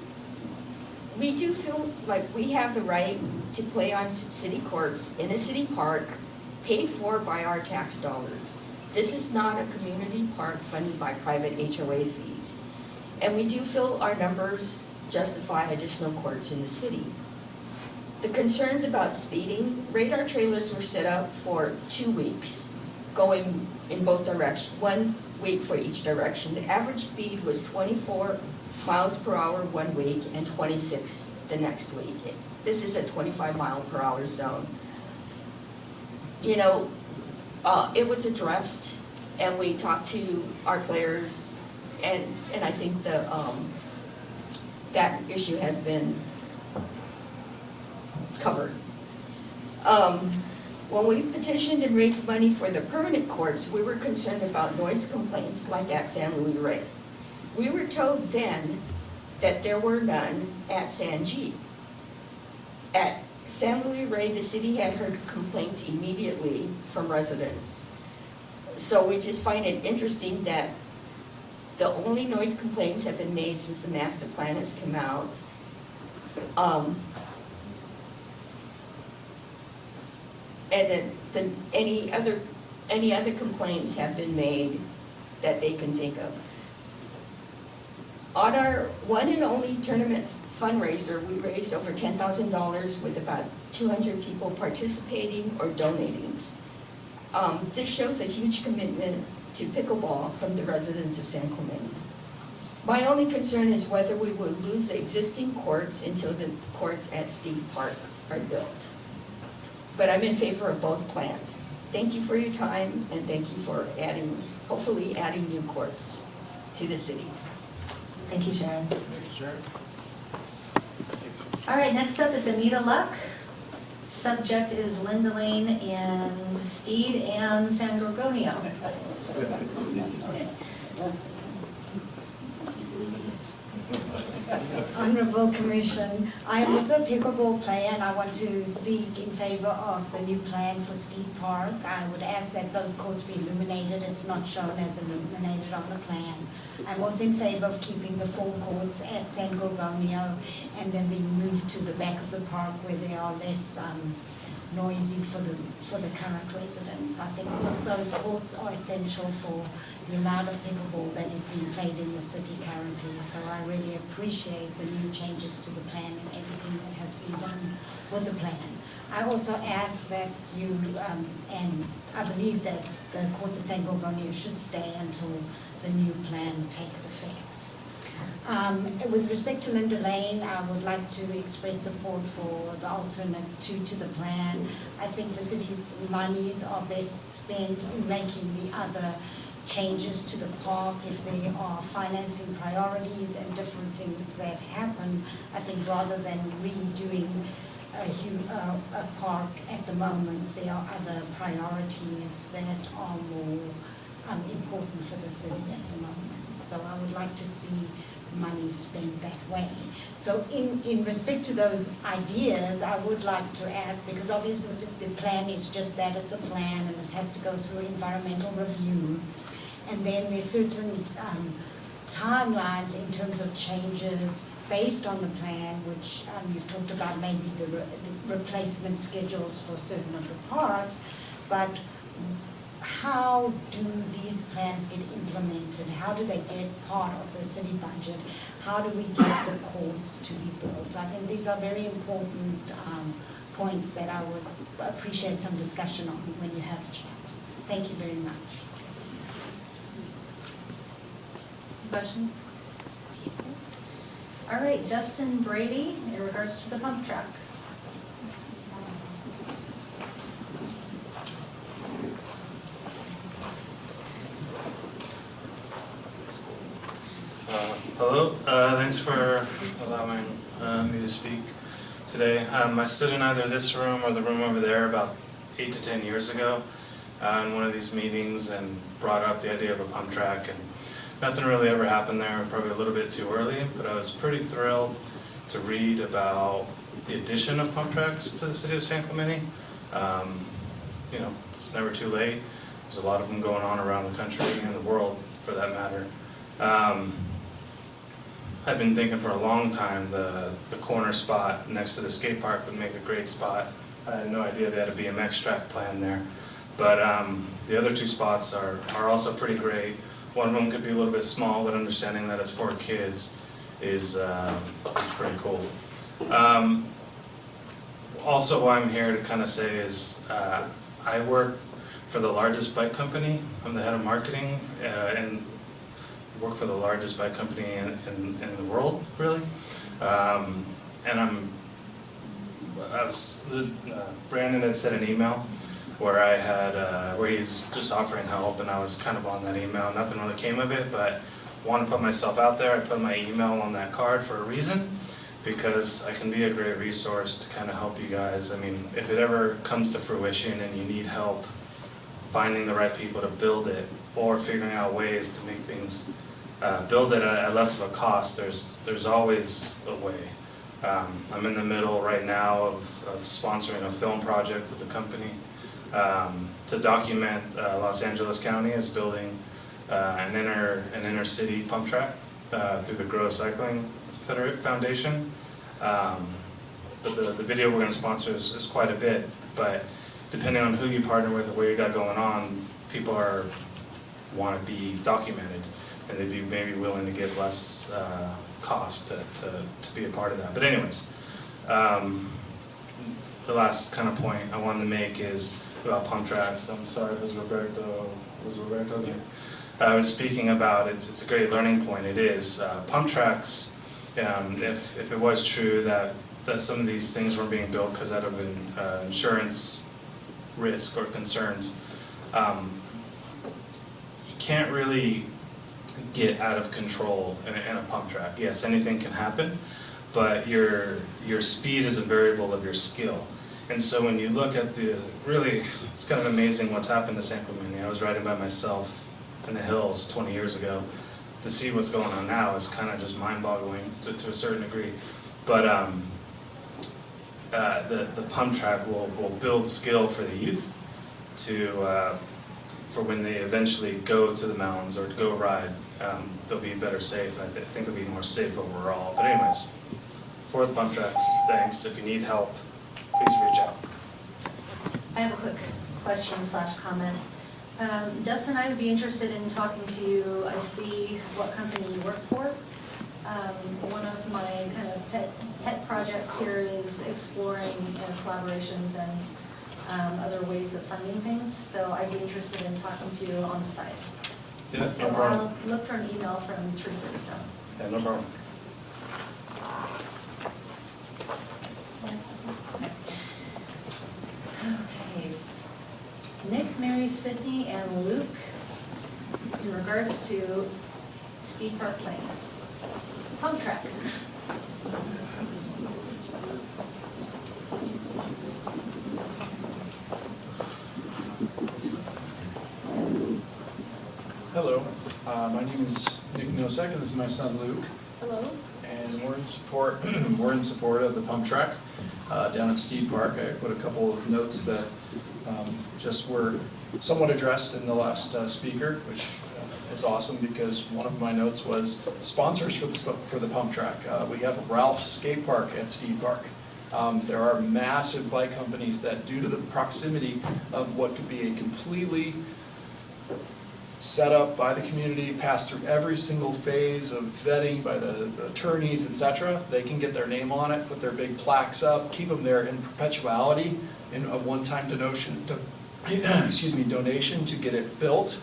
we do feel like we have the right to play on city courts in a city park paid for by our tax dollars. This is not a community park funded by private HOA fees. And we do feel our numbers justify additional courts in the city. The concerns about speeding, radar trailers were set up for 2 weeks, going in both directions, 1 week for each direction. The average speed was 24 miles per hour 1 week and 26 the next week. This is a 25 mile per hour zone. You know, it was addressed, and we talked to our players, and I think that issue has been covered. When we petitioned and raised money for the permanent courts, we were concerned about noise complaints like at San Luis Rey. We were told then that there were none at San G. At San Luis Rey, the city had heard complaints immediately from residents. So we just find it interesting that the only noise complaints have been made since the master plan has come out. And then any other complaints have been made that they can think of. On our one and only tournament fundraiser, we raised over $10,000 with about 200 people participating or donating. This shows a huge commitment to pickleball from the residents of San Clemente. My only concern is whether we will lose the existing courts until the courts at Steed Park are built. but I'm in favor of both plans. Thank you for your time, and thank you for hopefully adding new courts to the city. Thank you, Sharon. Thank you, Sharon. All right, next up is Anita Luck. Subject is Linda Lane and Steed and San Gorgonio. Honorable Commission, I am also a pickleball player and I want to speak in favor of the new plan for Steed Park. I would ask that those courts be illuminated. It's not shown as illuminated on the plan. I'm also in favor of keeping the 4 courts at San Gorgonio and then being moved to the back of the park where they are less noisy for the current residents. I think those courts are essential for the amount of pickleball that is being played in the city currently. So I really appreciate the new changes to the plan and everything that has been done with the plan. I also ask that you, and I believe that the courts at San Gorgonio should stay until the new plan takes effect. With respect to Linda Lane, I would like to express support for the alternate 2 to the plan. I think the city's monies are best spent in making the other changes to the park. If there are financing priorities and different things that happen, I think rather than redoing a park at the moment, there are other priorities that are more important for the city at the moment. So I would like to see money spent that way. So in respect to those ideas, I would like to ask, because obviously the plan is just that, it's a plan and it has to go through environmental review. And then there's certain timelines in terms of changes based on the plan, which you've talked about maybe the replacement schedules for certain of the parks, but how do these plans get implemented? How do they get part of the city budget? How do we get the courts to be built? I think these are very important points that I would appreciate some discussion on when you have a chance. Thank you very much. Questions? All right, Dustin Brady, in regards to the pump track. Hello, thanks for allowing me to speak today. I stood in either this room or the room over there about 8 to 10 years ago in one of these meetings and brought up the idea of a pump track, and nothing really ever happened there, probably a little bit too early, but I was pretty thrilled to read about the addition of pump tracks to the city of San Clemente. You know, it's never too late. There's a lot of them going on around the country and the world for that matter. I've been thinking for a long time the corner spot next to the skate park would make a great spot. I had no idea they had a BMX track planned there. But the other 2 spots are also pretty great. One of them could be a little bit small, but understanding that it's for kids is pretty cool. Also, what I'm here to kind of say is I work for the largest bike company. I'm the head of marketing and work for the largest bike company in the world, really. And Brandon had sent an email where I had, where he's just offering help, and I was kind of on that email. Nothing really came of it, but I want to put myself out there. I put my email on that card for a reason, because I can be a great resource to kind of help you guys. I mean, if it ever comes to fruition and you need help finding the right people to build it, or figuring out ways to make things, build it at less of a cost, there's always a way. I'm in the middle right now of sponsoring a film project with the company to document Los Angeles County is building an inner city pump track through the Grow Cycling Foundation. But the video we're going to sponsor is quite a bit, but depending on who you partner with or what you got going on, people want to be documented, and they'd be maybe willing to give less cost to be a part of that. But anyways, the last kind of point I wanted to make is about pump tracks. I'm sorry if it was Roberto there. I was speaking about it's a great learning point. It is. Pump tracks, if it was true that some of these things were being built because out of an insurance risk or concerns. You can't really get out of control in a pump track. Yes, anything can happen, but your speed is a variable of your skill. And so when you look at it's kind of amazing what's happened to San Clemente. I was riding by myself in the hills 20 years ago. To see what's going on now is kind of just mind-boggling to a certain degree. But the pump track will build skill for the youth for when they eventually go to the mountains or go ride, they'll be better safe. I think they'll be more safe overall. But anyways, for the pump tracks, thanks. If you need help, please reach out. I have a quick question/comment. Dustin and I would be interested in talking to you. I see what company you work for. One of my kind of pet projects here is exploring collaborations and other ways of funding things. So I'd be interested in talking to you on the side. Yeah, no So problem. I'll look for an email from Teresa or so. Yeah, no problem. Okay. Nick, Mary, Sydney, and Luke in regards to Steve Park Lanes. Pump track. Hello, my name is Nick Milsek, and this is my son Luke. Hello. And we're in support. We're in support of the pump track down at Steed Park. I put a couple of notes that just were somewhat addressed in the last speaker, which is awesome because one of my notes was sponsors for the pump track. We have Ralph's Skate Park at Steed Park. There are massive bike companies that, due to the proximity of what could be a completely set up by the community, pass through every single phase of vetting by the attorneys, etc. They can get their name on it, put their big plaques up, keep them there in perpetuality in a one-time donation to get it built.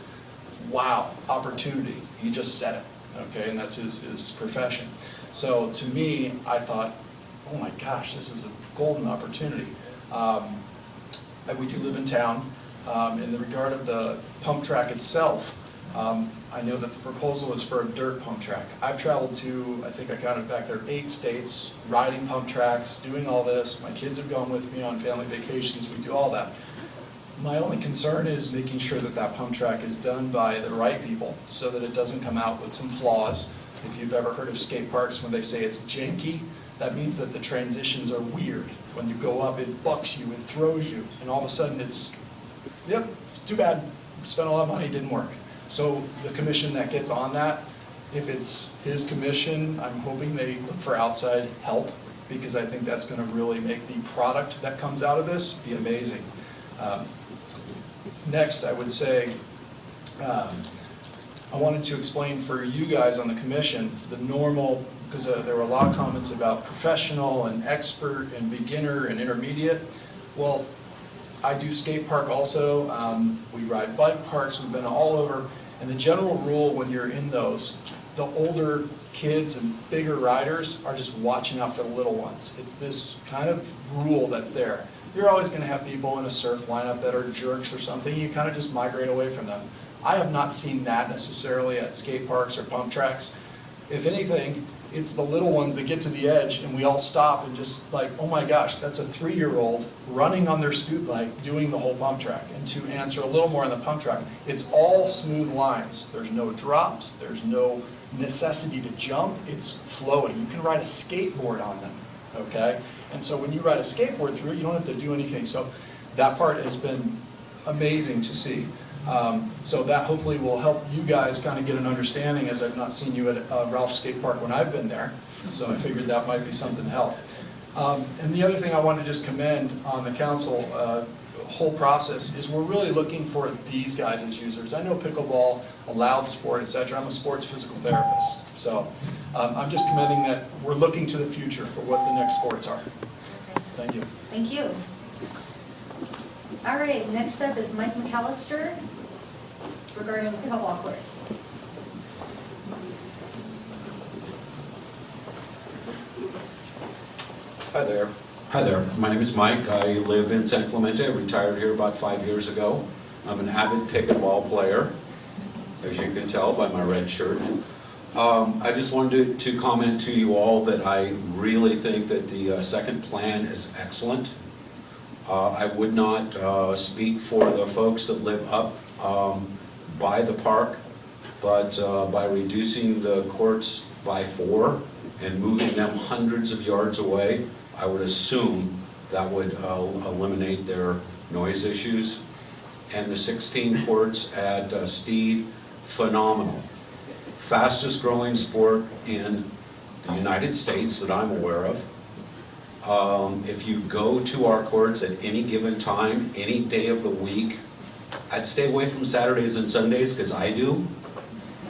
Wow, opportunity. He just said it, okay, and that's his profession. So to me, I thought, oh my gosh, this is a golden opportunity. We do live in town. In the regard of the pump track itself, I know that the proposal is for a dirt pump track. I've traveled to, I think I counted back there, 8 states, riding pump tracks, doing all this. My kids have gone with me on family vacations. We do all that. My only concern is making sure that that pump track is done by the right people so that it doesn't come out with some flaws. If you've ever heard of skate parks, when they say it's janky, that means that the transitions are weird. When you go up, it bucks you, it throws you, and all of a sudden it's, yep, too bad, spent a lot of money, didn't work. So the commission that gets on that, if it's his commission, I'm hoping they look for outside help because I think that's going to really make the product that comes out of this be amazing. Next, I would say, I wanted to explain for you guys on the commission the normal, because there were a lot of comments about professional and expert and beginner and intermediate. Well, I do skate park also. We ride bike parks. We've been all over. And the general rule when you're in those, the older kids and bigger riders are just watching out for the little ones. It's this kind of rule that's there. You're always going to have people in a surf lineup that are jerks or something. You kind of just migrate away from them. I have not seen that necessarily at skate parks or pump tracks. If anything, it's the little ones that get to the edge and we all stop and just like, oh my gosh, that's a 3-year-old running on their scoot bike doing the whole pump track. And to answer a little more on the pump track, it's all smooth lines. There's no drops, there's no necessity to jump, it's flowing. You can ride a skateboard on them, okay? And so when you ride a skateboard through it, you don't have to do anything. So that part has been amazing to see. So that hopefully will help you guys kind of get an understanding, as I've not seen you at Ralph's Skate Park when I've been there. So I figured that might be something to help. And the other thing I want to just commend on the council whole process is we're really looking for these guys as users. I know pickleball, a loud sport, etc. I'm a sports physical therapist. So I'm just commending that we're looking to the future for what the next sports are. Thank you. Thank you. All right, next up is Mike McAllister regarding pickleball courts. Hi there. Hi there, my name is Mike. I live in San Clemente. I retired here about 5 years ago. I'm an avid pickleball player, as you can tell by my red shirt. I just wanted to comment to you all that I really think that the second plan is excellent. I would not speak for the folks that live up by the park, but by reducing the courts by 4 and moving them hundreds of yards away, I would assume that would eliminate their noise issues. And the 16 courts at Steed, phenomenal. Fastest growing sport in the United States that I'm aware of. If you go to our courts at any given time, any day of the week, I'd stay away from Saturdays and Sundays, because I do,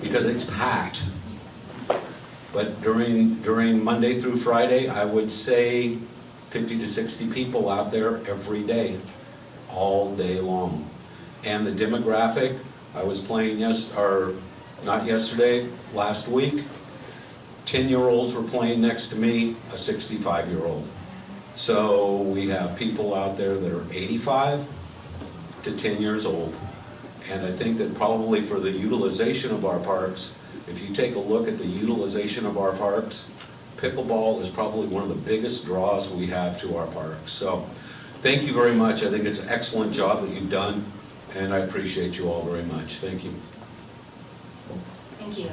because it's packed. But during Monday through Friday, I would say 50 to 60 people out there every day, all day long. And the demographic, I was playing not yesterday, last week, 10-year-olds were playing next to me, a 65-year-old. So we have people out there that are 85 to 10 years old. And I think that probably for the utilization of our parks, if you take a look at the utilization of our parks, pickleball is probably one of the biggest draws we have to our parks. So thank you very much. I think it's an excellent job that you've done, and I appreciate you all very much. Thank you. Thank you.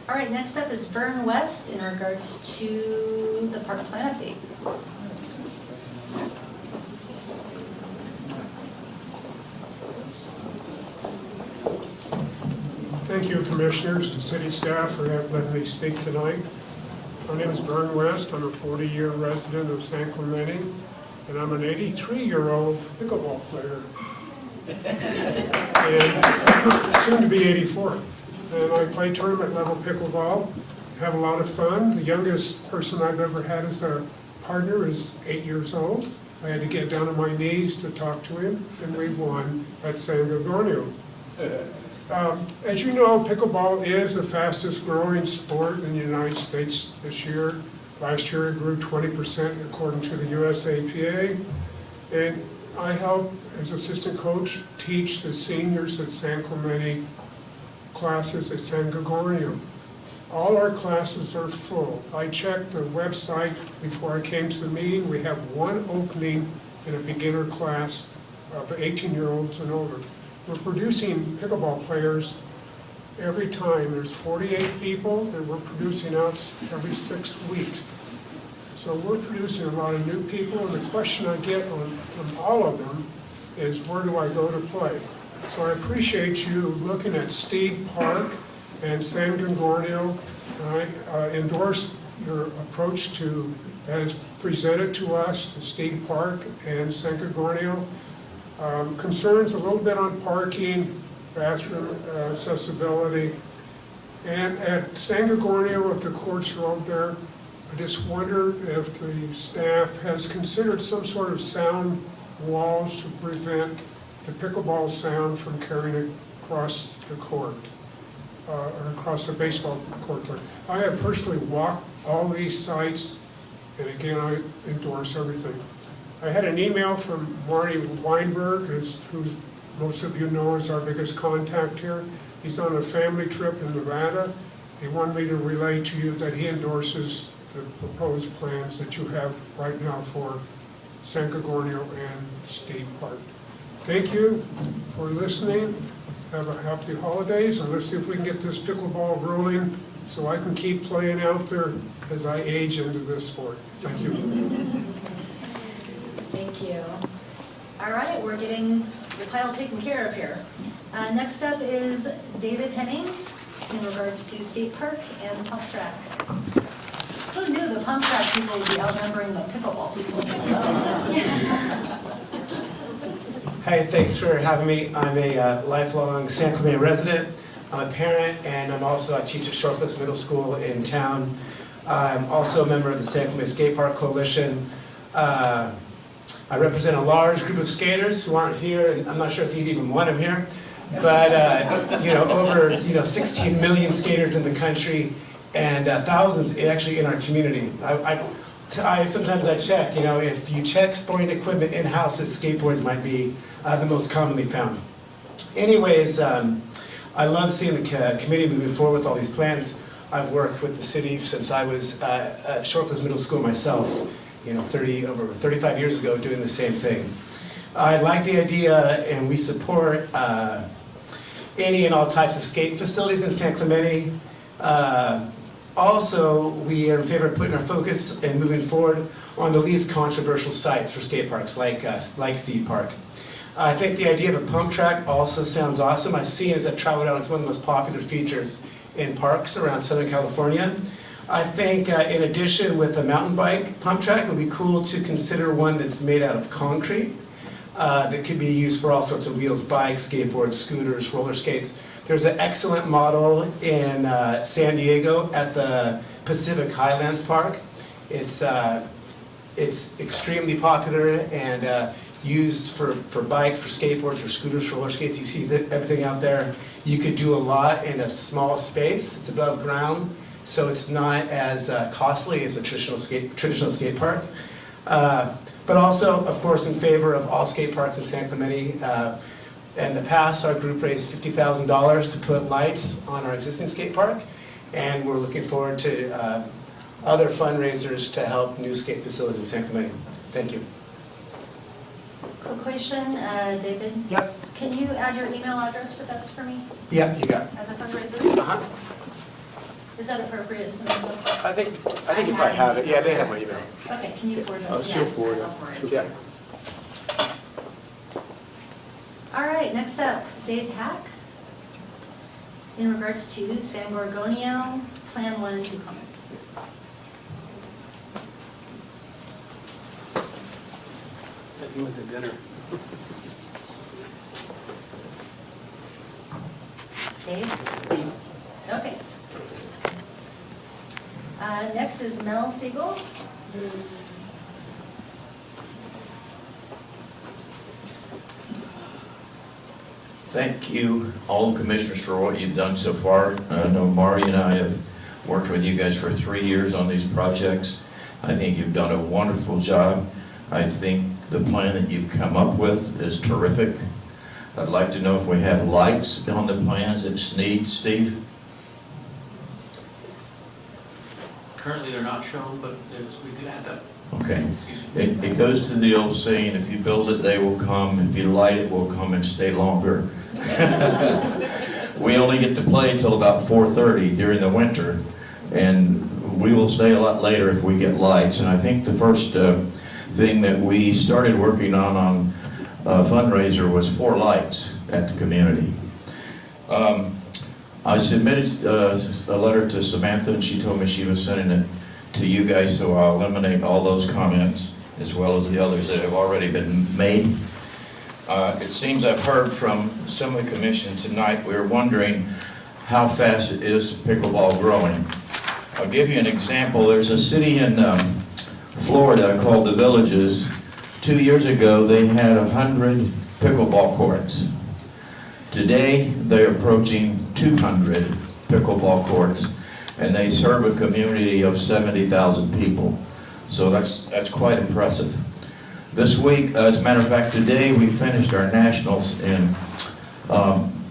All right, next up is Vern West in regards to the park plan update. Thank you, Commissioners and City staff, for letting me speak tonight. My name is Vern West. I'm a 40-year resident of San Clemente, and I'm an 83-year-old pickleball player, and soon to be 84. And I play tournament level pickleball, have a lot of fun. The youngest person I've ever had as a partner is 8 years old. I had to get down on my knees to talk to him, and we won at San Gorgonio. As you know, pickleball is the fastest growing sport in the United States this year. Last year it grew 20% according to the USAPA. And I help, as assistant coach, teach the seniors at San Clemente classes at San Gorgonio. All our classes are full. I checked the website before I came to the meeting. We have one opening in a beginner class of 18-year-olds and older. We're producing pickleball players every time. There's 48 people, and we're producing out every 6 weeks. So we're producing a lot of new people, and the question I get from all of them is, where do I go to play? So I appreciate you looking at Steed Park and San Gorgonio. I endorse your approach to, as presented to us, to Steed Park and San Gorgonio. Concerns a little bit on parking, bathroom accessibility. And at San Gorgonio, if the courts are out there, I just wonder if the staff has considered some sort of sound walls to prevent the pickleball sound from carrying across the court, or across the baseball court. I have personally walked all these sites, and again, I endorse everything. I had an email from Marty Weinberg, who most of you know is our biggest contact here. He's on a family trip in Nevada. He wanted me to relay to you that he endorses the proposed plans that you have right now for San Gorgonio and Steed Park. Thank you for listening. Have a happy holidays, and let's see if we can get this pickleball rolling so I can keep playing out there as I age into this sport. Thank you. Thank you. All right, we're getting the pile taken care of here. Next up is David Hennings in regards to State Park and Pump Track. Who knew the Pump Track people would be outnumbering the pickleball people? Hi, thanks for having me. I'm a lifelong San Clemente resident. I'm a parent, and I teach at Shortcliffs Middle School in town. I'm also a member of the San Clemente Skate Park Coalition. I represent a large group of skaters who aren't here, and I'm not sure if you'd even want them here, but over 16 million skaters in the country, and thousands actually in our community. sometimes I check, if you check sporting equipment in-house, skateboards might be the most commonly found. Anyways, I love seeing the committee moving forward with all these plans. I've worked with the city since I was at Shortlands Middle School myself, over 35 years ago, doing the same thing. I like the idea, and we support any and all types of skate facilities in San Clemente. Also, we are in favor of putting our focus and moving forward on the least controversial sites for skate parks, like Steed Park. I think the idea of a pump track also sounds awesome. I've seen as I've traveled out, it's one of the most popular features in parks around Southern California. I think in addition with a mountain bike pump track, it would be cool to consider one that's made out of concrete that could be used for all sorts of wheels, bikes, skateboards, scooters, roller skates. There's an excellent model in San Diego at the Pacific Highlands Park. It's extremely popular and used for bikes, for skateboards, for scooters, for roller skates. You see everything out there. You could do a lot in a small space. It's above ground, so it's not as costly as a traditional skate park. But also, of course, in favor of all skate parks in San Clemente. In the past, our group raised $50,000 to put lights on our existing skate park, and we're looking forward to other fundraisers to help new skate facilities in San Clemente. Thank you. Quick question, David? Yep. Can you add your email address with us for me Yeah, you got it. as a fundraiser? Uh-huh. Is that appropriate, Samantha? I think you probably have it. Yeah, they have my email. Okay, can you forward it? She'll forward it. Yeah. All right, next up, Dave Hack. In regards to San Gorgonio, Plan 1 and 2 comments. With the dinner. Dave? Okay. Next is Mel Siegel. Thank you, all commissioners, for what you've done so far. I know Mari and I have worked with you guys for 3 years on these projects. I think you've done a wonderful job. I think the plan that you've come up with is terrific. I'd like to know if we have lights on the plans at Sneed, Steve? Currently, they're not shown, but we could add that. Okay. It goes to the old saying, if you build it, they will come. If you light it, will come and stay longer. We only get to play till about 4:30 during the winter, and we will stay a lot later if we get lights. And I think the first thing that we started working on fundraiser was 4 lights at the community. I submitted a letter to Samantha, and she told me she was sending it to you guys, so I'll eliminate all those comments as well as the others that have already been made. It seems I've heard from some of the commission tonight, we're wondering how fast is pickleball growing. I'll give you an example. There's a city in Florida called The Villages. 2 years ago, they had 100 pickleball courts. Today, they're approaching 200 pickleball courts, and they serve a community of 70,000 people. So that's quite impressive. This week, as a matter of fact, today we finished our nationals in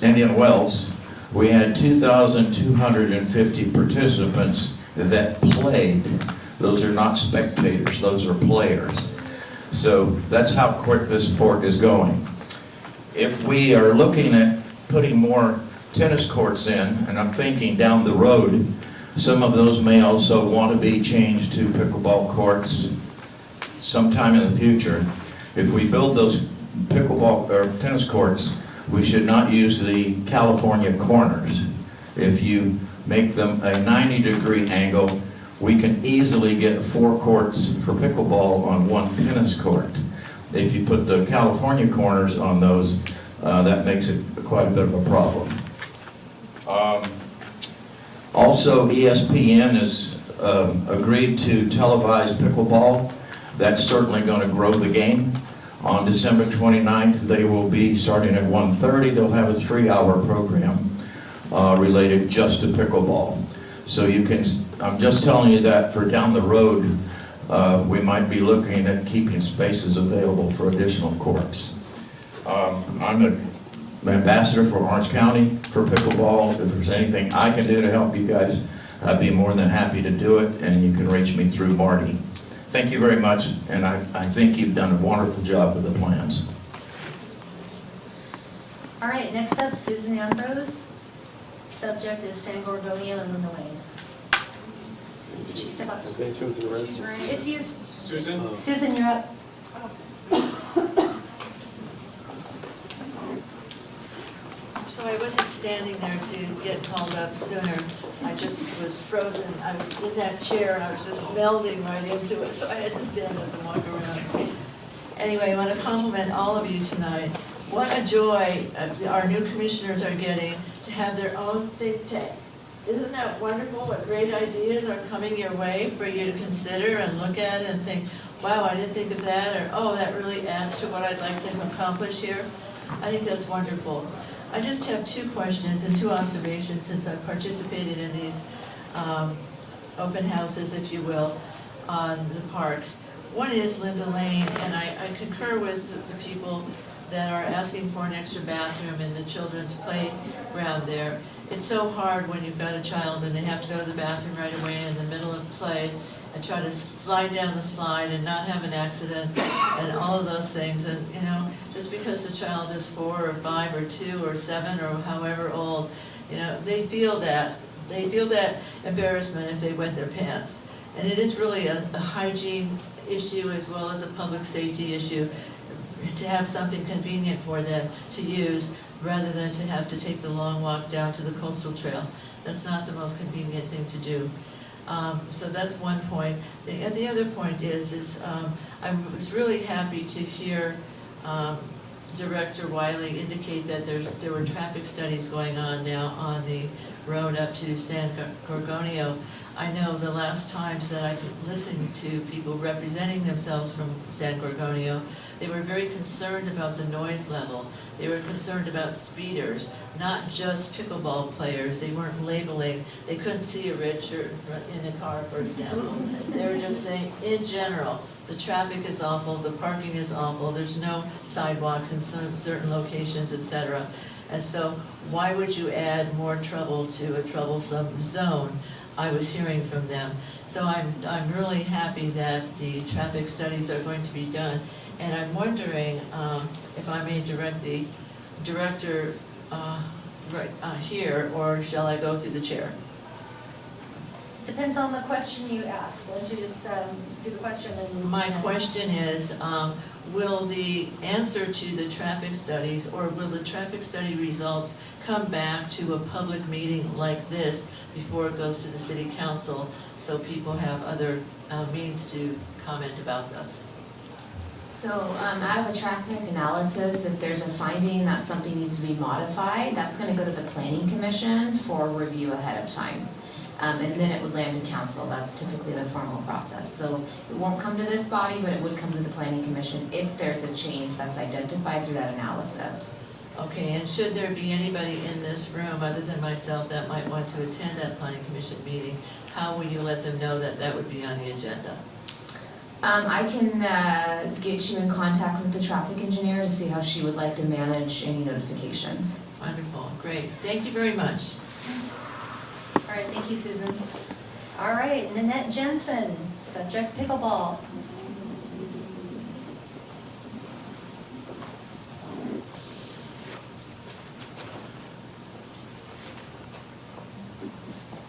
Indian Wells. We had 2,250 participants that played. Those are not spectators, those are players. So that's how quick this sport is going. If we are looking at putting more tennis courts in, and I'm thinking down the road, some of those may also want to be changed to pickleball courts sometime in the future. If we build those pickleball or tennis courts, we should not use the California corners. If you make them a 90-degree angle, we can easily get 4 courts for pickleball on 1 tennis court. If you put the California corners on those, that makes it quite a bit of a problem. Also, ESPN has agreed to televise pickleball. That's certainly going to grow the game. On December 29th, they will be starting at 1:30. They'll have a 3-hour program related just to pickleball. So you can, I'm just telling you that for down the road, we might be looking at keeping spaces available for additional courts. I'm an ambassador for Orange County for pickleball. If there's anything I can do to help you guys, I'd be more than happy to do it, and you can reach me through Marty. Thank you very much, and I think you've done a wonderful job with the plans. All right, next up, Susan Ambrose. Subject is San Gorgonio and Linda Lane. Did she step up? It's you. Susan? Susan, you're up. So I wasn't standing there to get called up sooner. I just was frozen. I was in that chair and I was just melding right into it, so I had to stand up and walk around. Anyway, I want to compliment all of you tonight. What a joy our new commissioners are getting to have their own think tank. Isn't that wonderful? What great ideas are coming your way for you to consider and look at and think, wow, I didn't think of that, or oh, that really adds to what I'd like to accomplish here. I think that's wonderful. I just have two questions and two observations since I've participated in these open houses, if you will, on the parks. One is Linda Lane, and I concur with the people that are asking for an extra bathroom in the children's playground there. It's so hard when you've got a child and they have to go to the bathroom right away in the middle of play and try to slide down the slide and not have an accident and all of those things. And, you know, just because the child is 4 or 5 or 2 or 7 or however old, you know, they feel that embarrassment if they wet their pants. And it is really a hygiene issue as well as a public safety issue to have something convenient for them to use rather than to have to take the long walk down to the coastal trail. That's not the most convenient thing to do. So that's one point. And the other point is I was really happy to hear Director Wiley indicate that there were traffic studies going on now on the road up to San Gorgonio. I know the last times that I've listened to people representing themselves from San Gorgonio, they were very concerned about the noise level. They were concerned about speeders, not just pickleball players. They weren't labeling. They couldn't see a red shirt in a car, for example. They were just saying, in general, the traffic is awful, the parking is awful, there's no sidewalks in certain locations, etc. And so why would you add more trouble to a troublesome zone? I was hearing from them. So I'm really happy that the traffic studies are going to be done. And I'm wondering if I may direct the director here, or shall I go through the chair? Depends on the question you ask. Why don't you just do the question and... My question is, will the answer to the traffic studies, or will the traffic study results come back to a public meeting like this before it goes to the city council, so people have other means to comment about those? So out of a traffic analysis, if there's a finding that something needs to be modified, that's going to go to the planning commission for review ahead of time. And then it would land to council. That's typically the formal process. So it won't come to this body, but it would come to the planning commission if there's a change that's identified through that analysis. Okay, and should there be anybody in this room other than myself that might want to attend that planning commission meeting, how will you let them know that that would be on the agenda? I can get you in contact with the traffic engineer to see how she would like to manage any notifications. Wonderful, great. Thank you very much. All right, thank you, Susan. All right, Nanette Jensen, subject pickleball.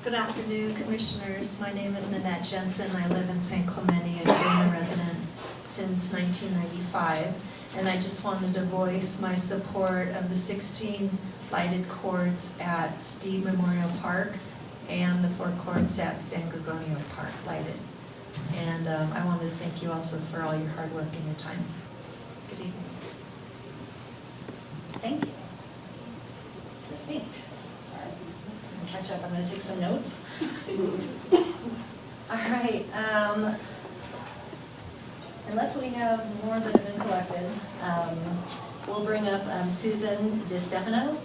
Good afternoon, Commissioners. My name is Nanette Jensen. I live in San Clemente and I've been a resident since 1995. And I just wanted to voice my support of the 16 lighted courts at Steve Memorial Park and the 4 courts at San Gorgonio Park lighted. And I wanted to thank you also for all your hard work and your time. Good evening. Thank you. Succinct. Catch up, I'm going to take some notes. All right, unless we have more that have been collected, we'll bring up Susan DiStefano,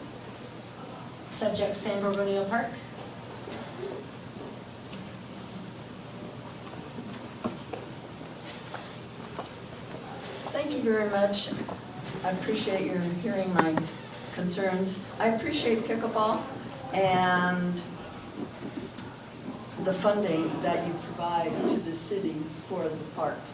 subject San Gorgonio Park. you very much. I appreciate your hearing my concerns. I appreciate pickleball and the funding that you provide to the city for the parks.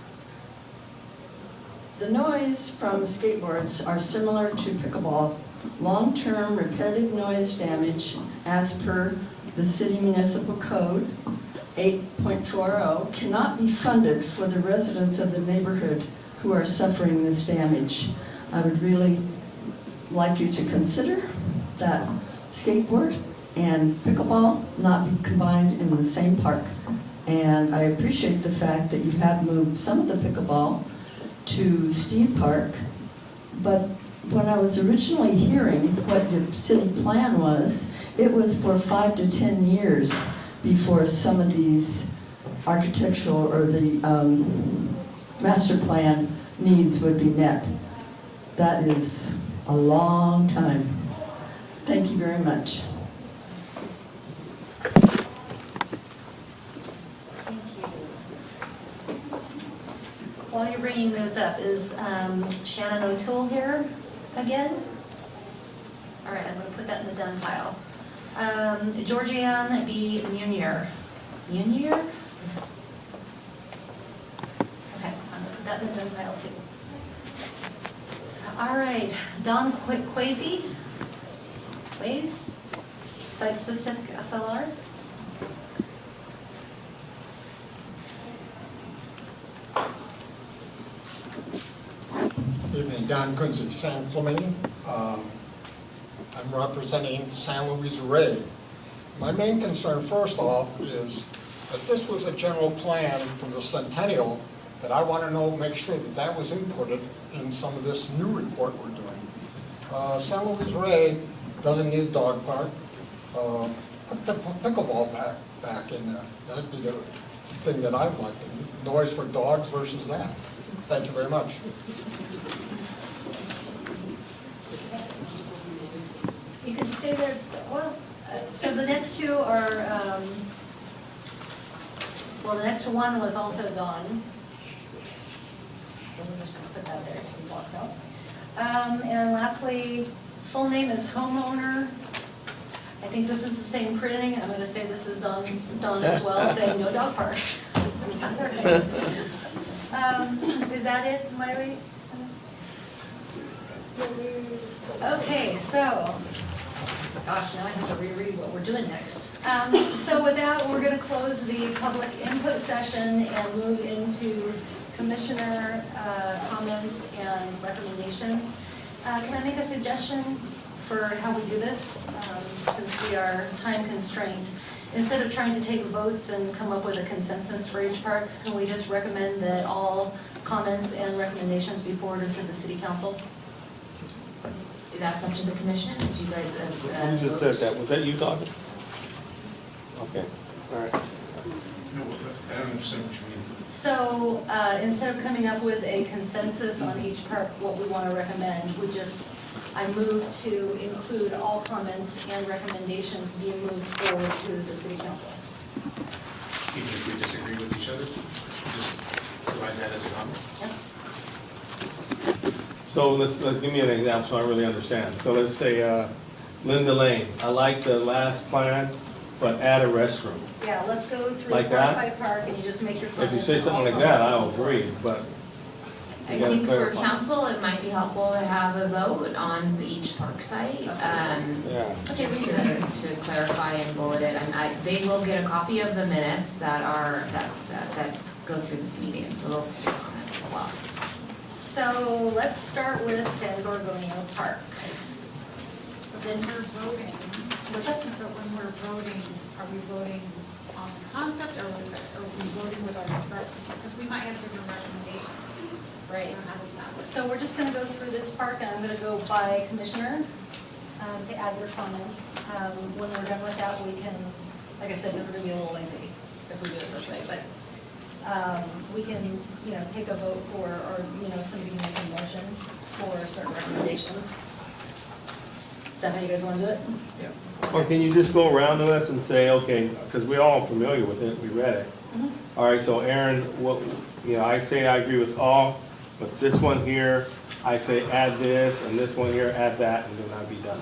The noise from skateboards are similar to pickleball. Long-term repetitive noise damage, as per the city municipal code 8.40, cannot be funded for the residents of the neighborhood who are suffering this damage. I would really like you to consider that skateboard and pickleball not be combined in the same park. And I appreciate the fact that you have moved some of the pickleball to Steve Park, but when I was originally hearing what your city plan was, it was for 5 to 10 years before some of these architectural or the master plan needs would be met. That is a long time. Thank you very much. While you're bringing those up, is Shannon O'Toole here again? All right, I'm going to put that in the done pile. Georgianne B. Munier. Munier? Okay, I'm going to put that in the done pile too. All right, Don Quasi. Quays? Site-specific SLRs? Evening, Don Quincy, San Clemente. I'm representing San Luis Rey. My main concern, first off, is that this was a general plan from the Centennial that I want to know, make sure that that was inputted in some of this new report we're doing. San Luis Rey doesn't need a dog park. Put the pickleball back in there. That'd be the thing that I'd like. Noise for dogs versus that. Thank you very much. You can stay there. Well, so the next two are, well, the next one was also Dawn. So we're just going to put that there because he walked out. And lastly, full name is homeowner. I think this is the same printing. I'm going to say this is Dawn as well, saying no dog park. Is that it, Miley? Okay, so, gosh, now I have to reread what we're doing next. So with that, we're going to close the public input session and move into commissioner comments and recommendation. Can I make a suggestion for how we do this, since we are time constrained? Instead of trying to take votes and come up with a consensus for each park, can we just recommend that all comments and recommendations be forwarded to the city council? That's up to the commission, if you guys have. You just said that, was that you talking? Okay, all right. No, I don't understand what you mean. So instead of coming up with a consensus on each park, what we want to recommend, I move to include all comments and recommendations being moved forward to the city council. Even if we disagree with each other, just provide that as a comment? Yep. So let's give me an example so I really understand. So let's say Linda Lane, I like the last plan, but add a restroom. Yeah, let's go through Like park that? by park and you just make your If comments. you say something like that, I'll agree, but I you gotta think for clarify. council, it might be helpful to have a vote on each park site. Yeah. Just to clarify and bullet it, and they will get a copy of the minutes that go through this meeting, so they'll see your comments as well. So let's start with San Gorgonio Park. When we're voting, but when we're voting, are we voting on the concept or are we voting with our, because we might have different recommendations. Right. So how does that work? So we're just going to go through this park, and I'm going to go by commissioner to add their comments. When we're done with that, we can, like I said, this is going to be a little lengthy if we do it this way, but we can, take a vote for, or, somebody can make a motion for certain recommendations. Is that how you guys want to do it? Yeah. Or can you just go around to us and say, okay, because we're all familiar with it, we read it. Mm-hmm. All right, so Aaron, I say I agree with all But this one here, I say add this, and this one here, add that, and then I'd be done.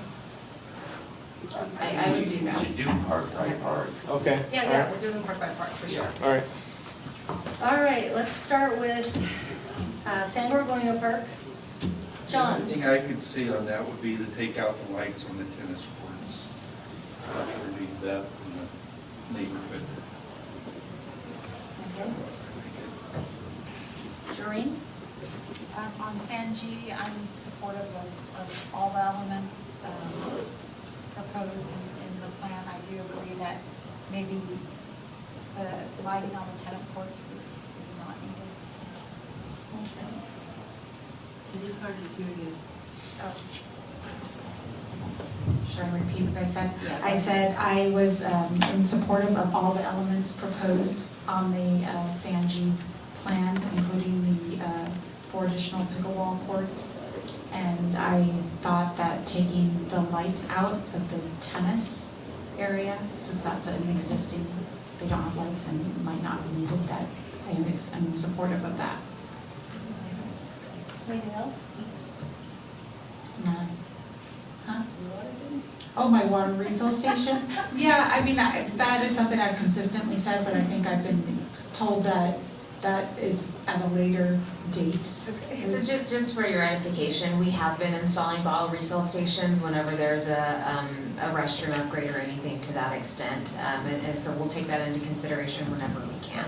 I would do that. You should do park by park. Okay. Yeah, we're doing park by park for sure. All right. All right, let's start with San Gorgonio Park. John? The only thing I could see on that would be to take out the lights on the tennis courts. Relieve that from the neighborhood. Okay. Shereen? On San G, I'm supportive of all the elements proposed in the plan. I do agree that maybe the lighting on the tennis courts is not needed. Okay. It is hard to hear you. Oh. Should I repeat what I said? Yeah. I said I was in support of all the elements proposed on the San G plan, including the 4 additional pickleball courts. And I thought that taking the lights out of the tennis area, since that's an existing, they don't have lights and might not be needed, that I'm supportive of that. Anything else? None. Huh? Oh, my water refill stations? Yeah, I mean, that is something I've consistently said, but I think I've been told that that is at a later date. Okay. So just for your edification, we have been installing bottle refill stations whenever there's a restroom upgrade or anything to that extent. And so we'll take that into consideration whenever we can.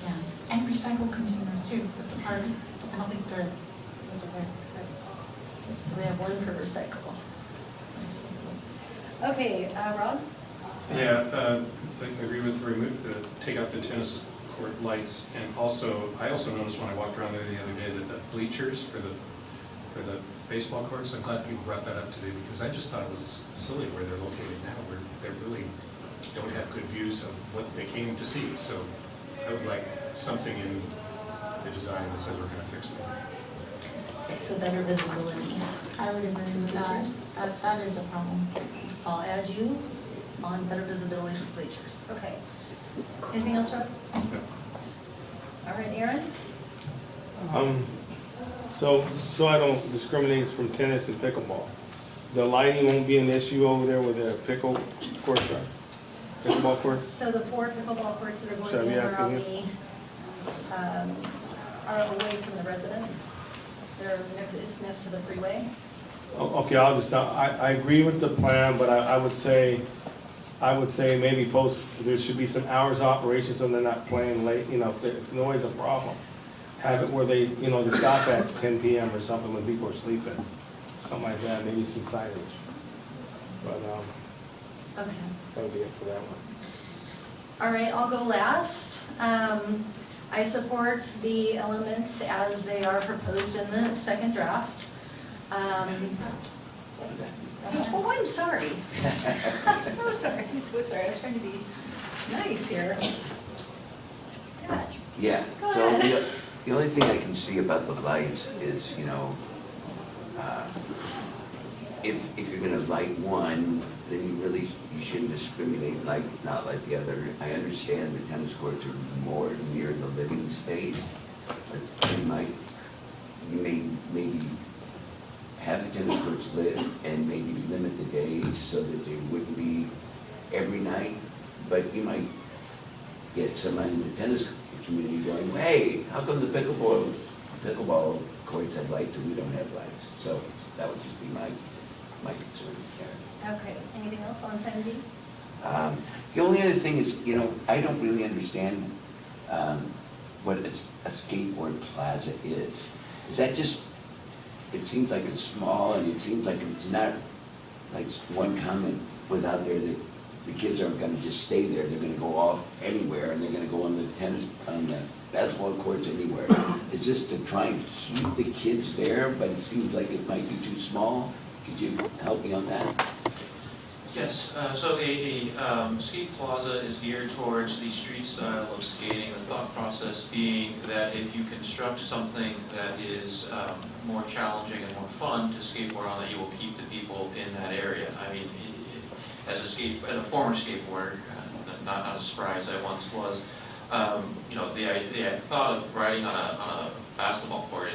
Yeah, and recycle containers too, at the parks. I don't think those are there. So we have one for recycle. Okay, Rob? Yeah, I agree with take out the tennis court lights, and I also noticed when I walked around there the other day that the bleachers for the baseball courts, I'm glad people brought that up today, because I just thought it was silly where they're located now, where they really don't have good views of what they came to see. So I would like something in the design that says we're going to fix them. Okay, so better visibility. I would agree with that. That is a problem. I'll add you on better visibility for bleachers. Okay. Anything else, Rob? All right, Aaron? So I don't discriminate from tennis and pickleball. The lighting won't be an issue over there with the pickle courts, right? Pickleball courts? So the 4 pickleball courts that are Should I going be in asking are away from the residents. It's next to the freeway. Okay, I agree with the plan, but I would say maybe there should be some hours of operation so they're not playing late, if there's noise a problem. Have it where they stop at 10 p.m. or something when people are sleeping, something like that, maybe some signage. But, Okay. that'll be it for that one. All right, I'll go last. I support the elements as they are proposed in the second draft. Oh, I'm sorry. I'm so sorry. I'm so sorry. I was trying to be nice here. God. Yeah, Go so ahead. the only thing I can see about the lights is, if you're gonna light one, then you shouldn't discriminate, not like the other. I understand the tennis courts are more near the living space, but you may maybe have the tennis courts lit and maybe limit the days so that they wouldn't be every night, but you might get somebody in the tennis community going, hey, how come the pickleball courts have lights and we don't have lights? So that would just be my concern there. Okay, anything else on San G? The only other thing is, I don't really understand what a skateboard plaza is. Is that just, it seems like it's small and it seems like it's not, like one comment was out there that the kids aren't gonna just stay there, they're gonna go off anywhere and they're gonna go on the basketball courts anywhere. It's just to try and keep the kids there, but it seems like it might be too small. Could you help me on that? Yes, so a skate plaza is geared towards the street style of skating. The thought process being that if you construct something that is more challenging and more fun to skateboard on, that you will keep the people in that area. I mean, as a former skateboarder, not as spry as I once was, You know, the thought of riding on a basketball court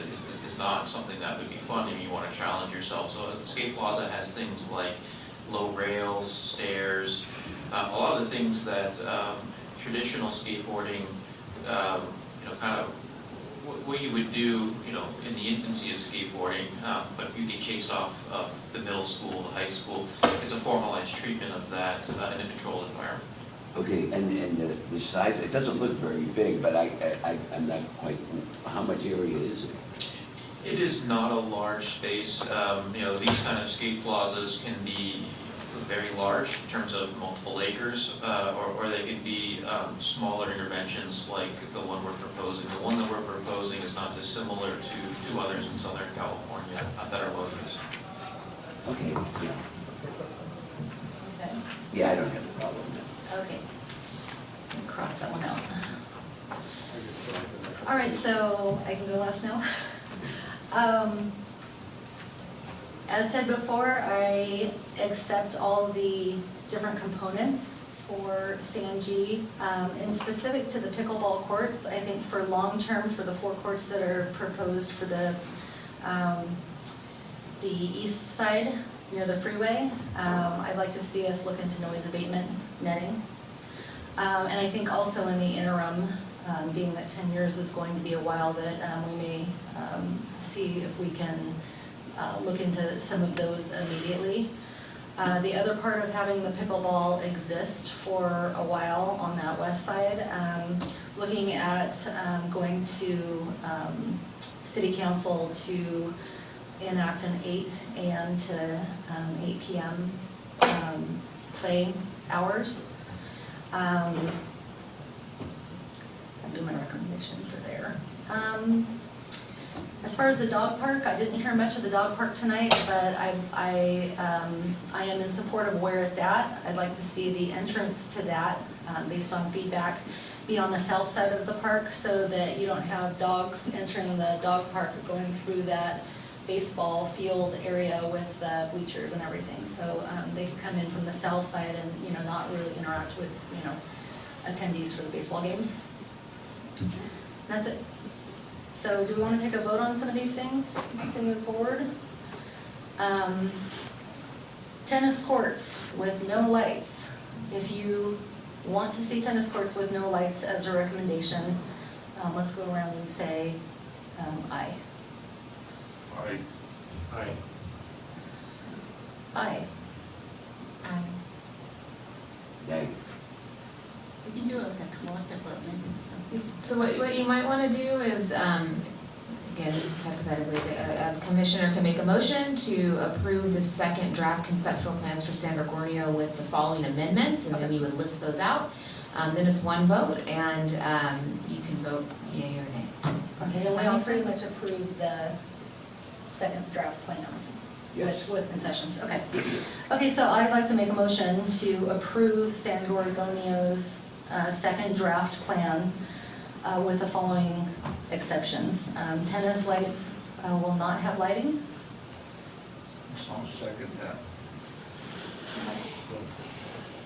is not something that would be fun if you want to challenge yourself. So Skate Plaza has things like low rails, stairs, a lot of the things that traditional skateboarding, you know, kind of what you would do, you know, in the infancy of skateboarding, but you get chased off of the middle school, the high school. It's a formalized treatment of that in a controlled environment. Okay, and the size, it doesn't look very big, but I'm not quite, how much area is it? It is not a large space. You know, these kind of skate plazas can be very large in terms of multiple acres, or they could be smaller interventions like the one we're proposing. The one that we're proposing is not dissimilar to two others in Southern California that are low use. Okay, yeah. Okay. Yeah, I don't have a problem with that. Okay. Cross that one out. All right, so I can go last now. As said before, I accept all the different components for CNG. And specific to the pickleball courts, I think for long-term, for the 4 courts that are proposed for the east side near the freeway, I'd like to see us look into noise abatement netting. And I think also in the interim, being that 10 years is going to be a while, that we may see if we can look into some of those immediately. The other part of having the pickleball exist for a while on that west side, looking at going to City Council to enact an 8 a.m. to 8 p.m. Play hours. That'd be my recommendation for there. As far as the dog park, I didn't hear much of the dog park tonight, but I am in support of where it's at. I'd like to see the entrance to that, based on feedback, be on the south side of the park so that you don't have dogs entering the dog park going through that baseball field area with the bleachers and everything. So they could come in from the south side and, you know, not really interact with, you know, attendees for the baseball games. That's it. So do we want to take a vote on some of these things to move forward? Tennis courts with no lights. If you want to see tennis courts with no lights as a recommendation, let's go around and say aye. Aye. Aye. Aye. Aye. Nay. We can do it with a collective vote, maybe. So what you might want to do is, again, this is hypothetically, a commissioner can make a motion to approve the second draft conceptual plans for San Gorgonio with the following amendments, and then we would list those out. Then it's one vote, and you can vote yea or nay. Okay, and we all pretty much approve the second draft plans. Yes. With concessions, okay. Okay, so I'd like to make a motion to approve San Gorgonio's second draft plan with the following exceptions. Tennis lights will not have lighting. I'll second that.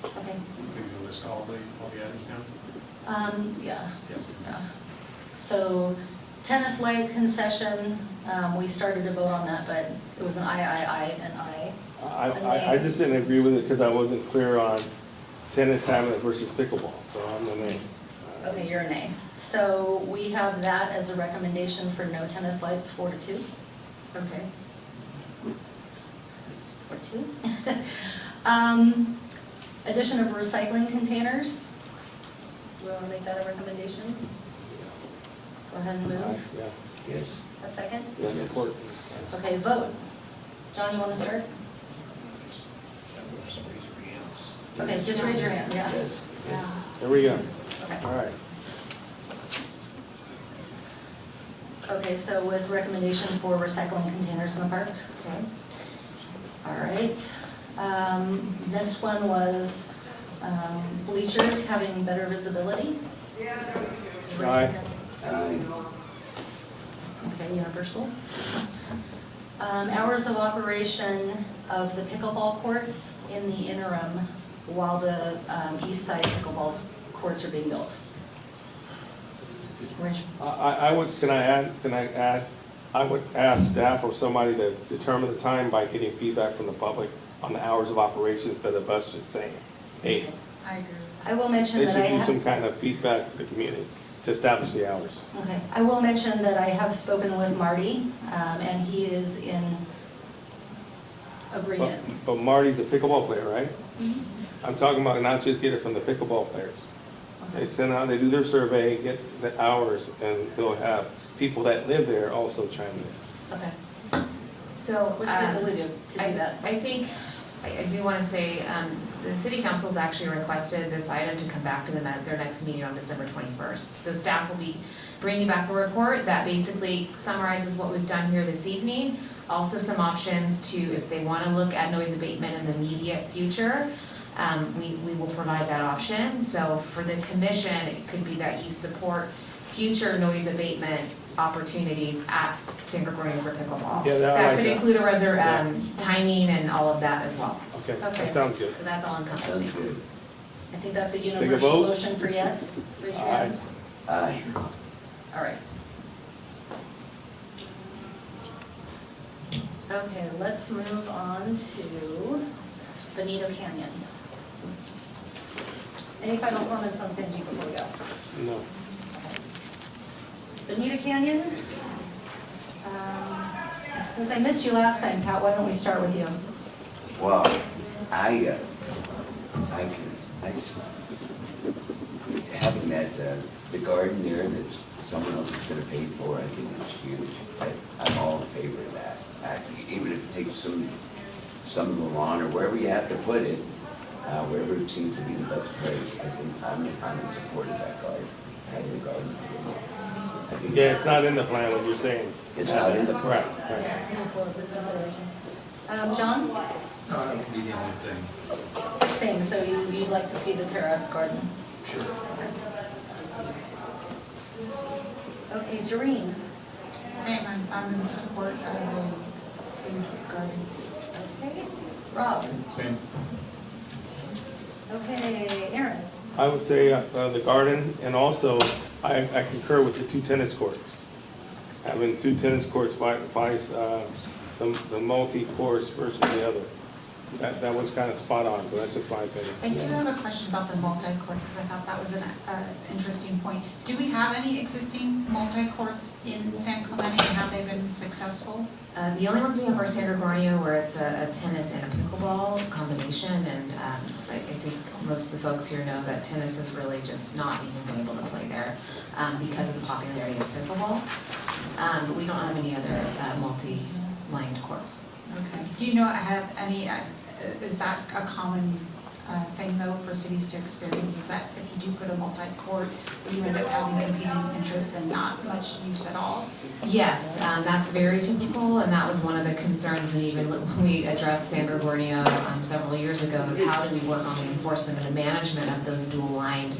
Okay. Think you'll list all the items now? Yeah. Yep. Yeah. So tennis light concession, we started to vote on that, but it was an aye, and aye. I just didn't agree with it because I wasn't clear on tennis having it versus pickleball, so I'm a nay. Okay, you're a nay. So we have that as a recommendation for no tennis lights, 4-2. Okay. 4-2. Addition of recycling containers. Do we want to make that a recommendation? Go ahead and move. Yeah. Yes. A second? Yeah, support. Okay, vote. John, you want to start? Okay, just raise your hand, yeah. Yes. Yeah. There we go. Okay. All right. Okay, so with recommendation for recycling containers in the park? Okay. All right. Next one was bleachers having better visibility. Aye. Aye. Okay, universal. Hours of operation of the pickleball courts in the interim while the east side pickleball courts are being built. Rich? I would, can I add? I would ask staff or somebody to determine the time by getting feedback from the public on the hours of operation instead of us just saying, hey. I agree. I will mention They that should I do have. some kind of feedback to the community to establish the hours. Okay, I will mention that I have spoken with Marty, and he is in agreement. But Marty's a pickleball player, right? I'm talking about not just get it from the pickleball players. They send out, they do their survey, get the hours, and they'll have people that live there also chime in. Okay. So, What's the ability to do that? I think, I do want to say, the city council's actually requested this item to come back to them at their next meeting on December 21st. So staff will be bringing back a report that basically summarizes what we've done here this evening. Also some options to, if they want to look at noise abatement in the immediate future, we will provide that option. So for the commission, it could be that you support future noise abatement opportunities at San Gregorio for pickleball. Yeah, that could include a timing and all of that as well. Okay, Okay. that sounds good. So that's all encompassing. I think that's a a universal vote. motion for yes. Raise your Aye. hand. Aye. All right. Okay, let's move on to Bonito Canyon. Any final comments on Sanji before we go? No. Bonito Canyon. Since I missed you last time, Pat, why don't we start with you? Well, having that, the garden there that someone else is gonna pay for, I think it's huge. I'm all in favor of that. Actually, even if it takes some of the lawn or wherever you have to put it, wherever it seems to be the best place, I think I'm in support of that garden, having the garden. Yeah, it's not in the plan, what you're saying. It's not in the plan. John? No, that would be the only thing. Same, so you'd like to see the Terra garden? Sure. Okay, Jareen? Same, I'm in support of the food garden. Okay. Rob? Same. Okay, Aaron? I would say the garden, and also I concur with the 2 tennis courts. Having 2 tennis courts vice the multi-course versus the other. That was kind of spot on, so that's just my opinion. I do have a question about the multi-courts, because I thought that was an interesting point. Do we have any existing multi-courts in San Clemente, and have they been successful? The only ones we have are San Gregorio, where it's a tennis and a pickleball combination, and I think most of the folks here know that tennis has really just not even been able to play there because of the popularity of pickleball. But we don't have any other multi-lined courts. Okay. Do you know, have any, is that a common thing though for cities to experience, is that if you do put a multi-court, you end up having competing interests and not much use at all? Yes, that's very typical, and that was one of the concerns, and even when we addressed San Gregorio several years ago, is how do we work on the enforcement and the management of those dual-lined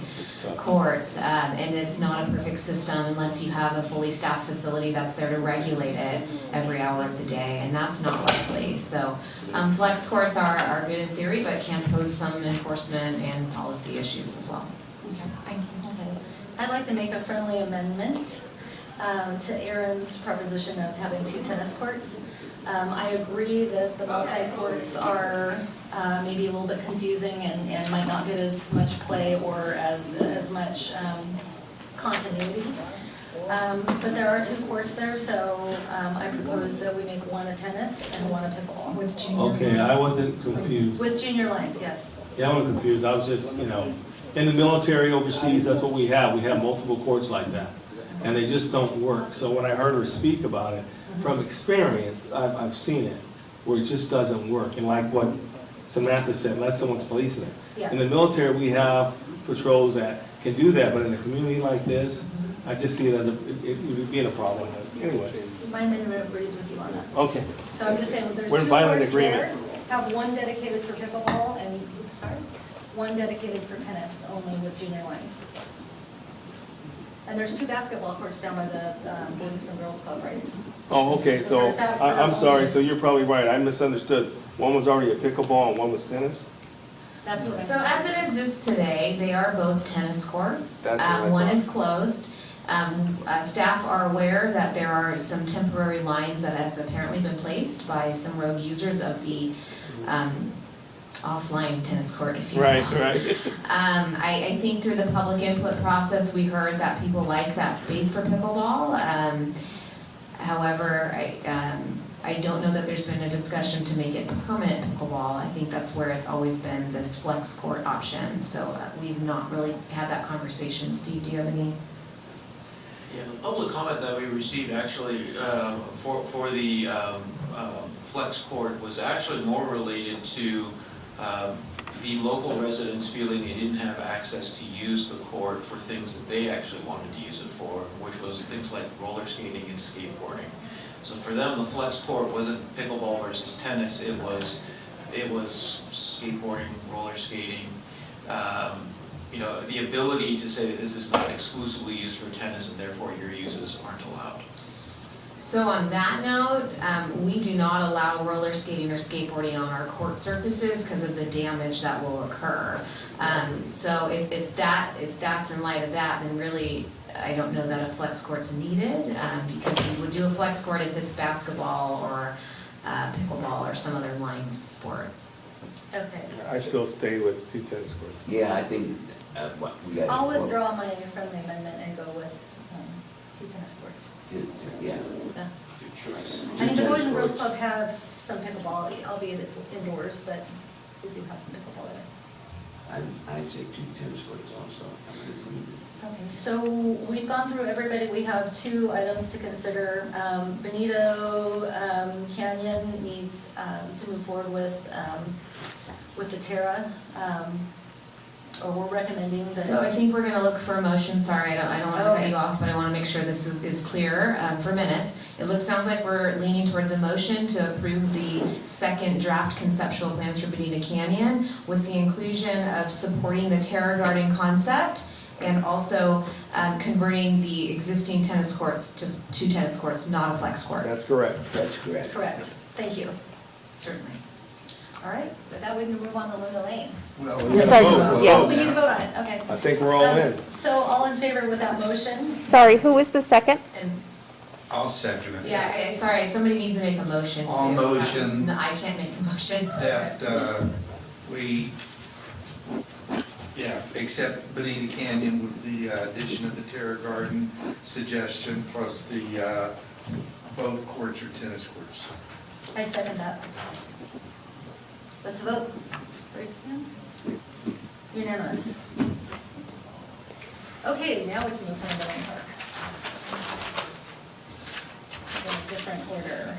courts, and it's not a perfect system unless you have a fully staffed facility that's there to regulate it every hour of the day, and that's not likely. So flex courts are good in theory, but can pose some enforcement and policy issues as well. Okay, thank you. Okay. I'd like to make a friendly amendment to Aaron's proposition of having 2 tennis courts. I agree that the multi-courts are maybe a little bit confusing and might not get as much play or as much continuity. But there are 2 courts there, so I propose that we make one a tennis and one a pickleball. With junior. Okay, I wasn't confused. With junior lines, yes. Yeah, I wasn't confused. I was just, in the military overseas, that's what we have. We have multiple courts like that. And they just don't work. So when I heard her speak about it, from experience, I've seen it, where it just doesn't work. And like what Samantha said, unless someone's policing it. Yeah. In the military, we have patrols that can do that, but in a community like this, I just see it as it would be a problem. But anyway. My amendment agrees with you on that. Okay. So I'm just saying, there's We're 2 in violent courts there. agreement. Have one dedicated for pickleball and, one dedicated for tennis, only with junior lines. And there's 2 basketball courts down by the Boys and Girls Club, right? Oh, okay, so there's that for I'm sorry, only- so you're probably right. I misunderstood. One was already a pickleball and one was tennis? That's what So as it exists today, they are both tennis courts. That's what I One thought. is closed. Staff are aware that there are some temporary lines that have apparently been placed by some rogue users of the offline tennis court, if you will. Right. I think through the public input process, we heard that people like that space for pickleball. However, I don't know that there's been a discussion to make it permanent pickleball. I think that's where it's always been this flex court option. So we've not really had that conversation. Steve, do you have any? Yeah, the public comment that we received actually for the flex court was actually more related to the local residents feeling they didn't have access to use the court for things that they actually wanted to use it for, which was things like roller skating and skateboarding. So for them, the flex court wasn't pickleball versus tennis, it was skateboarding, roller skating, you know, the ability to say that this is not exclusively used for tennis and therefore your uses aren't allowed. So on that note, we do not allow roller skating or skateboarding on our court surfaces because of the damage that will occur. So if that's in light of that, then really I don't know that a flex court's needed because we would do a flex court if it's basketball or pickleball or some other lined sport. Okay. I still stay with 2 tennis courts. Yeah, I think, we got. I'll withdraw my friendly amendment and go with 2 tennis courts. Yeah. Yeah. Good choice. I mean, the Two Boys tennis and Girls courts. Club has some pickleball, albeit it's indoors, but we do have some pickleball there. I'd say 2 tennis courts also. I would agree. Okay, so we've gone through everybody. We have 2 items to consider. Bonito Canyon needs to move forward with the Terra, or we're recommending that. So I think we're gonna look for a motion, sorry, I don't wanna cut you off, but I wanna make sure this is clear for minutes. Sounds like we're leaning towards a motion to approve the second draft conceptual plans for Bonito Canyon with the inclusion of supporting the Terra Garden concept and also converting the existing tennis courts to 2 tennis courts, not a flex court. That's correct. That's correct. Correct, thank you. Certainly. All right, with that, we can move on to Linda Lane. Well, We we need gotta to vote. Yeah, we need to vote on it, okay. I think we're all in. So all in favor with that motion? Sorry, who was the second? And I'll second it. yeah, sorry, somebody needs to make a motion too. I'll motion. No, I can't make a motion. That we, accept Bonito Canyon with the addition of the Terra Garden suggestion plus the both courts are tennis courts. I second that. Let's vote. Raise your hand. Unanimous. Okay, now we can move to Linda Lane Park. In a different order.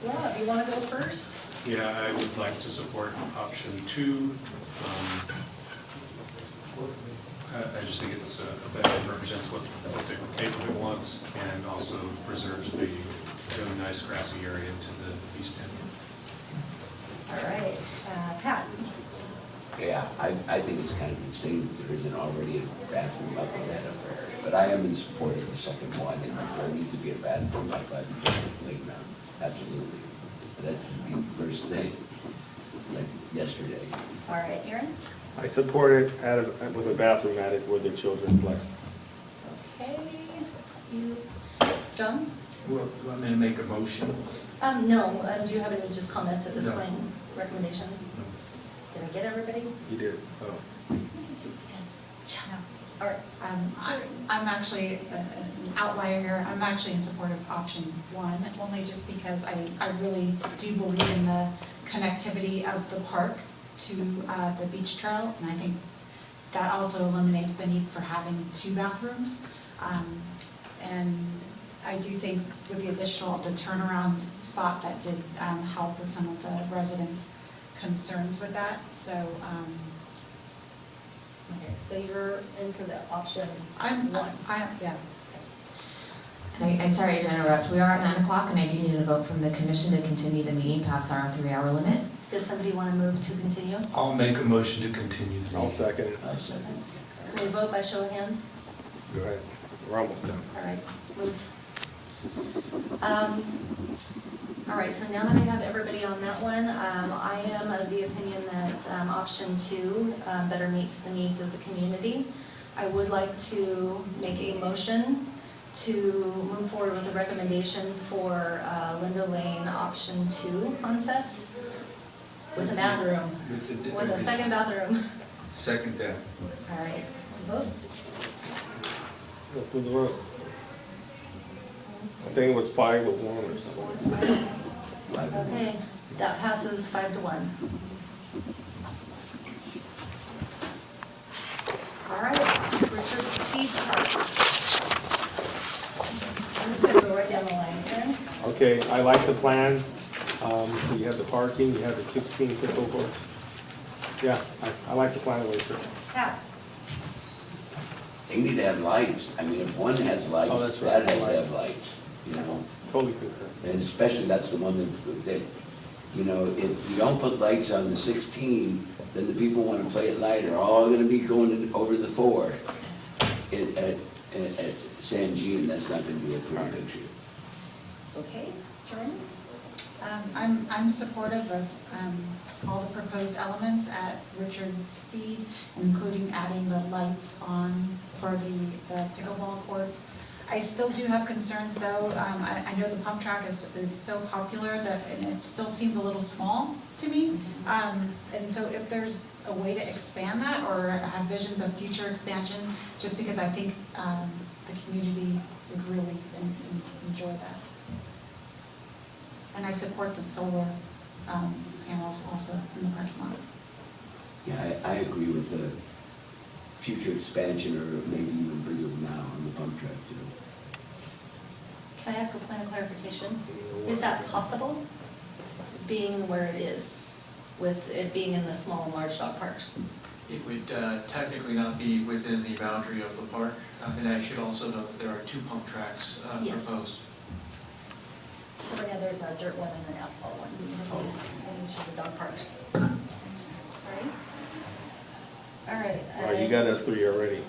Rob, you want to go first? Yeah, I would like to support option 2. I just think it's better, represents what the neighborhood wants and also preserves the really nice grassy area to the east end. All right, Pat. Yeah, I think it's kind of insane that there isn't already a bathroom up in that upper area. But I am in support of the second one, and there needs to be a bathroom like by the playground, absolutely. That should be the first thing, like yesterday. All right, Aaron? I support it with a bathroom added where the children play. Okay, you, John? Well, do you want me to make a motion? No, do you have any just comments at this No. point, recommendations? Did I get everybody? You did. Oh. All right. I'm actually an outlier here. I'm actually in support of option 1, only just because I really do believe in the connectivity of the park to the beach trail, and I think that also eliminates the need for having 2 bathrooms. And I do think with the additional, the turnaround spot, that did help with some of the residents' concerns with that, so. Okay, so you're in for the option 1. Yeah. And I'm sorry to interrupt. We are at 9 o'clock, and I do need a vote from the commission to continue the meeting past our 3-hour limit. Does somebody want to move to continue? I'll make a motion to continue. I'll second it. I'll second. Can we vote by show of hands? Go ahead. We're almost done. All right, moved. All right, so now that I have everybody on that one, I am of the opinion that option 2 better meets the needs of the community. I would like to make a motion to move forward with a recommendation for Linda Lane Option 2 concept with a bathroom, with a second bathroom. Second that. All right, vote. Let's move the vote. I think it was 5-1 or something. Okay, that passes 5-1. All right, Richard Speed Park. I'm just gonna go right down the line here. Okay, I like the plan. So you have the parking, you have the 16 pickle courts. Yeah, I like the plan, Lisa. Yeah. They need to have lights. I mean, if one has Oh, lights, that's right, that has to lights. have lights, you know? Totally concur. And especially that's the one that, you know, if you don't put lights on the 16, then the people want to play at night are all gonna be going over the 4 at San Jean. That's not gonna be a pretty picture. Okay, Jordan? I'm supportive of all the proposed elements at Richard Steed, including adding the lights on for the pickleball courts. I still do have concerns though. I know the pump track is so popular that, and it still seems a little small to me. And so if there's a way to expand that or have visions of future expansion, just because I think the community would really enjoy that. And I support the solar panels also in the parking lot. Yeah, I agree with the future expansion or maybe even bigger now on the pump track too. Can I ask a point of clarification? Is that possible, being where it is, with it being in the small and large dog parks? It would technically not be within the boundary of the park. And I should also note that there are 2 pump tracks Yes. proposed. So right now there's a dirt one and an asphalt one in each of the dog parks. Sorry. All right. All right, you got us 3 already.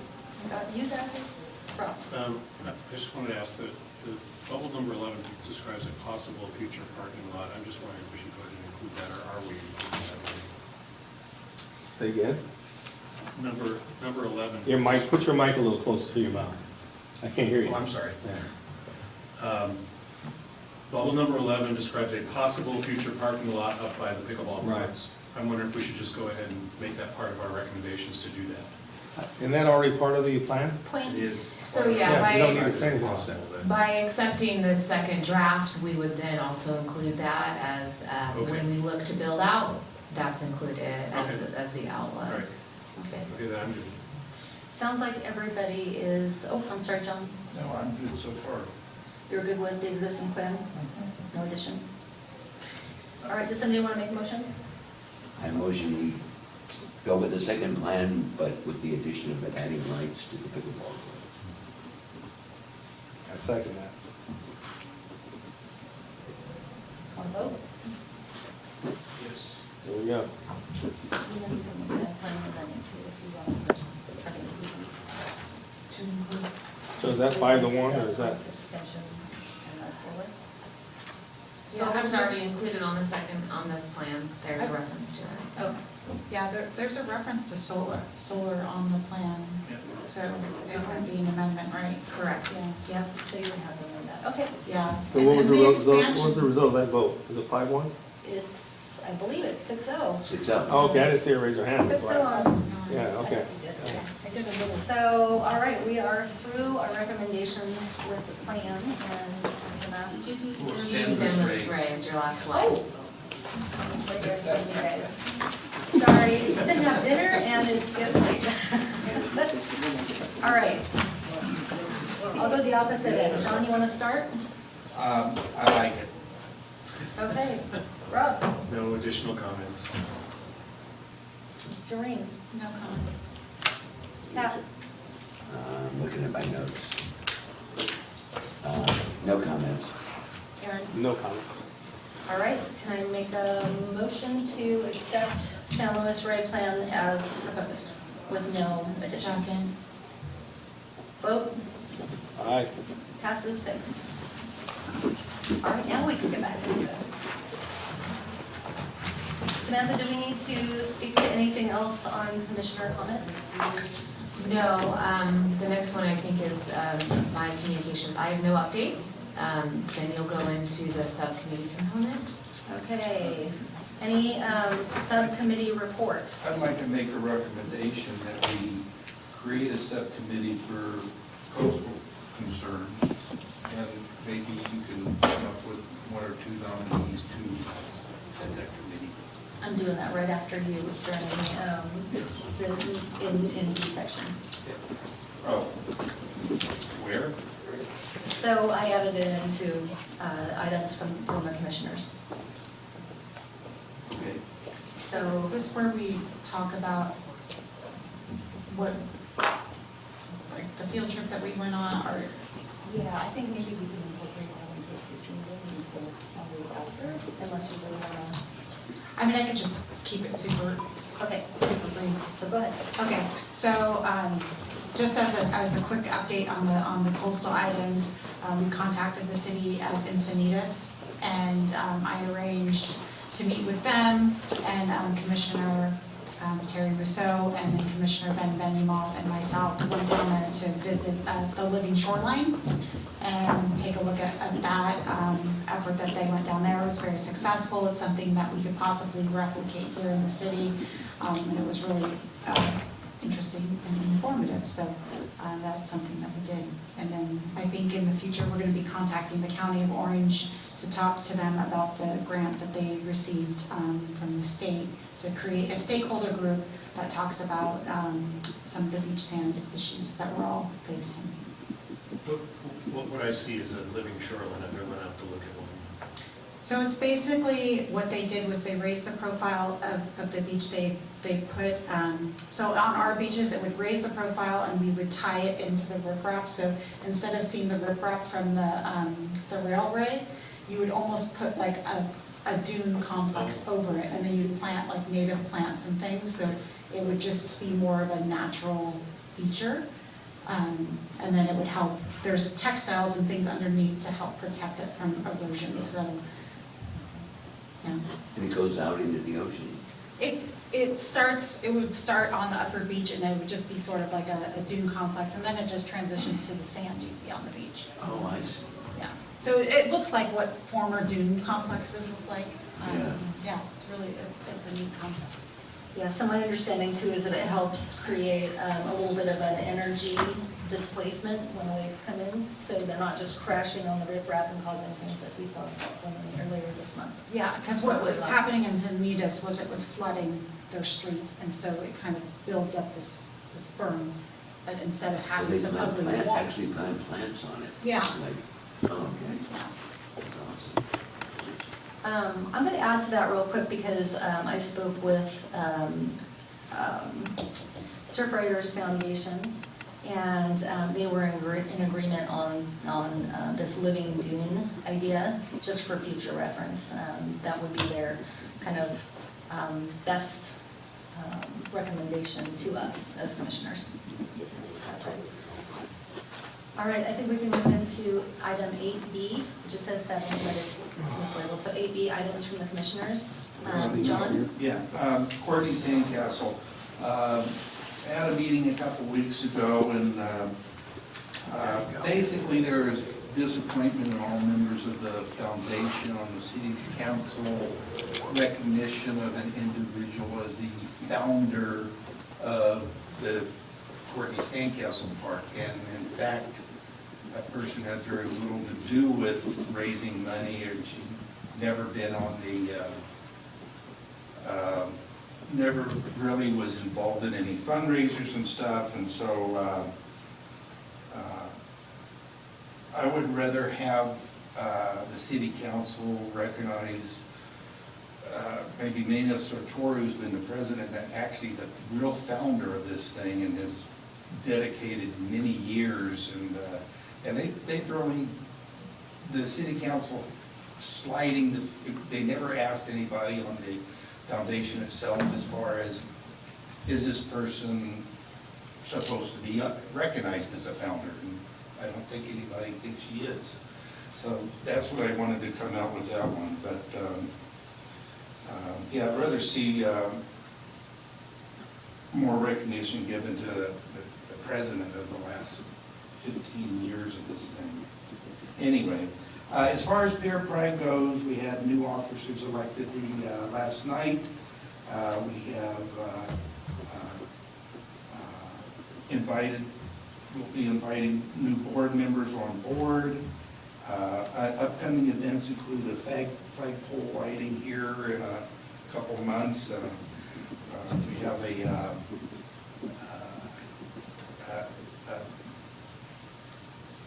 You guys, Rob. I just wanted to ask that the bubble number 11 describes a possible future parking lot. I'm just wondering if we should go ahead and include that, or are we including that? Say again? Number 11. Your mic, put your mic a little closer to your mouth. I can't hear you. Oh, I'm sorry. Yeah. Bubble number 11 describes a possible future parking lot up by the pickleball courts. I'm wondering if we should just go ahead and make that part of our recommendations to do that. Isn't that already part of the plan? Point. It is. So yeah, Yes, you don't need to say anything about that. by accepting the second draft, we would then also include that as, when we look to build out, that's included as the outlook. Right. Okay. Okay, then I'm good. Sounds like everybody is, oh, I'm sorry, John. No, I'm good so far. You're good with the existing plan? No additions? All right, does somebody want to make a motion? I motion we go with the second plan, but with the addition of adding lights to the pickleball court. I second that. Want to vote? Yes. There we go. So is that 5-1 or is that? Extension and solar? Solar's already included on the second, on this plan, there's a reference to it. Oh, Yeah, there's a reference to solar on the plan, so it would be an amendment, right? Correct. Yeah. yep, so you would have them in that. Okay. Yeah. So what was the And result, what was the result of that vote? Was it 5-1? It's, I believe it's 6-0. 6-0. Oh, okay, I didn't see her raise her hand. 6-0 on. Yeah, okay. I did a little. So, all right, we are through our recommendations with the plan, and I'm gonna. Did you do? San San Luis Luis Rey is your last one. Oh! Right there, thank you guys. Sorry, didn't have dinner and it's getting late. All right. I'll go the opposite end. John, you want to start? I like it. Okay. Rob? No additional comments. Doreen? No comments. Pat? I'm looking at my notes. No comments. Aaron? No comments. All right, can I make a motion to accept San Luis Rey plan as proposed with no additions? Second. Vote? Aye. Passes 6. All right, now we can get back into it. Samantha, do we need to speak to anything else on commissioner comments? No, the next one I think is my communications. I have no updates. Then you'll go into the subcommittee component. Okay. Any subcommittee reports? I'd like to make a recommendation that we create a subcommittee for coastal concerns, and maybe you can come up with one or two nominees to head that committee. I'm doing that right after you in D section. Oh, where? So I added it into items from the commissioners. Okay. So is this where we talk about what, like the field trip that we went on, or? Yeah, I think maybe we can incorporate that into a future meeting instead of probably after, unless you really want to. I mean, I could just keep it super, Okay, super brief. so go ahead. Okay, so just as a quick update on the coastal items, we contacted the city of Encinitas, and I arranged to meet with them and Commissioner Terry Rousseau and then Commissioner Ben Benyamal and myself went down there to visit the living shoreline and take a look at that effort that they went down there. It was very successful. It's something that we could possibly replicate here in the city, and it was really interesting and informative. So that's something that we did. And then I think in the future we're going to be contacting the County of Orange to talk to them about the grant that they received from the state to create a stakeholder group that talks about some of the beach sand issues that we're all facing. What I see is a living shoreline. I've never went out to look at one. So it's basically, what they did was they raised the profile of the beach. They put, so on our beaches, it would raise the profile and we would tie it into the riprap. So instead of seeing the riprap from the railway, you would almost put like a dune complex over it, and then you'd plant like native plants and things, so it would just be more of a natural feature. And then it would help, there's textiles and things underneath to help protect it from erosion, so, yeah. And it goes out into the ocean. It would start on the upper beach, and it would just be sort of like a dune complex, and then it just transitions to the sand you see on the beach. Oh, I see. Yeah, so it looks like what former dune complexes look like. Yeah. It's really, it's a neat concept. Yeah, so my understanding too is that it helps create a little bit of an energy displacement when the waves come in, so they're not just crashing on the riprap and causing things like we saw in Scotland earlier this month. Yeah, because what was happening in Encinitas was it was flooding their streets, and so it kind of builds up this berm, but instead of having some ugly wall. Actually plant plants on it. Yeah. Like, oh, okay. Yeah. That's awesome. I'm going to add to that real quick because I spoke with Surfriders Foundation, and they were in agreement on this living dune idea, just for future reference. That would be their kind of best recommendation to us as commissioners. That's it. All right, I think we can move into item 8B, which it says 7, but it's mislabeled. So 8B, items from the commissioners. John? Yeah, Courtney Sandcastle. Had a meeting a couple weeks ago, and basically there is disappointment in all members of the foundation on the city's council recognition of an individual as the founder of the Courtney Sandcastle Park. And in fact, that person had very little to do with raising money, or she'd never been on the, never really was involved in any fundraisers and stuff, and so I would rather have the city council recognize maybe Mena Sartor, who's been the president, and actually the real founder of this thing, and has dedicated many years, and they really, the city council sliding, they never asked anybody on the foundation itself as far as, is this person supposed to be recognized as a founder? And I don't think anybody thinks she is. So that's what I wanted to come out with that one. But yeah, I'd rather see more recognition given to the president of the last 15 years of this thing. Anyway, as far as Pier Pride goes, we had new officers elected last night. We have we'll be inviting new board members on board. Upcoming events include a flagpole lighting here in a couple of months. We have a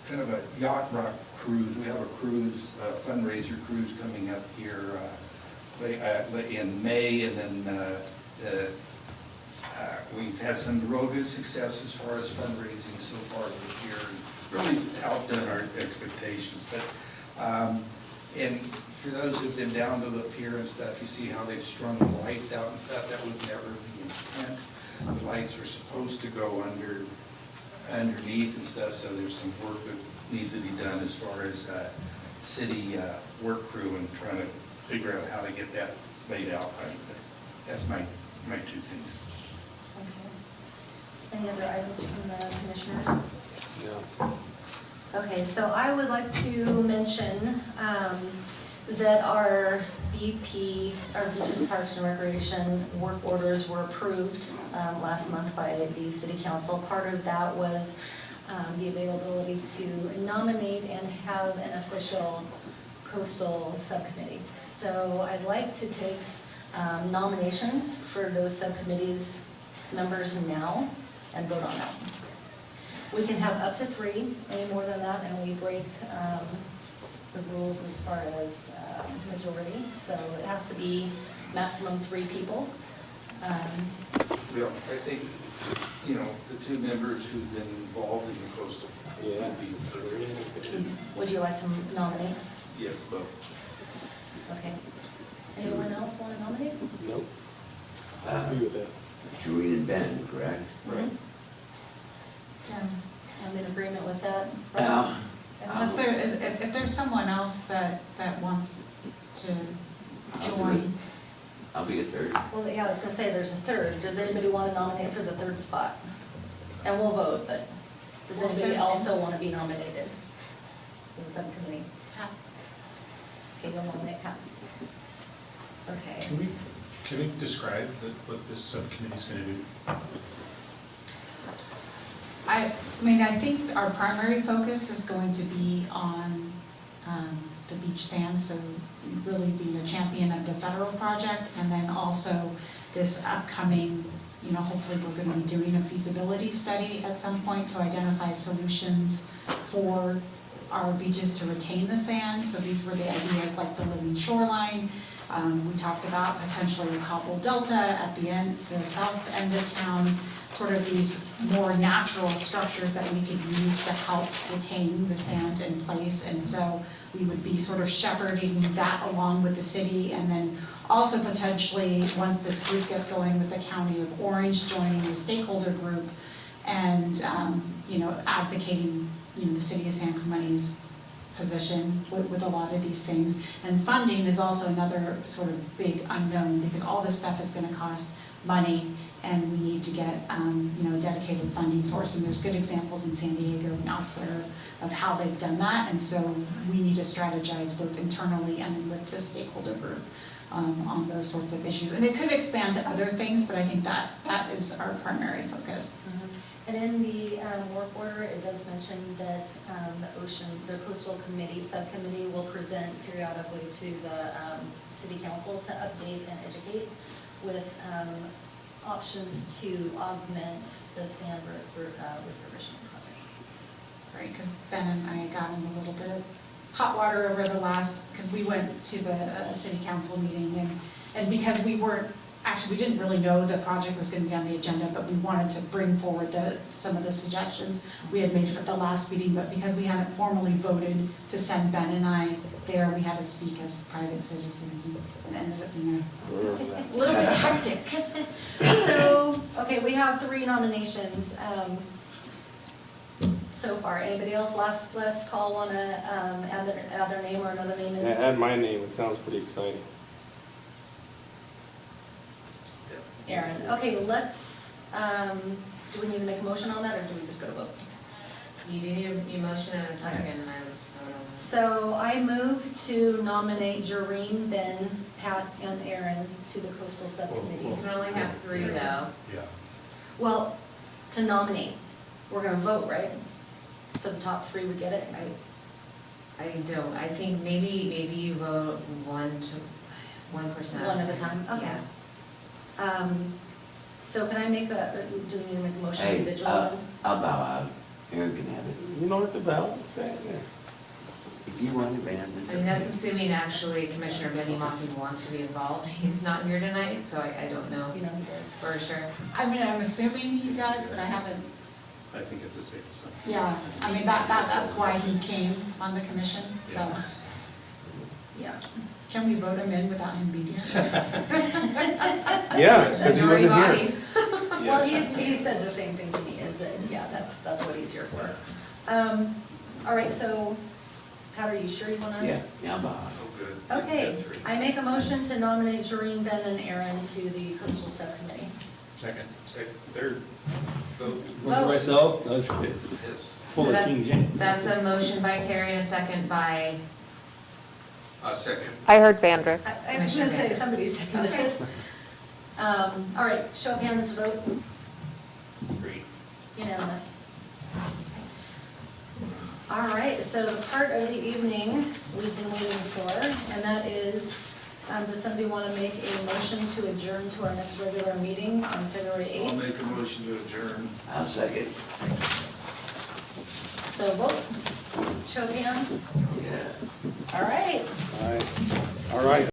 kind of a yacht rock cruise. We have a cruise, fundraiser cruise coming up here in May, and then we've had some real good success as far as fundraising so far this year, and really outdone our expectations. But and for those who've been down to the pier and stuff, you see how they've strung the lights out and stuff. That was never the intent. The lights were supposed to go underneath and stuff, so there's some work that needs to be done as far as city work crew and trying to figure out how to get that laid out. But that's my two things. Okay. Any other items from the commissioners? Yeah. Okay, so I would like to mention that our BP, our Beaches, Parks, and Recreation work orders were approved last month by the City Council. Part of that was the availability to nominate and have an official coastal subcommittee. So I'd like to take nominations for those subcommittees members now and vote on that. We can have up to 3, any more than that, and we break the rules as far as majority. So it has to be maximum 3 people. Well, I think, you know, the 2 members who've been involved in the coastal would be perfect. Would you like to nominate? Yes, both. Okay. Anyone else want to nominate? Nope. I agree with that. Julie and Ben, correct? Right. I'm in agreement with that. Unless there is, if there's someone else that wants to join. I'll be a third. Well, yeah, I was gonna say there's a third. Does anybody want to nominate for the 3rd spot? And we'll vote, but does Well, anybody there's- also want to be nominated for the subcommittee? Okay, we'll nominate Pat. Okay. Can we describe what this subcommittee is going to do? I mean, I think our primary focus is going to be on the beach sand, so really being a champion of the federal project, and then also this upcoming, you know, hopefully we're going to be doing a feasibility study at some point to identify solutions for our beaches to retain the sand. So these were the ideas like the living shoreline. We talked about potentially a cobble delta at the end, the south end of town, sort of these more natural structures that we could use to help retain the sand in place. And so we would be sort of shepherding that along with the city, and then also potentially, once this group gets going with the County of Orange, joining the stakeholder group and, you know, advocating, you know, the city of San Clemente's position with a lot of these things. And funding is also another sort of big unknown, because all this stuff is going to cost money, and we need to get, you know, a dedicated funding source. And there's good examples in San Diego and elsewhere of how they've done that. And so we need to strategize both internally and with the stakeholder group on those sorts of issues. And it could expand to other things, but I think that is our primary focus. And in the work order, it does mention that the coastal committee, subcommittee will present periodically to the city council to update and educate with options to augment the sand refurbishment project. Right, because Ben and I got in a little bit of hot water over the last, because we went to the city council meeting, and because we didn't really know the project was going to be on the agenda, but we wanted to bring forward some of the suggestions we had made for the last meeting, but because we hadn't formally voted to send Ben and I there, we had to speak as private citizens, and it ended up being a little bit hectic. So, okay, we have 3 nominations so far. Anybody else last call want to add their name or another name in? Yeah, add my name, it sounds pretty exciting. Aaron. Okay, let's do we need to make a motion on that, or do we just go to vote? You do need a motion and a second, and I don't know. So I move to nominate Jareen, Ben, Pat, and Aaron to the coastal subcommittee. You can only have 3 though. Yeah. Well, to nominate, we're gonna vote, right? So the top 3 would get it, right? I don't, I think maybe you vote 1%. One at a time? Okay. Yeah. So can I make do we need to make a motion Hey, individual? I'll bow out. Aaron can have it. You know what the balance is? If you want it, man. I mean, that's assuming actually Commissioner Benny Mocking wants to be involved. He's not here tonight, so I don't know. You know he does. For sure. I mean, I'm assuming he does, but I haven't, I think it's a safe assumption. yeah, I mean, that's why he came on the commission, so. Yeah. Can we vote him in without him being here? Yeah, because he wasn't Majority here. body. Well, he said the same thing to me, is that, yeah, that's what he's here for. All right, so, Pat, are you sure you wanna? Yeah, I'll bow out. Okay, I make a motion to nominate Jareen, Ben, and Aaron to the coastal subcommittee. Second. Third. Vote. Look at myself, that's good. Yes. Full of King James. That's a motion by Terry and a second by, Second. I heard Bandrick. I was gonna say, somebody seconded Okay. it. All right, show of hands, vote. Great. Unanimous. All right, so the part of the evening we've been waiting for, and that is, does somebody want to make a motion to adjourn to our next regular meeting on February 8th? I'll make a motion to adjourn. I'll second. So vote, show of hands. Yeah. All right. All right.